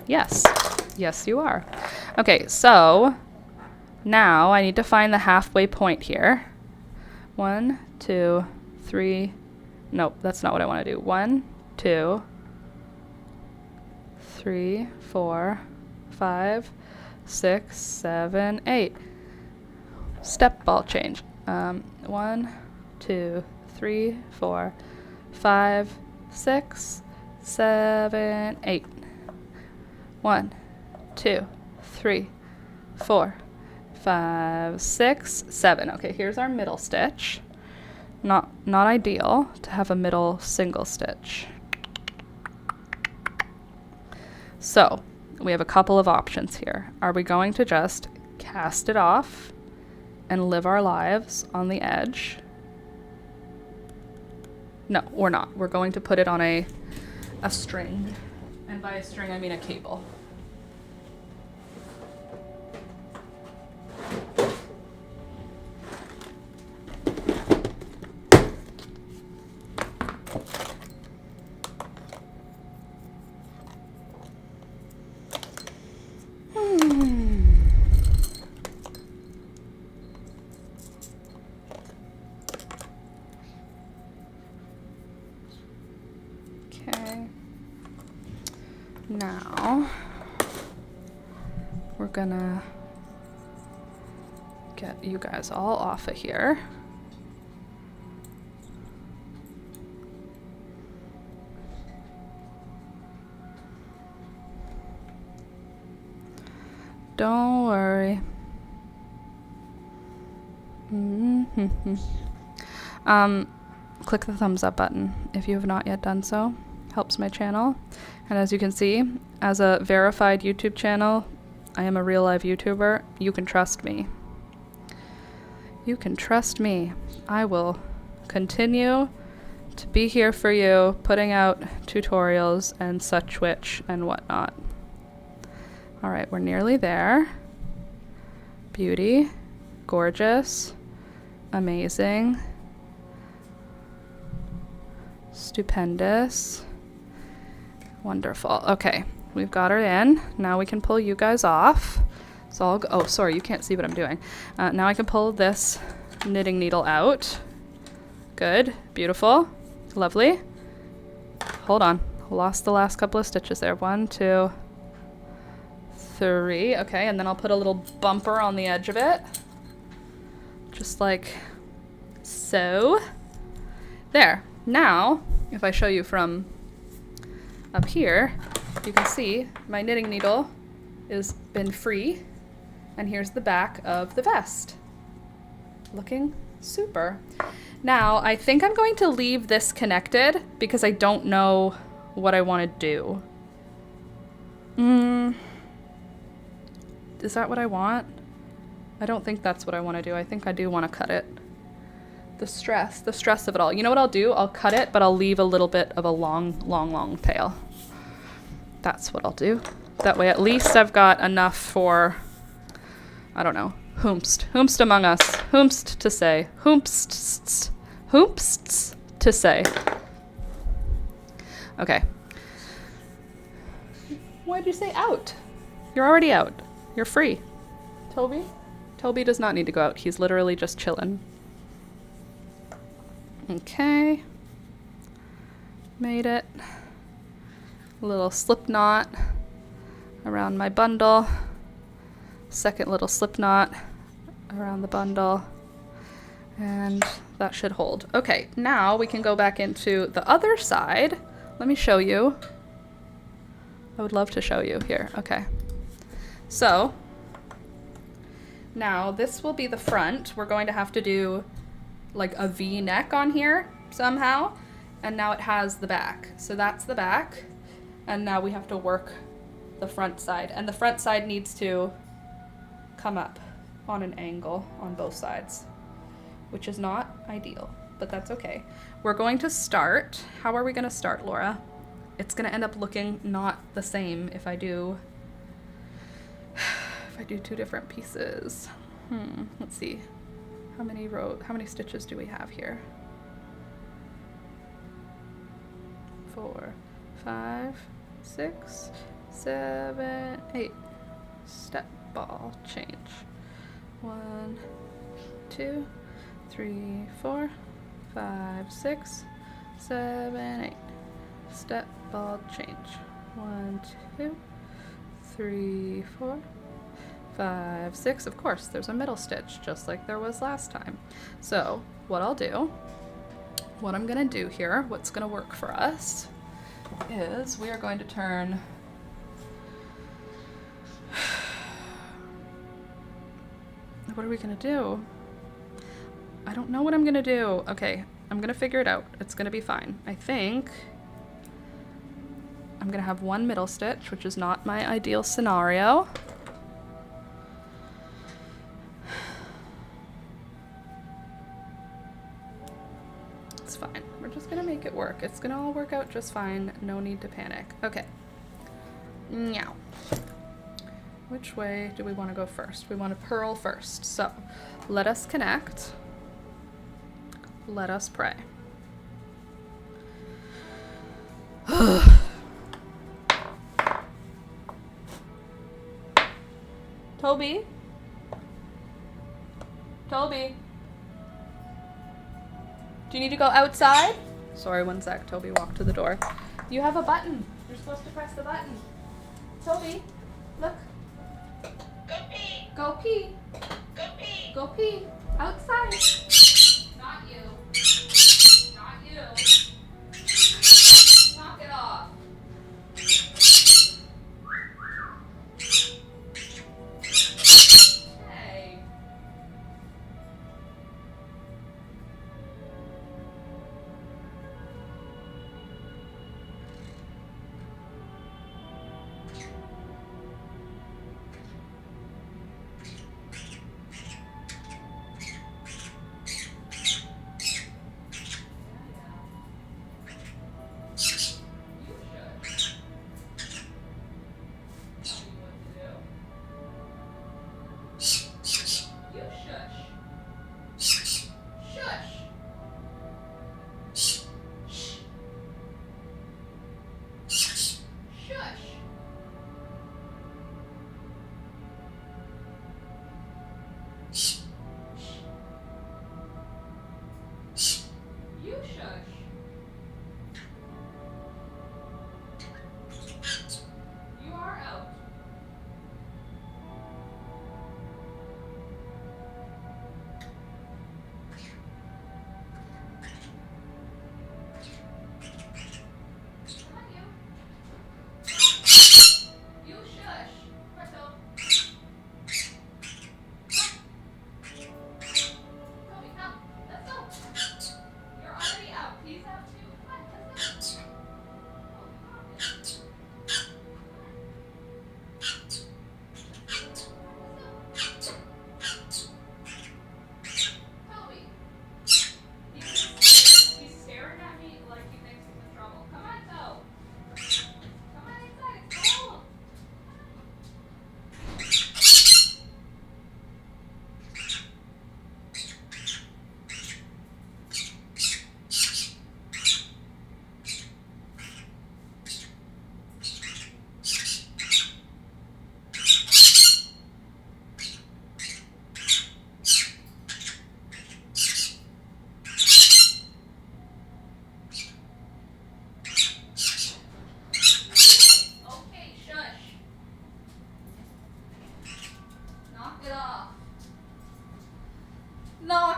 Yes. Yes, you are. Okay, so now I need to find the halfway point here. 1, 2, 3. Nope, that's not what I want to do. 1, 2, 3, 4, 5, 6, 7, 8. Step ball change. 1, 2, 3, 4, 5, 6, 7, 8. 1, 2, 3, 4, 5, 6, 7. Okay, here's our middle stitch. Not ideal to have a middle single stitch. So we have a couple of options here. Are we going to just cast it off and live our lives on the edge? No, we're not. We're going to put it on a string. And by a string, I mean a cable. Now, we're gonna get you guys all off of here. Don't worry. Click the thumbs up button if you have not yet done so. Helps my channel. And as you can see, as a verified YouTube channel, I am a real live YouTuber. You can trust me. You can trust me. I will continue to be here for you, putting out tutorials and such which and whatnot. All right, we're nearly there. Beauty, gorgeous, amazing, stupendous. Wonderful. Okay, we've got her in. Now we can pull you guys off. So I'll go, oh, sorry, you can't see what I'm doing. Now I can pull this knitting needle out. Good, beautiful, lovely. Hold on, lost the last couple of stitches there. 1, 2, 3. Okay, and then I'll put a little bumper on the edge of it. Just like so. There. Now, if I show you from up here, you can see my knitting needle has been free, and here's the back of the vest. Looking super. Now, I think I'm going to leave this connected because I don't know what I want to do. Is that what I want? I don't think that's what I want to do. I think I do want to cut it. The stress of it all. You know what I'll do? I'll cut it, but I'll leave a little bit of a long tail. That's what I'll do. That way at least I've got enough for, I don't know, whomst among us, whomst to say, whomsts to say. Okay. Why'd you say out? You're already out. You're free. Toby? Toby does not need to go out. He's literally just chilling. Okay. Made it. A little slip knot around my bundle. Second little slip knot around the bundle. And that should hold. Okay, now we can go back into the other side. Let me show you. I would love to show you here. Okay. So, now this will be the front. We're going to have to do like a V-neck on here somehow. And now it has the back. So that's the back. And now we have to work the front side. And the front side needs to come up on an angle on both sides, which is not ideal, but that's okay. We're going to start. How are we going to start, Laura? It's going to end up looking not the same if I do two different pieces. Let's see. How many stitches do we have here? 4, 5, 6, 7, 8. Step ball change. 1, 2, 3, 4, 5, 6, 7, 8. Step ball change. 1, 2, 3, 4, 5, 6. Of course, there's a middle stitch, just like there was last time. So what I'm gonna do here, what's gonna work for us, is we are going to turn what are we gonna do? I don't know what I'm gonna do. Okay, I'm gonna figure it out. It's gonna be fine. I think I'm gonna have one middle stitch, which is not my ideal scenario. It's fine. We're just gonna make it work. It's gonna all work out just fine. No need to panic. Okay. Meow. Which way do we want to go first? We want to purl first. So let us connect. Let us pray. Toby? Toby? Do you need to go outside? Sorry, one sec. Toby walked to the door. You have a button. You're supposed to press the button. Toby, look. Go pee. Go pee. Go pee. Go pee. Outside. Not you. Not you. Knock it off. Hey.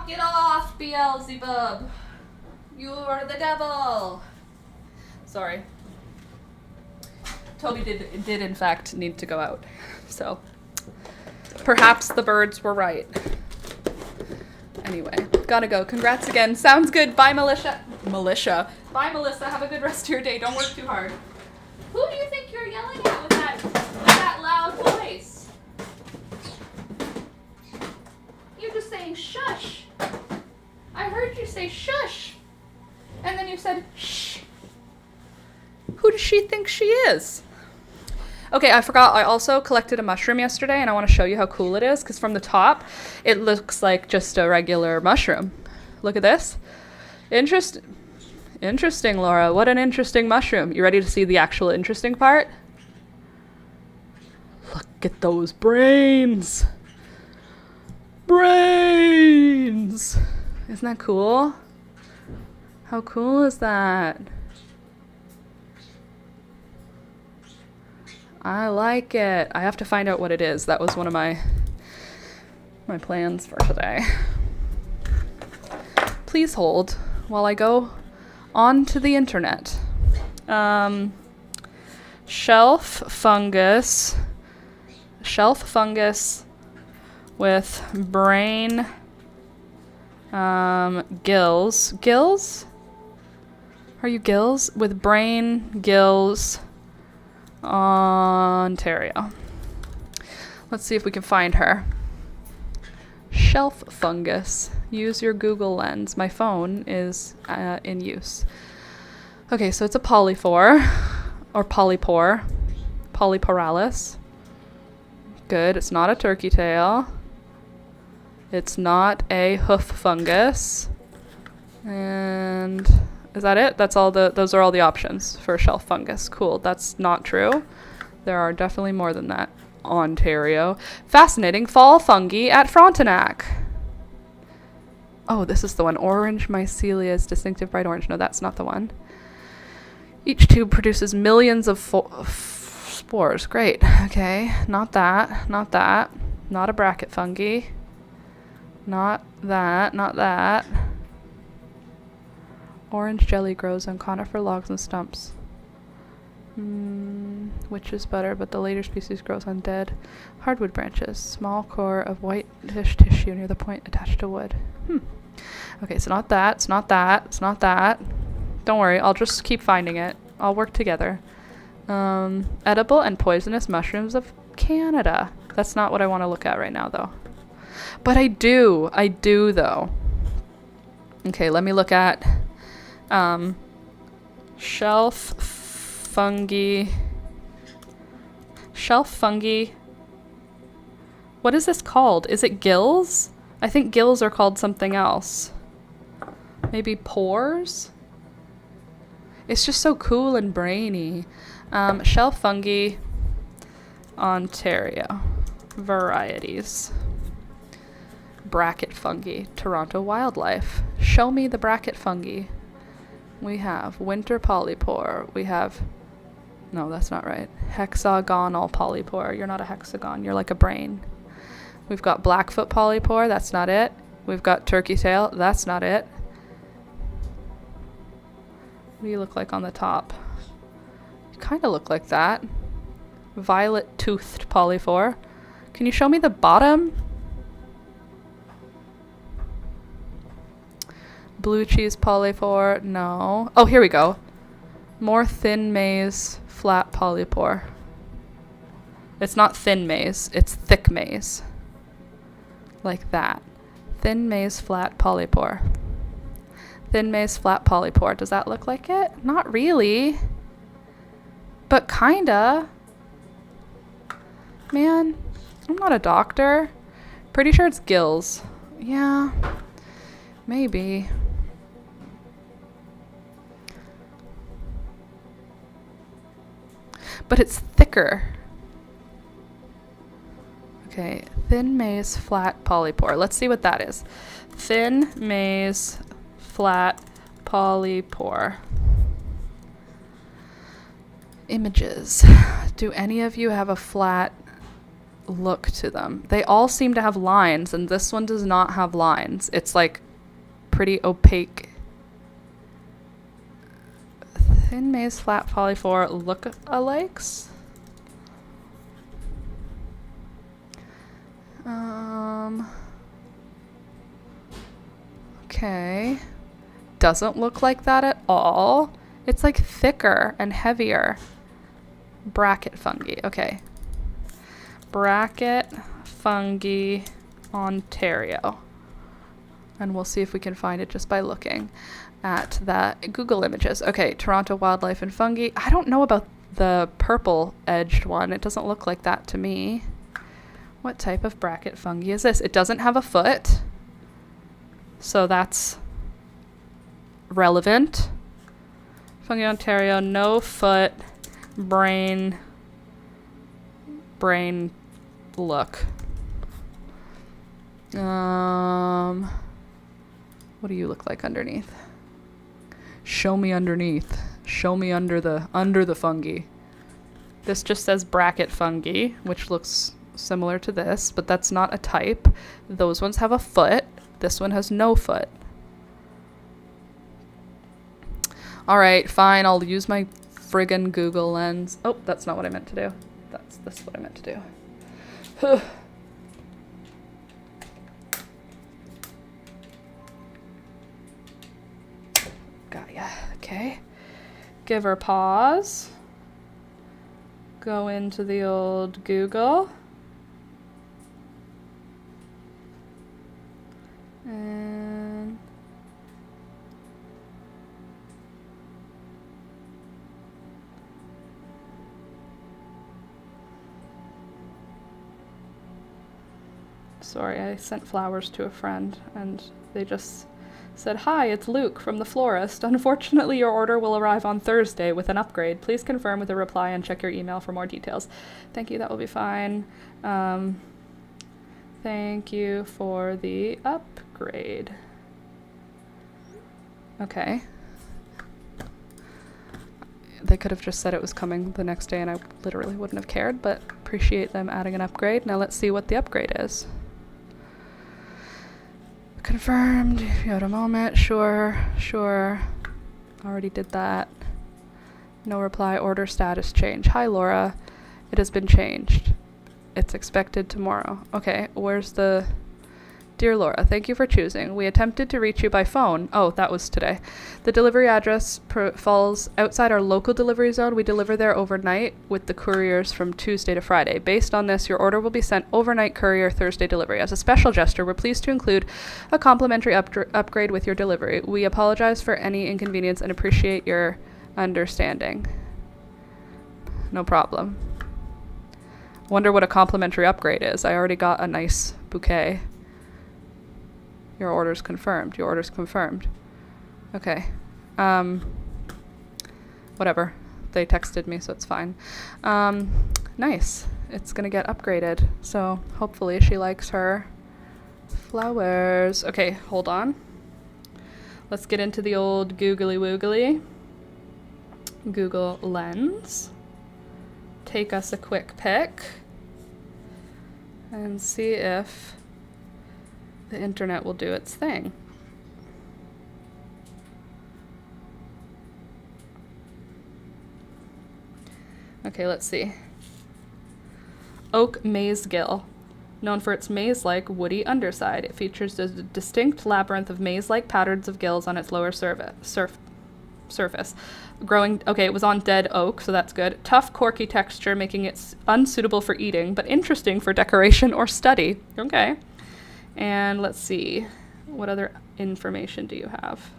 Knock it off, Beelzebub. You're the devil. Sorry. Toby did in fact need to go out. So perhaps the birds were right. Anyway, gotta go. Congrats again. Sounds good. Bye, Militia. Bye, Melissa. Have a good rest of your day. Don't work too hard. Who do you think you're yelling at with that loud voice? You're just saying shush. I heard you say shush. And then you said shh. Who does she think she is? Okay, I forgot. I also collected a mushroom yesterday, and I want to show you how cool it is, because from the top, it looks like just a regular mushroom. Look at this. Interesting, Laura. What an interesting mushroom. You ready to see the actual interesting part? Look at those brains. Brains! Isn't that cool? How cool is that? I like it. I have to find out what it is. That was one of my plans for today. Please hold while I go onto the internet. Shelf fungus with brain gills? Are you gills? With brain gills, Ontario. Let's see if we can find her. Shelf fungus. Use your Google Lens. My phone is in use. Okay, so it's a polypore or polypore. Polyporalis. Good. It's not a turkey tail. It's not a hoof fungus. And is that it? Those are all the options for shelf fungus. Cool. That's not true. There are definitely more than that. Ontario. Fascinating fall fungi at Frontenac. Oh, this is the one. Orange mycelia's distinctive bright orange. No, that's not the one. Each tube produces millions of spores. Great. Okay. Not that. Not that. Not a bracket fungi. Not that. Not that. Orange jelly grows on conifer logs and stumps. Which is better, but the later species grows on dead hardwood branches. Small core of whitish tissue near the point attached to wood. Okay, it's not that. It's not that. It's not that. Don't worry, I'll just keep finding it. I'll work together. Edible and poisonous mushrooms of Canada. That's not what I want to look at right now, though. But I do. I do, though. Okay, let me look at shelf fungi. Shelf fungi. What is this called? Is it gills? I think gills are called something else. Maybe pores? It's just so cool and brainy. Shelf fungi, Ontario. Varieties. Bracket fungi, Toronto Wildlife. Show me the bracket fungi. We have winter polypore. We have, no, that's not right. Hexagonal polypore. You're not a hexagon. You're like a brain. We've got Blackfoot polypore. That's not it. We've got turkey tail. That's not it. What do you look like on the top? You kind of look like that. Violet toothed polypore. Can you show me the bottom? Blue cheese polypore. No. Oh, here we go. More thin maize flat polypore. It's not thin maize. It's thick maize. Like that. Thin maize flat polypore. Thin maize flat polypore. Does that look like it? Not really. But kinda. Man, I'm not a doctor. Pretty sure it's gills. Yeah. Maybe. But it's thicker. Okay, thin maize flat polypore. Let's see what that is. Thin maize flat polypore. Images. Do any of you have a flat look to them. They all seem to have lines, and this one does not have lines. It's like pretty opaque. Thin maize flat polyphore look-alikes. Okay. Doesn't look like that at all. It's like thicker and heavier. Bracket fungi. Okay. Bracket fungi Ontario. And we'll see if we can find it just by looking at that Google images. Okay, Toronto wildlife and fungi. I don't know about the purple edged one. It doesn't look like that to me. What type of bracket fungi is this? It doesn't have a foot. So that's relevant. Fungi Ontario, no foot, brain look. What do you look like underneath? Show me underneath. Show me under the fungi. This just says bracket fungi, which looks similar to this, but that's not a type. Those ones have a foot. This one has no foot. All right, fine. I'll use my friggin' Google lens. Oh, that's not what I meant to do. This is what I meant to do. Got ya. Okay. Give her pause. Go into the old Google. And sorry, I sent flowers to a friend and they just said, "Hi, it's Luke from the florist. Unfortunately, your order will arrive on Thursday with an upgrade. Please confirm with a reply and check your email for more details." Thank you, that will be fine. Thank you for the upgrade. Okay. They could have just said it was coming the next day and I literally wouldn't have cared, but appreciate them adding an upgrade. Now let's see what the upgrade is. Confirmed. If you had a moment. Sure. Already did that. No reply. Order status change. Hi, Laura. It has been changed. It's expected tomorrow. Okay, where's the... Dear Laura, thank you for choosing. We attempted to reach you by phone. Oh, that was today. The delivery address falls outside our local delivery zone. We deliver there overnight with the couriers from Tuesday to Friday. Based on this, your order will be sent overnight courier Thursday delivery. As a special gesture, we're pleased to include a complimentary upgrade with your delivery. We apologize for any inconvenience and appreciate your understanding. No problem. Wonder what a complimentary upgrade is. I already got a nice bouquet. Your order's confirmed. Your order's confirmed. Okay. Whatever. They texted me, so it's fine. Nice. It's gonna get upgraded. So hopefully she likes her flowers. Okay, hold on. Let's get into the old googly woogly. Google Lens. Take us a quick pic and see if the internet will do its thing. Okay, let's see. Oak maize gill. Known for its maze-like woody underside, it features a distinct labyrinth of maze-like patterns of gills on its lower surface. Growing, okay, it was on dead oak, so that's good. Tough, corky texture, making it unsuitable for eating, but interesting for decoration or study. Okay. And let's see. What other information do you have?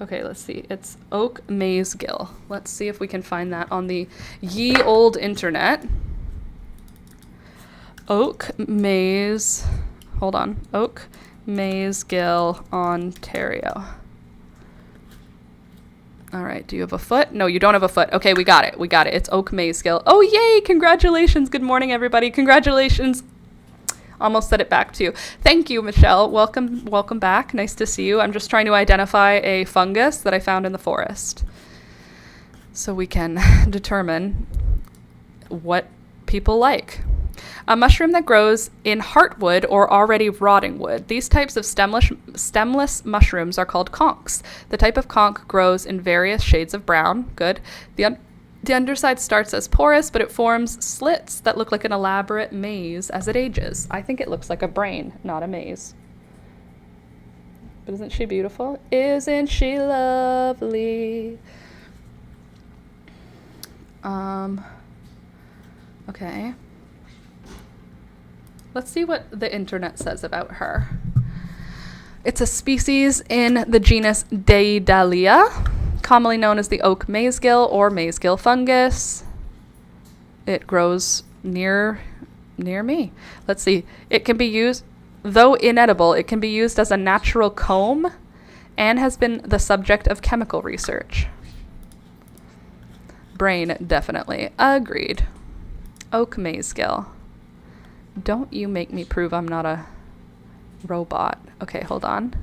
Okay, let's see. It's oak maize gill. Let's see if we can find that on the ye old internet. Oak maize, hold on. Oak maize gill, Ontario. All right, do you have a foot? No, you don't have a foot. Okay, we got it. It's oak maize gill. Oh, yay, congratulations. Good morning, everybody. Congratulations. Almost said it back to you. Thank you, Michelle. Welcome back. Nice to see you. I'm just trying to identify a fungus that I found in the forest so we can determine what people like. A mushroom that grows in heartwood or already rotting wood. These types of stemless mushrooms are called conchs. The type of conch grows in various shades of brown. Good. The underside starts as porous, but it forms slits that look like an elaborate maze as it ages. I think it looks like a brain, not a maze. But isn't she beautiful? Isn't she lovely? Okay. Let's see what the internet says about her. It's a species in the genus Daedalea, commonly known as the oak mazegill or mazegill fungus. It grows near me. Let's see. It can be used, though inedible, it can be used as a natural comb and has been the subject of chemical research. Brain, definitely. Agreed. Oak mazegill. Don't you make me prove I'm not a robot. Okay, hold on.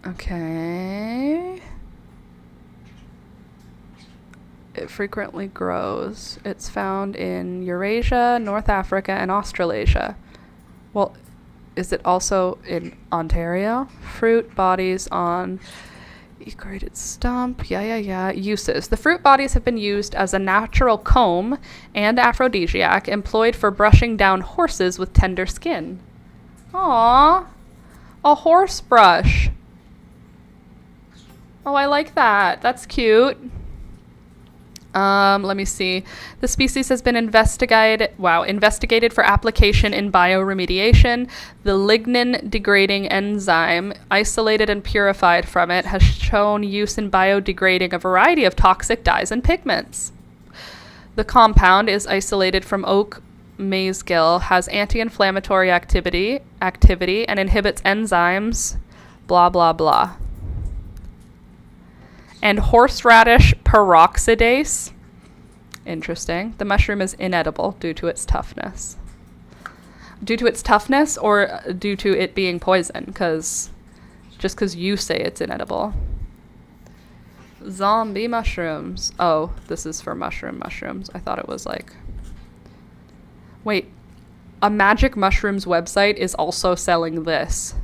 Okay. It frequently grows. It's found in Eurasia, North Africa, and Australasia. Well, is it also in Ontario? Fruit bodies on eukaryotic stump. Yeah. Uses. The fruit bodies have been used as a natural comb and aphrodisiac, employed for brushing down horses with tender skin. Aww. A horse brush. Oh, I like that. That's cute. Let me see. The species has been investigated for application in bioremediation. The lignin-degrading enzyme, isolated and purified from it, has shown use in biodegrading a variety of toxic dyes and pigments. The compound is isolated from oak mazegill, has anti-inflammatory activity, and inhibits enzymes, blah, blah, blah. And horseradish peroxidase. Interesting. The mushroom is inedible due to its toughness. Due to its toughness or due to it being poison? Just because you say it's inedible. Zombie mushrooms. Oh, this is for mushrooms. I thought it was like... Wait. A magic mushrooms website is also selling this.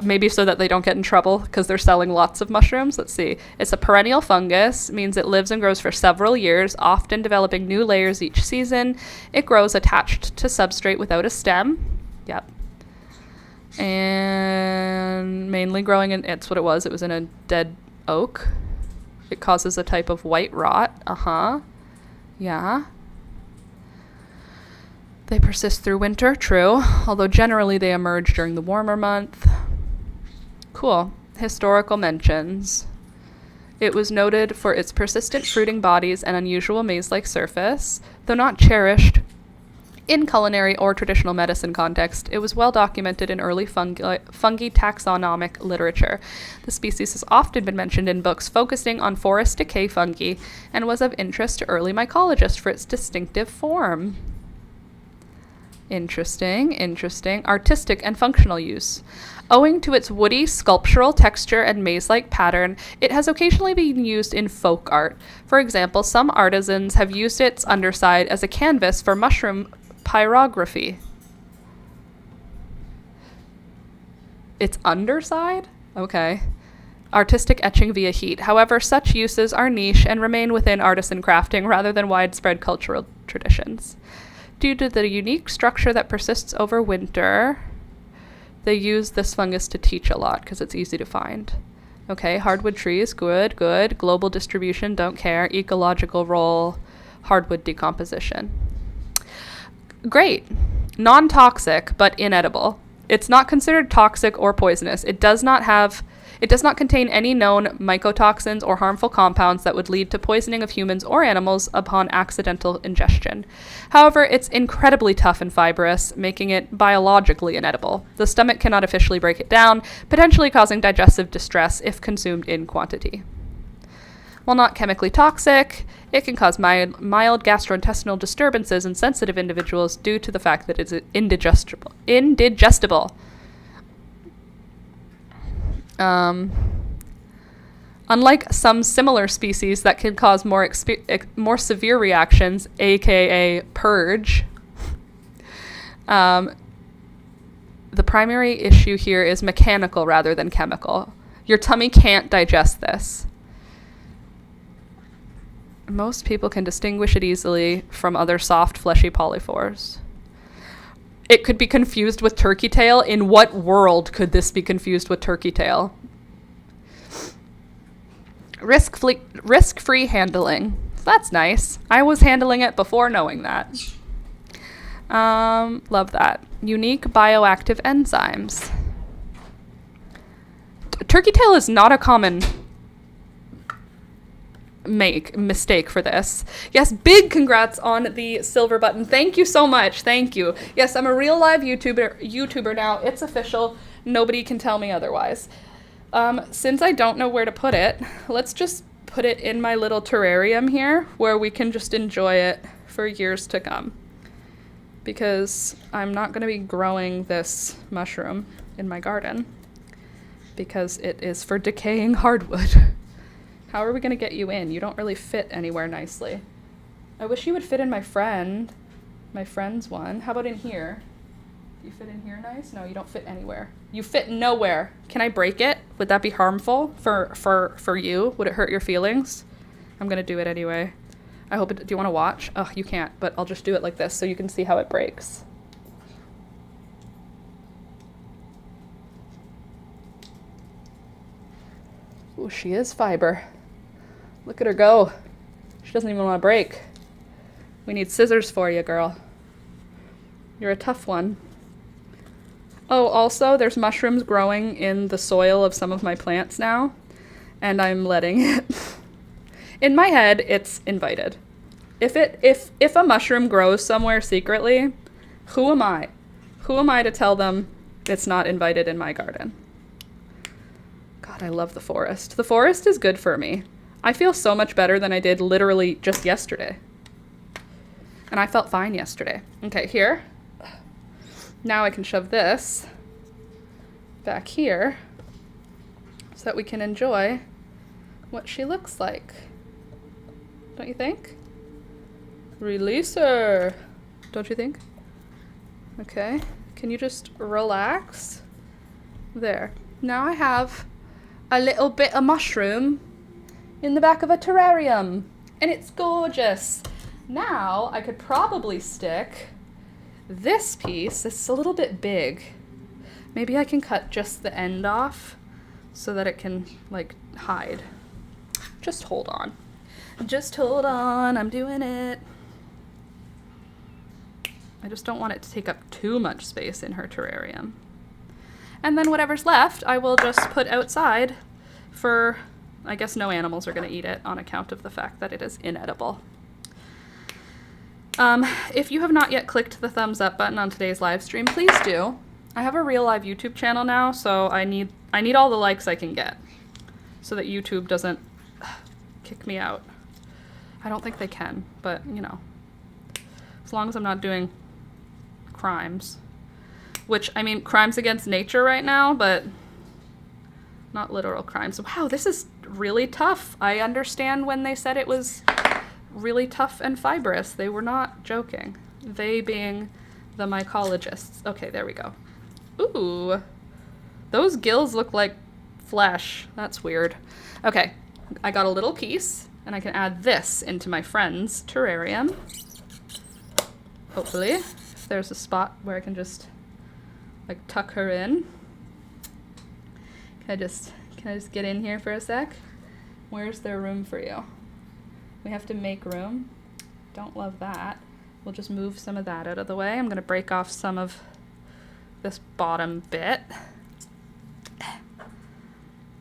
Maybe so that they don't get in trouble because they're selling lots of mushrooms. Let's see. It's a perennial fungus, means it lives and grows for several years, often developing new layers each season. It grows attached to substrate without a stem. Yep. And mainly growing in, it's what it was. It was in a dead oak. It causes a type of white rot. Yeah. They persist through winter, true, although generally they emerge during the warmer month. Cool. Historical mentions. It was noted for its persistent fruiting bodies and unusual maze-like surface. Though not cherished in culinary or traditional medicine context, it was well documented in early fungi taxonomic literature. The species has often been mentioned in books focusing on forest decay fungi and was of interest to early mycologists for its distinctive form. Interesting. Artistic and functional use. Owing to its woody, sculptural texture and maze-like pattern, it has occasionally been used in folk art. For example, some artisans have used its underside as a canvas for mushroom pyrography. Its underside? Okay. Artistic etching via heat. However, such uses are niche and remain within artisan crafting rather than widespread cultural traditions. Due to the unique structure that persists over winter, they use this fungus to teach a lot because it's easy to find. Okay, hardwood trees, good. Global distribution, don't care. Ecological role, hardwood decomposition. Great. Non-toxic, but inedible. It's not considered toxic or poisonous. It does not contain any known mycotoxins or harmful compounds that would lead to poisoning of humans or animals upon accidental ingestion. However, it's incredibly tough and fibrous, making it biologically inedible. The stomach cannot officially break it down, potentially causing digestive distress if consumed in quantity. While not chemically toxic, it can cause mild gastrointestinal disturbances in sensitive individuals due to the fact that it's indigestible. Unlike some similar species that can cause more severe reactions, aka purge, the primary issue here is mechanical rather than chemical. Your tummy can't digest this. Most people can distinguish it easily from other soft, fleshy polyphores. It could be confused with turkey tail. In what world could this be confused with turkey tail? Risk-free handling. That's nice. I was handling it before knowing that. Love that. Unique bioactive enzymes. Turkey tail is not a common mistake for this. Yes, big congrats on the silver button. Thank you so much. Thank you. Yes, I'm a real live YouTuber now. It's official. Nobody can tell me otherwise. Since I don't know where to put it, let's just put it in my little terrarium here where we can just enjoy it for years to come. Because I'm not going to be growing this mushroom in my garden because it is for decaying hardwood. How are we going to get you in? You don't really fit anywhere nicely. I wish you would fit in my friend's one. How about in here? You fit in here nice? No, you don't fit anywhere. You fit nowhere. Can I break it? Would that be harmful for you? Would it hurt your feelings? I'm gonna do it anyway. I hope it, do you want to watch? Oh, you can't, but I'll just do it like this so you can see how it breaks. Ooh, she is fiber. Look at her go. She doesn't even want to break. We need scissors for you, girl. You're a tough one. Oh, also, there's mushrooms growing in the soil of some of my plants now, and I'm letting it. In my head, it's invited. If a mushroom grows somewhere secretly, who am I? Who am I to tell them it's not invited in my garden? God, I love the forest. The forest is good for me. I feel so much better than I did literally just yesterday. And I felt fine yesterday. Okay, here. Now I can shove this back here so that we can enjoy what she looks like. Don't you think? Release her. Don't you think? Okay. Can you just relax? There. Now I have a little bit of mushroom in the back of a terrarium. And it's gorgeous. Now I could probably stick this piece. It's a little bit big. Maybe I can cut just the end off so that it can like hide. Just hold on. Just hold on. I'm doing it. I just don't want it to take up too much space in her terrarium. And then whatever's left, I will just put outside for, I guess no animals are going to eat it on account of the fact that it is inedible. If you have not yet clicked the thumbs up button on today's live stream, please do. I have a real live YouTube channel now, so I need all the likes I can get so that YouTube doesn't kick me out. I don't think they can, but you know, as long as I'm not doing crimes, which I mean crimes against nature right now, but not literal crimes. Wow, this is really tough. I understand when they said it was really tough and fibrous. They were not joking. They being the mycologists. Okay, there we go. Ooh, those gills look like flesh. That's weird. Okay, I got a little piece, and I can add this into my friend's terrarium. Hopefully, if there's a spot where I can just like tuck her in. Can I just get in here for a sec? Where's there room for you? We have to make room. Don't love that. We'll just move some of that out of the way. I'm gonna break off some of this bottom bit.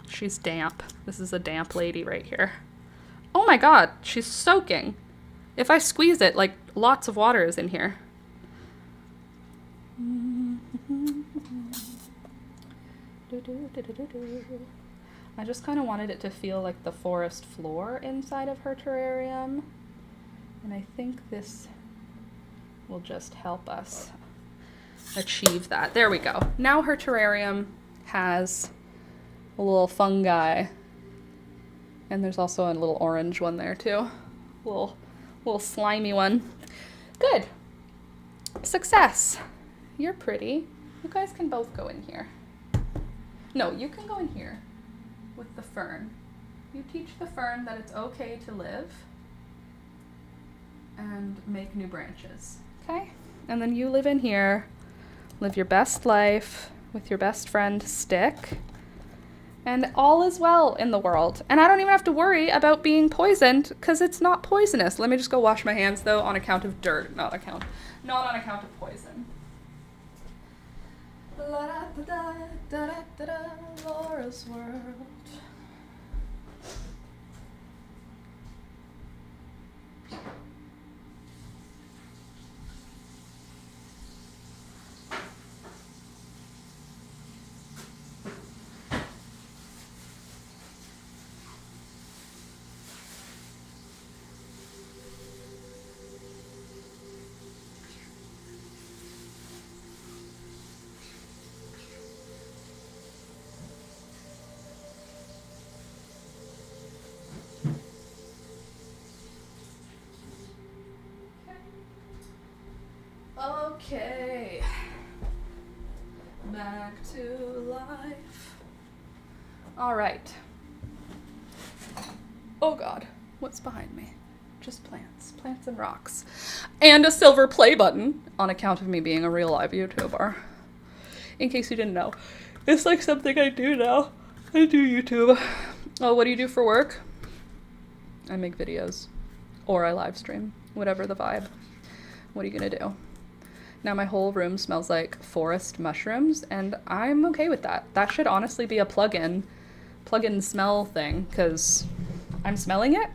She's damp. This is a damp lady right here. Oh my God, she's soaking. If I squeeze it, like lots of water is in here. I just kind of wanted it to feel like the forest floor inside of her terrarium. And I think this will just help us achieve that. There we go. Now her terrarium has a little fungi. And there's also a little orange one there too. Little slimy one. Good. Success. You're pretty. You guys can both go in here. No, you can go in here with the fern. You teach the fern that it's okay to live and make new branches. Okay? And then you live in here, live your best life with your best friend, Stick. And all is well in the world. And I don't even have to worry about being poisoned because it's not poisonous. Let me just go wash my hands though on account of dirt, not on account of poison. Laura's world. Okay. Back to life. All right. Oh God, what's behind me? Just plants and rocks. And a silver play button on account of me being a real live YouTuber. In case you didn't know. It's like something I do now. I do YouTube. Oh, what do you do for work? I make videos. Or I live stream. Whatever the vibe. What are you gonna do? Now my whole room smells like forest mushrooms, and I'm okay with that. That should honestly be a plug-in smell thing, because I'm smelling it,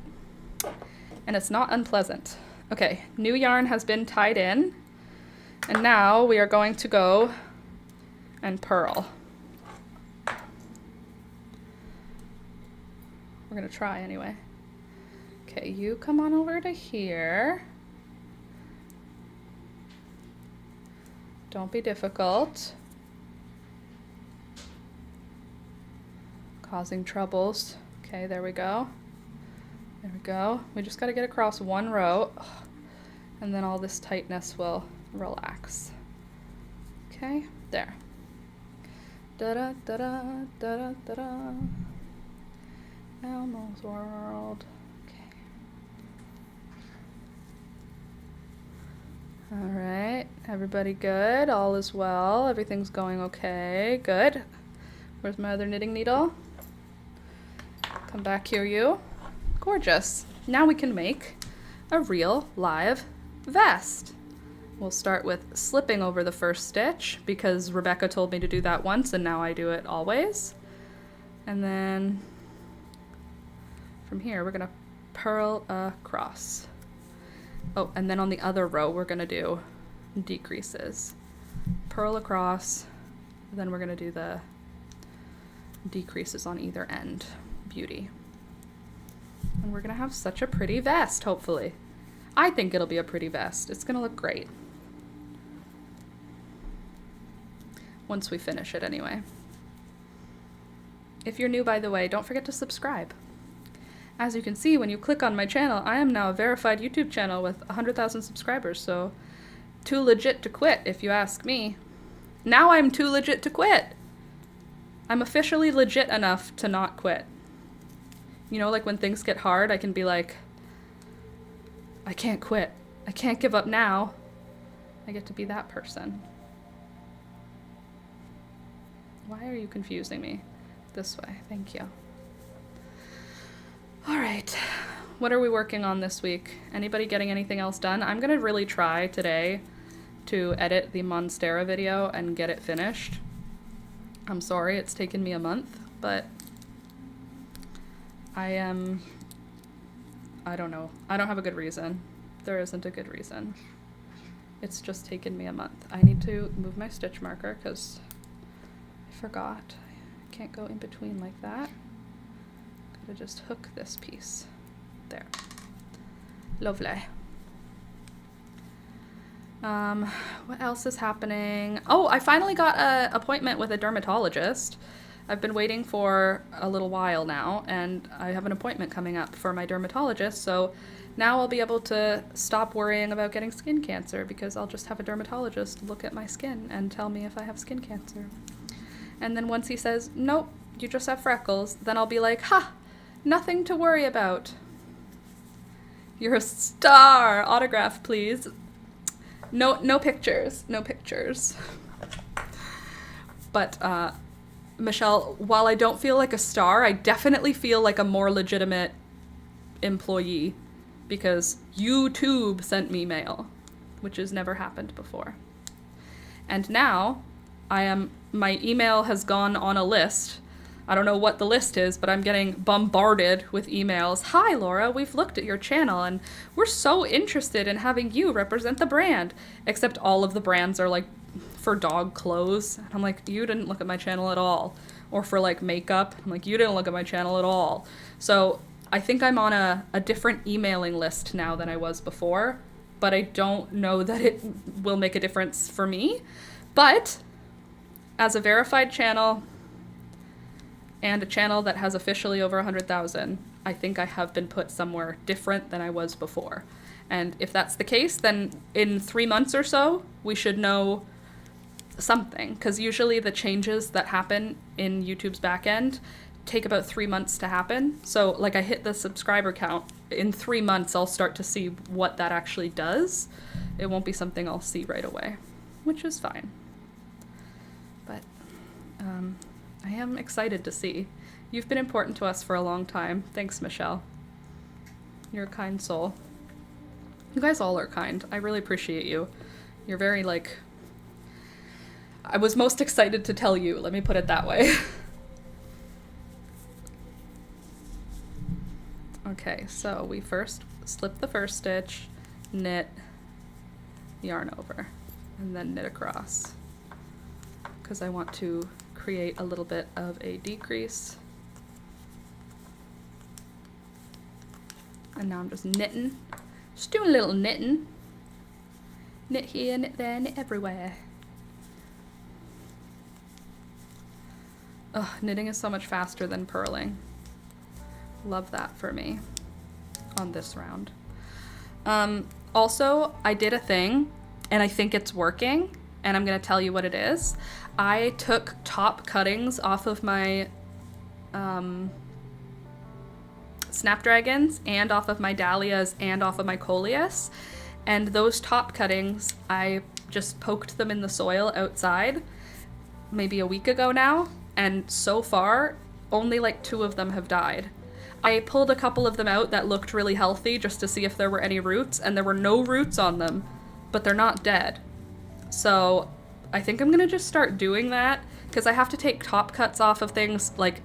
and it's not unpleasant. Okay, new yarn has been tied in, and now we are going to go and purl. We're gonna try anyway. Okay, you come on over to here. Don't be difficult. Causing troubles. Okay, there we go. There we go. We just gotta get across one row, and then all this tightness will relax. Okay, there. Da-da, da-da, da-da, da-da. Elmo's world. All right, everybody good? All is well? Everything's going okay? Good. Where's my other knitting needle? Come back here, you. Gorgeous. Now we can make a real live vest. We'll start with slipping over the first stitch because Rebecca told me to do that once and now I do it always. And then from here, we're gonna purl across. Oh, and then on the other row, we're gonna do decreases. Purl across, then we're gonna do the decreases on either end. Beauty. And we're gonna have such a pretty vest, hopefully. I think it'll be a pretty vest. It's gonna look great. Once we finish it anyway. If you're new, by the way, don't forget to subscribe. As you can see, when you click on my channel, I am now a verified YouTube channel with 100,000 subscribers, so too legit to quit, if you ask me. Now I'm too legit to quit. I'm officially legit enough to not quit. You know, like when things get hard, I can be like, I can't quit. I can't give up now. I get to be that person. Why are you confusing me this way? Thank you. All right, what are we working on this week? Anybody getting anything else done? I'm gonna really try today to edit the Monstera video and get it finished. I'm sorry it's taken me a month, but I don't know. I don't have a good reason. There isn't a good reason. It's just taken me a month. I need to move my stitch marker because I forgot. I can't go in between like that. Gotta just hook this piece. There. Lovely. What else is happening? Oh, I finally got an appointment with a dermatologist. I've been waiting for a little while now, and I have an appointment coming up for my dermatologist, so now I'll be able to stop worrying about getting skin cancer because I'll just have a dermatologist look at my skin and tell me if I have skin cancer. And then once he says, nope, you just have freckles, then I'll be like, ha, nothing to worry about. You're a star. Autograph, please. No pictures. No pictures. But, Michelle, while I don't feel like a star, I definitely feel like a more legitimate employee because YouTube sent me mail, which has never happened before. And now my email has gone on a list. I don't know what the list is, but I'm getting bombarded with emails. Hi, Laura, we've looked at your channel and we're so interested in having you represent the brand. Except all of the brands are like for dog clothes. And I'm like, you didn't look at my channel at all. Or for like makeup. I'm like, you didn't look at my channel at all. So I think I'm on a different emailing list now than I was before, but I don't know that it will make a difference for me. But as a verified channel and a channel that has officially over 100,000, I think I have been put somewhere different than I was before. And if that's the case, then in 3 months or so, we should know something, because usually the changes that happen in YouTube's backend take about 3 months to happen. So like I hit the subscriber count, in 3 months I'll start to see what that actually does. It won't be something I'll see right away, which is fine. But I am excited to see. You've been important to us for a long time. Thanks, Michelle. You're a kind soul. You guys all are kind. I really appreciate you. You're very I was most excited to tell you, let me put it that way. Okay, so we first slip the first stitch, knit, yarn over, and then knit across. Because I want to create a little bit of a decrease. And now I'm just knitting. Just doing a little knitting. Knit here, knit there, knit everywhere. Ugh, knitting is so much faster than purling. Love that for me on this round. Also, I did a thing, and I think it's working, and I'm going to tell you what it is. I took top cuttings off of my Snapdragons and off of my Dahlias and off of my Coleus, and those top cuttings, I just poked them in the soil outside maybe a week ago now, and so far, only like 2 of them have died. I pulled a couple of them out that looked really healthy just to see if there were any roots, and there were no roots on them, but they're not dead. So I think I'm gonna just start doing that, because I have to take top cuts off of things. Like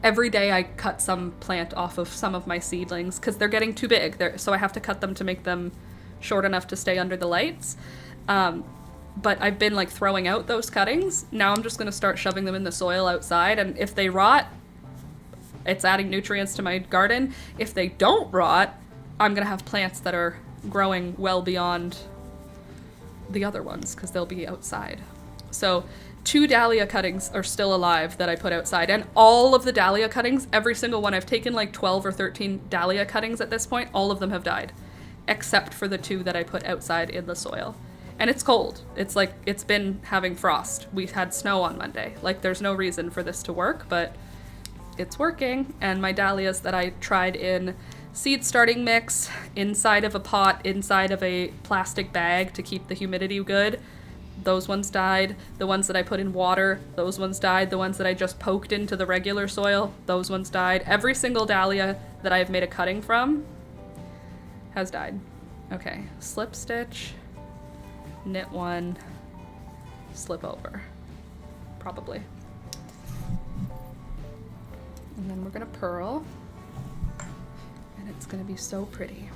every day I cut some plant off of some of my seedlings because they're getting too big. So I have to cut them to make them short enough to stay under the lights. But I've been like throwing out those cuttings. Now I'm just gonna start shoving them in the soil outside, and if they rot, it's adding nutrients to my garden. If they don't rot, I'm gonna have plants that are growing well beyond the other ones because they'll be outside. So 2 dahlia cuttings are still alive that I put outside, and all of the dahlia cuttings, every single one, I've taken like 12 or 13 dahlia cuttings at this point, all of them have died, except for the 2 that I put outside in the soil. And it's cold. It's like, it's been having frost. We've had snow on Monday. Like, there's no reason for this to work, but it's working. And my dahlias that I tried in seed starting mix, inside of a pot, inside of a plastic bag to keep the humidity good, those ones died. The ones that I put in water, those ones died. The ones that I just poked into the regular soil, those ones died. Every single dahlia that I've made a cutting from has died. Okay, slip stitch, knit 1, slip over, probably. And then we're gonna purl, and it's gonna be so pretty.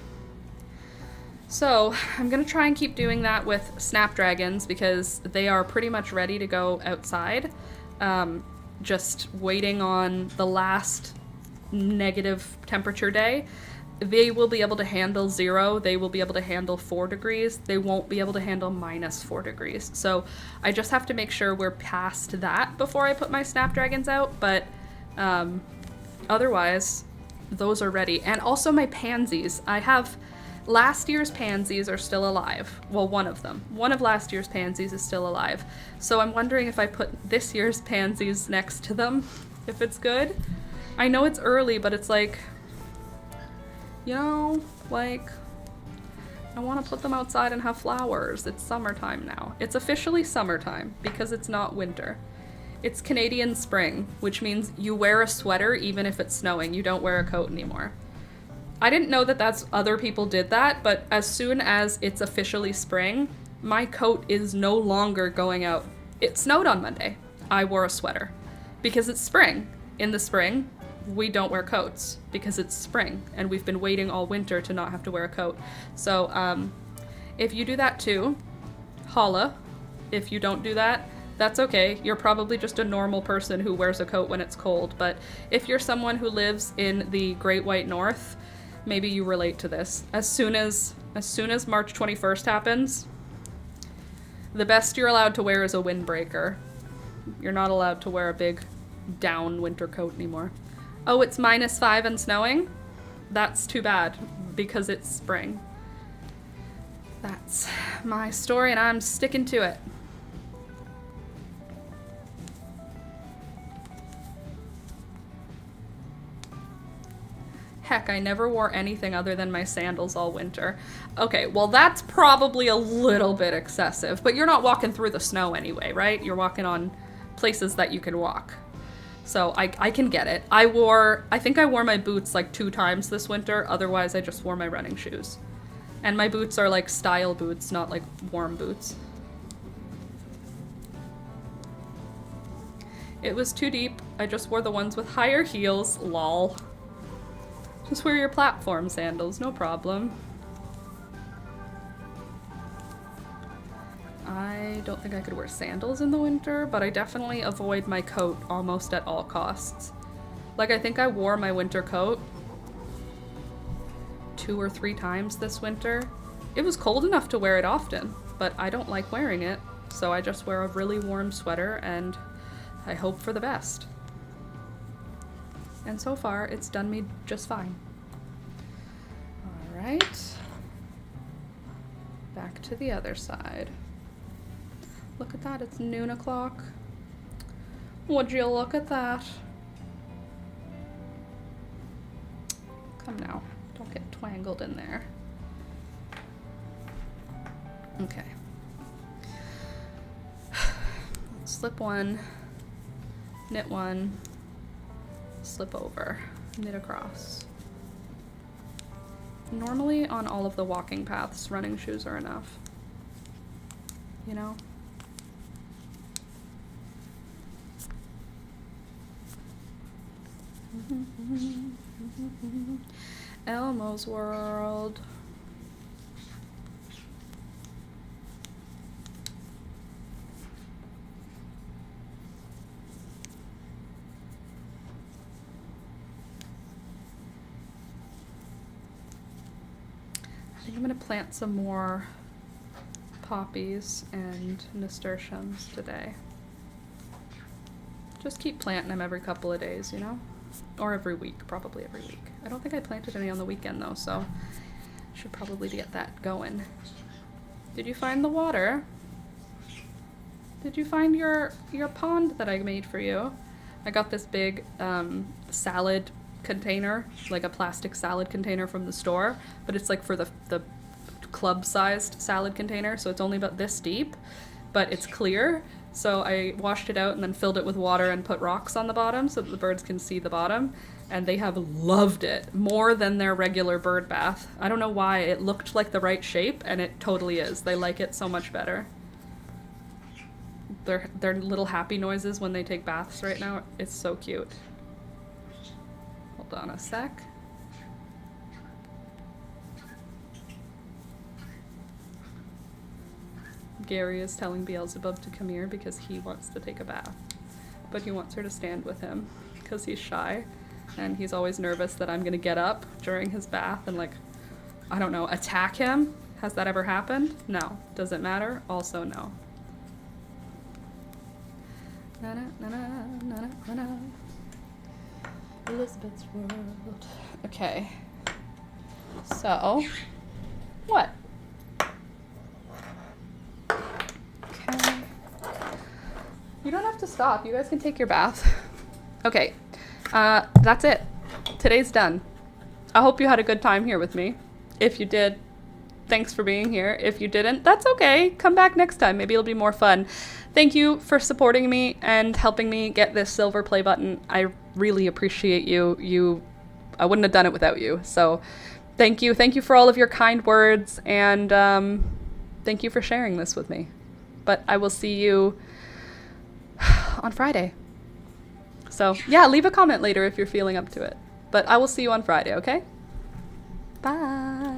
So I'm gonna try and keep doing that with Snapdragons because they are pretty much ready to go outside. Just waiting on the last negative temperature day. they will be able to handle 0, they will be able to handle 4 degrees, they won't be able to handle -4 degrees. So I just have to make sure we're past that before I put my snapdragons out, but otherwise, those are ready. And also my pansies. I have last year's pansies are still alive. Well, one of them. One of last year's pansies is still alive. So I'm wondering if I put this year's pansies next to them, if it's good. I know it's early, but it's like, you know, like, I want to put them outside and have flowers. It's summertime now. It's officially summertime because it's not winter. It's Canadian spring, which means you wear a sweater even if it's snowing. You don't wear a coat anymore. I didn't know that that's other people did that, but as soon as it's officially spring, my coat is no longer going out. It snowed on Monday. I wore a sweater because it's spring. In the spring, we don't wear coats because it's spring and we've been waiting all winter to not have to wear a coat. So if you do that too, holla. If you don't do that, that's okay. You're probably just a normal person who wears a coat when it's cold. But if you're someone who lives in the Great White North, maybe you relate to this. As soon as March 21st happens, the best you're allowed to wear is a windbreaker. You're not allowed to wear a big down winter coat anymore. Oh, it's -5 and snowing? That's too bad because it's spring. That's my story and I'm sticking to it. Heck, I never wore anything other than my sandals all winter. Okay, well that's probably a little bit excessive, but you're not walking through the snow anyway, right? You're walking on places that you can walk. So I can get it. I think I wore my boots like 2 times this winter, otherwise I just wore my running shoes. And my boots are like style boots, not like warm boots. It was too deep. I just wore the ones with higher heels, lol. Just wear your platform sandals, no problem. I don't think I could wear sandals in the winter, but I definitely avoid my coat almost at all costs. Like, I think I wore my winter coat 2 or 3 times this winter. It was cold enough to wear it often, but I don't like wearing it, so I just wear a really warm sweater and I hope for the best. And so far, it's done me just fine. All right. Back to the other side. Look at that, it's noon o'clock. Would you look at that? Come now, don't get twangled in there. Okay. Slip one, knit one, slip over, knit across. Normally on all of the walking paths, running shoes are enough. You know? Elmo's World. I think I'm gonna plant some more poppies and nasturtiums today. Just keep planting them every couple of days, you know? Or every week, probably every week. I don't think I planted any on the weekend though, so should probably get that going. Did you find the water? Did you find your pond that I made for you? I got this big salad container, like a plastic salad container from the store, but it's like for the club-sized salad container, so it's only about this deep, but it's clear. So I washed it out and then filled it with water and put rocks on the bottom so that the birds can see the bottom, and they have loved it more than their regular bird bath. I don't know why. It looked like the right shape, and it totally is. They like it so much better. Their little happy noises when they take baths right now, it's so cute. Hold on a sec. Gary is telling Beelzebub to come here because he wants to take a bath, but he wants her to stand with him because he's shy. and he's always nervous that I'm gonna get up during his bath and, like, I don't know, attack him. Has that ever happened? No. Does it matter? Also no. Na, na, na, na, na, na, na. Elizabeth's world. Okay. So, what? Okay. You don't have to stop. You guys can take your bath. Okay. That's it. Today's done. I hope you had a good time here with me. If you did, thanks for being here. If you didn't, that's okay. Come back next time. Maybe it'll be more fun. Thank you for supporting me and helping me get this silver play button. I really appreciate you. I wouldn't have done it without you. So thank you. Thank you for all of your kind words, and thank you for sharing this with me. But I will see you on Friday. So yeah, leave a comment later if you're feeling up to it. But I will see you on Friday, okay? Bye.